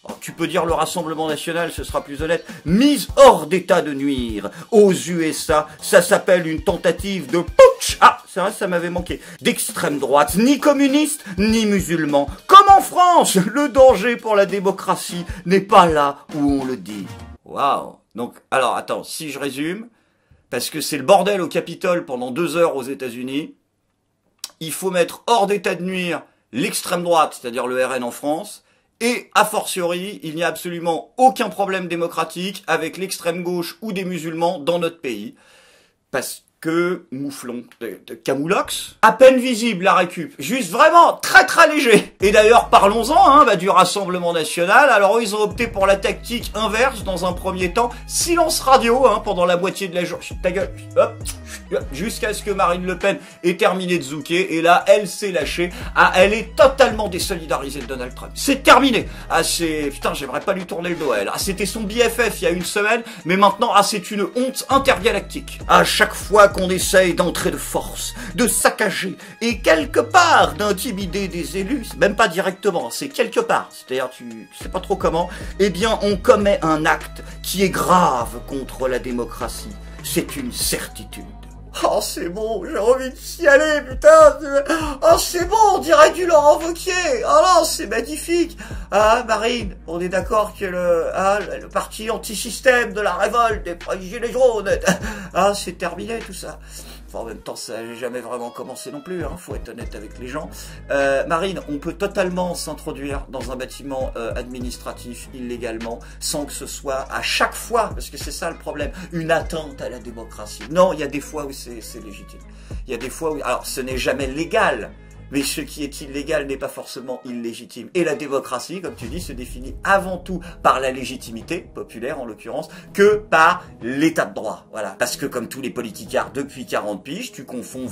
Oh, tu peux dire le Rassemblement National, ce sera plus honnête. Mise hors d'état de nuire aux USA, ça s'appelle une tentative de putsch. Ah, c'est vrai, ça m'avait manqué. D'extrême droite, ni communiste, ni musulman. Comme en France, le danger pour la démocratie n'est pas là où on le dit. Waouh. Donc, alors, attends, si je résume, parce que c'est le bordel au Capitole pendant 2 heures aux États-Unis, il faut mettre hors d'état de nuire l'extrême droite, c'est-à-dire le RN en France, et, a fortiori, il n'y a absolument aucun problème démocratique avec l'extrême gauche ou des musulmans dans notre pays. Parce que, mouflon, de camoulox, à peine visible la récup, juste vraiment très très léger. Et d'ailleurs, parlons-en du Rassemblement National. Alors eux, ils ont opté pour la tactique inverse dans un premier temps, silence radio pendant la moitié de la journée. Ta gueule, hop, jusqu'à ce que Marine Le Pen ait terminé de zouker, et là, elle s'est lâchée. Ah, elle est totalement désolidarisée de Donald Trump. C'est terminé. Ah, putain, j'aimerais pas lui tourner le dos, elle. Ah, c'était son BFF il y a 1 semaine, mais maintenant, ah, c'est une honte intergalactique. À chaque fois qu'on essaye d'entrer de force, de saccager, et quelque part d'intimider des élus, même pas directement, c'est quelque part, c'est-à-dire tu sais pas trop comment, eh bien, on commet un acte qui est grave contre la démocratie. C'est une certitude. Oh, c'est bon, j'ai envie de chialer, putain. Oh, c'est bon, on dirait du Laurent Wauquiez. Oh non, c'est magnifique. Ah, Marine, on est d'accord que le parti anti-système de la révolte des gilets jaunes. Ah, c'est terminé tout ça. Enfin, en même temps, ça n'a jamais vraiment commencé non plus, faut être honnête avec les gens. Marine, on peut totalement s'introduire dans un bâtiment administratif illégalement, sans que ce soit à chaque fois, parce que c'est ça le problème, une atteinte à la démocratie. Non, il y a des fois où c'est légitime. Il y a des fois où... Alors, ce n'est jamais légal, mais ce qui est illégal n'est pas forcément illégitime. Et la démocratie, comme tu dis, se définit avant tout par la légitimité, populaire en l'occurrence, que par l'état de droit. Voilà. Parce que comme tous les politicards depuis 40 piges, tu confonds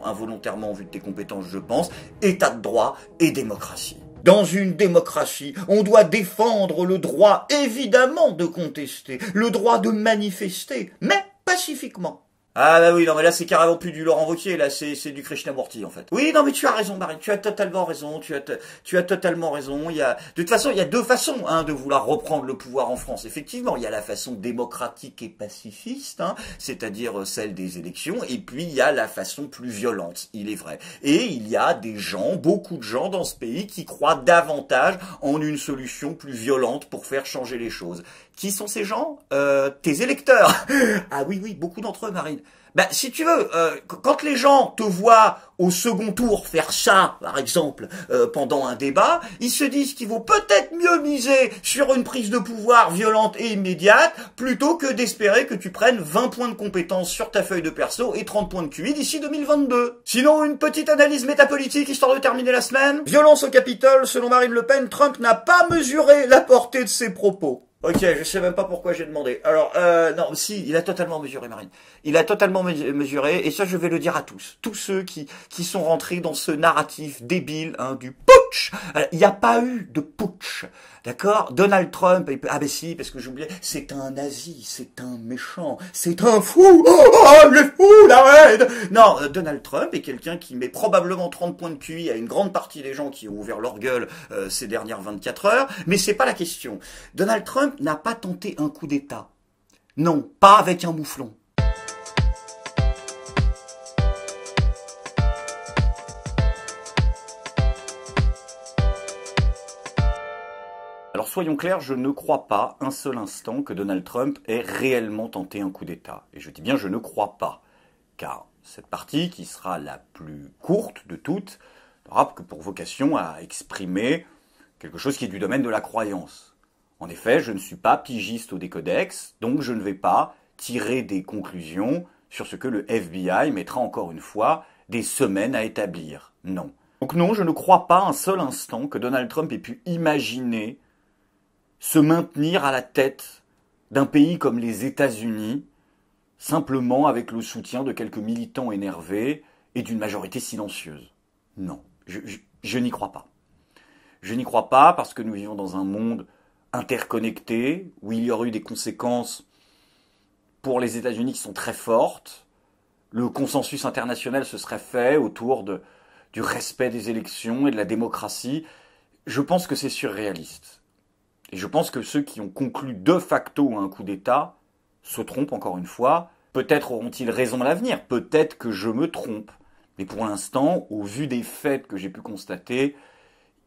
involontairement, vu de tes compétences, je pense, état de droit et démocratie. Dans une démocratie, on doit défendre le droit, évidemment, de contester, le droit de manifester, mais pacifiquement. Ah bah oui, non mais là c'est carrément plus du Laurent Wauquiez, là c'est du Krishnamurti en fait. Oui, non mais tu as raison Marine, tu as totalement raison, tu as totalement raison. De toute façon, il y a 2 façons de vouloir reprendre le pouvoir en France. Effectivement, il y a la façon démocratique et pacifiste, c'est-à-dire celle des élections, et puis il y a la façon plus violente, il est vrai. Et il y a des gens, beaucoup de gens dans ce pays qui croient davantage en une solution plus violente pour faire changer les choses. Qui sont ces gens? Tes électeurs. Ah oui, beaucoup d'entre eux, Marine. Ben, si tu veux, quand les gens te voient au second tour faire ça, par exemple, pendant un débat, ils se disent qu'il vaut peut-être mieux miser sur une prise de pouvoir violente et immédiate, plutôt que d'espérer que tu prennes 20 points de compétence sur ta feuille de perso et 30 points de QI d'ici 2022. Sinon, une petite analyse métapolitique, histoire de terminer la semaine. Violence au Capitole, selon Marine Le Pen, Trump n'a pas mesuré la portée de ses propos. Ok, je sais même pas pourquoi j'ai demandé. Alors, non, si, il a totalement mesuré, Marine. Il a totalement mesuré, et ça, je vais le dire à tous. Tous ceux qui sont rentrés dans ce narratif débile, du putsch. Il n'y a pas eu de putsch. D'accord? Donald Trump, ah ben si, parce que j'oubliais, c'est un nazi, c'est un méchant, c'est un fou, il est fou, la reine! Non, Donald Trump est quelqu'un qui met probablement 30 points de QI à une grande partie des gens qui ont ouvert leur gueule ces dernières 24 heures, mais c'est pas la question. Donald Trump n'a pas tenté un coup d'État. Non, pas avec un mouflon. Alors soyons clairs, je ne crois pas un seul instant que Donald Trump ait réellement tenté un coup d'État. Et je dis bien je ne crois pas, car cette partie, qui sera la plus courte de toutes, n'aura que pour vocation à exprimer quelque chose qui est du domaine de la croyance. En effet, je ne suis pas pigiste au décodex, donc je ne vais pas tirer des conclusions sur ce que le FBI mettra encore une fois des semaines à établir. Non. Donc non, je ne crois pas un seul instant que Donald Trump ait pu imaginer se maintenir à la tête d'un pays comme les États-Unis simplement avec le soutien de quelques militants énervés et d'une majorité silencieuse. Non, je n'y crois pas. Je n'y crois pas parce que nous vivons dans un monde interconnecté, où il y aurait eu des conséquences pour les États-Unis qui sont très fortes. Le consensus international se serait fait autour du respect des élections et de la démocratie. Je pense que c'est surréaliste. Et je pense que ceux qui ont conclu de facto un coup d'État se trompent encore une fois. Peut-être auront-ils raison à l'avenir, peut-être que je me trompe. Mais pour l'instant, au vu des faits que j'ai pu constater,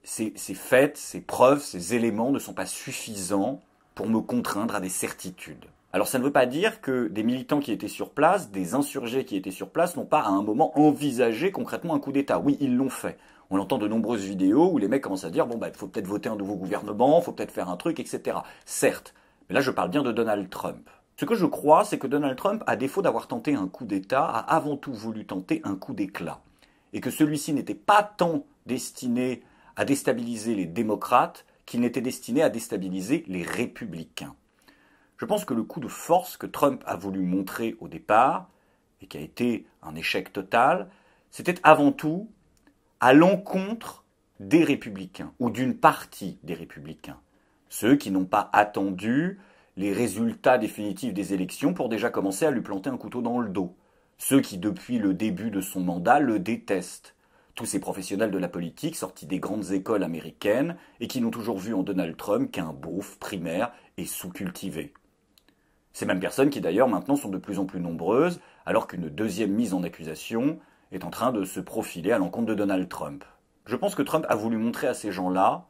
ces faits, ces preuves, ces éléments ne sont pas suffisants pour me contraindre à des certitudes. Alors ça ne veut pas dire que des militants qui étaient sur place, des insurgés qui étaient sur place, n'ont pas à un moment envisagé concrètement un coup d'État. Oui, ils l'ont fait. On entend de nombreuses vidéos où les mecs commencent à dire « bon, il faut peut-être voter un nouveau gouvernement, il faut peut-être faire un truc, etc. » Certes, mais là je parle bien de Donald Trump. Ce que je crois, c'est que Donald Trump, à défaut d'avoir tenté un coup d'État, a avant tout voulu tenter un coup d'éclat. Et que celui-ci n'était pas tant destiné à déstabiliser les démocrates qu'il n'était destiné à déstabiliser les républicains. Je pense que le coup de force que Trump a voulu montrer au départ, et qui a été un échec total, c'était avant tout à l'encontre des républicains, ou d'une partie des républicains. Ceux qui n'ont pas attendu les résultats définitifs des élections pour déjà commencer à lui planter un couteau dans le dos. Ceux qui, depuis le début de son mandat, le détestent. Tous ces professionnels de la politique sortis des grandes écoles américaines et qui n'ont toujours vu en Donald Trump qu'un beauf primaire et sous-cultivé. Ces mêmes personnes qui d'ailleurs maintenant sont de plus en plus nombreuses, alors qu'une deuxième mise en accusation est en train de se profiler à l'encontre de Donald Trump. Je pense que Trump a voulu montrer à ces gens-là,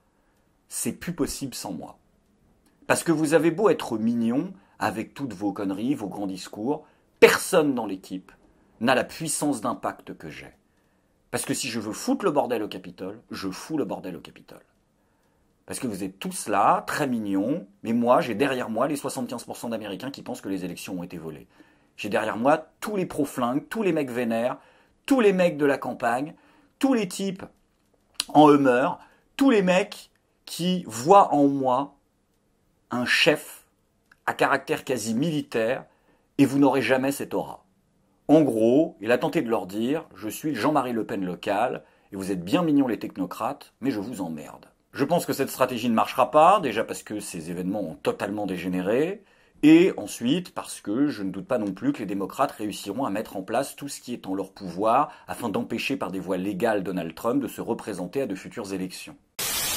c'est plus possible sans moi. Parce que vous avez beau être mignon, avec toutes vos conneries, vos grands discours, personne dans l'équipe n'a la puissance d'impact que j'ai. Parce que si je veux foutre le bordel au Capitole, je fous le bordel au Capitole. Parce que vous êtes tous là, très mignons, mais moi, j'ai derrière moi les 75% d'Américains qui pensent que les élections ont été volées. J'ai derrière moi tous les pro-flingues, tous les mecs vénères, tous les mecs de la campagne, tous les types en Hummer, tous les mecs qui voient en moi un chef à caractère quasi militaire, et vous n'aurez jamais cette aura. En gros, il a tenté de leur dire « Je suis le Jean-Marie Le Pen local, et vous êtes bien mignons les technocrates, mais je vous emmerde ». Je pense que cette stratégie ne marchera pas, déjà parce que ces événements ont totalement dégénéré, et ensuite parce que je ne doute pas non plus que les démocrates réussiront à mettre en place tout ce qui est en leur pouvoir afin d'empêcher par des voies légales Donald Trump de se représenter à de futures élections.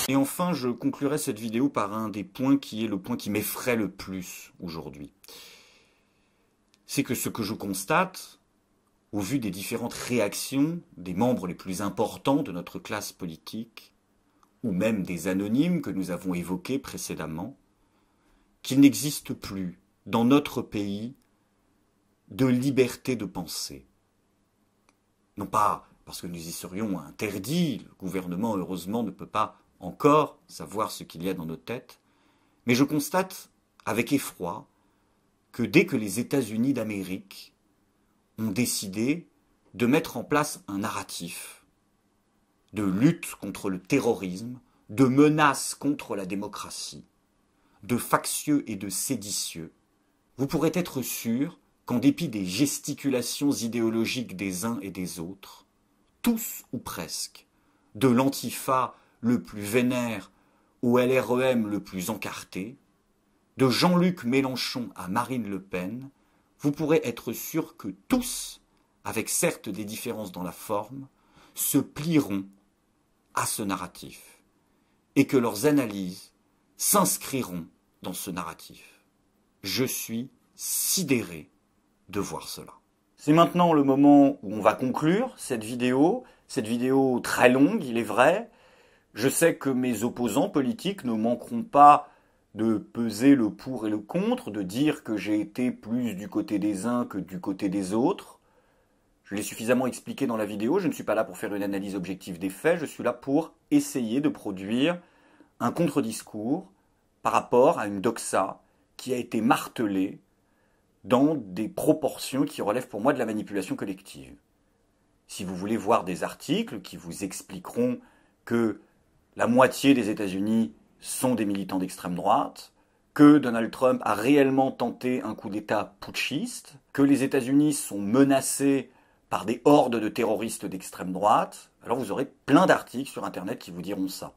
Et enfin, je conclurai cette vidéo par un des points qui est le point qui m'effraie le plus aujourd'hui. C'est que ce que je constate, au vu des différentes réactions des membres les plus importants de notre classe politique, ou même des anonymes que nous avons évoqués précédemment, qu'il n'existe plus dans notre pays de liberté de pensée. Non pas parce que nous y serions interdits, le gouvernement heureusement ne peut pas encore savoir ce qu'il y a dans nos têtes, mais je constate avec effroi que dès que les États-Unis d'Amérique ont décidé de mettre en place un narratif de lutte contre le terrorisme, de menace contre la démocratie, de factieux et de séditieux, vous pourrez être sûr qu'en dépit des gesticulations idéologiques des uns et des autres, tous ou presque, de l'Antifa le plus vénère au LREM le plus encarté, de Jean-Luc Mélenchon à Marine Le Pen, vous pourrez être sûr que tous, avec certes des différences dans la forme, se plieront à ce narratif et que leurs analyses s'inscriront dans ce narratif. Je suis sidéré de voir cela. C'est maintenant le moment où on va conclure cette vidéo très longue, il est vrai. Je sais que mes opposants politiques ne manqueront pas de peser le pour et le contre, de dire que j'ai été plus du côté des uns que du côté des autres. Je l'ai suffisamment expliqué dans la vidéo, je ne suis pas là pour faire une analyse objective des faits, je suis là pour essayer de produire un contre-discours par rapport à une doxa qui a été martelée dans des proportions qui relèvent pour moi de la manipulation collective. Si vous voulez voir des articles qui vous expliqueront que la moitié des États-Unis sont des militants d'extrême droite, que Donald Trump a réellement tenté un coup d'État putschiste, que les États-Unis sont menacés par des hordes de terroristes d'extrême droite, alors vous aurez plein d'articles sur Internet qui vous diront ça.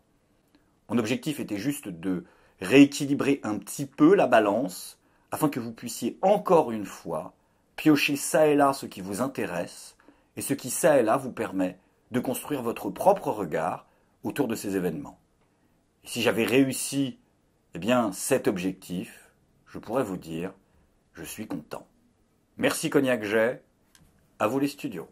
Mon objectif était juste de rééquilibrer un petit peu la balance, afin que vous puissiez encore une fois piocher ça et là ce qui vous intéresse, et ce qui ça et là vous permet de construire votre propre regard autour de ces événements. Et si j'avais réussi cet objectif, je pourrais vous dire, je suis content. Merci Cognac Jet, à vous les studios.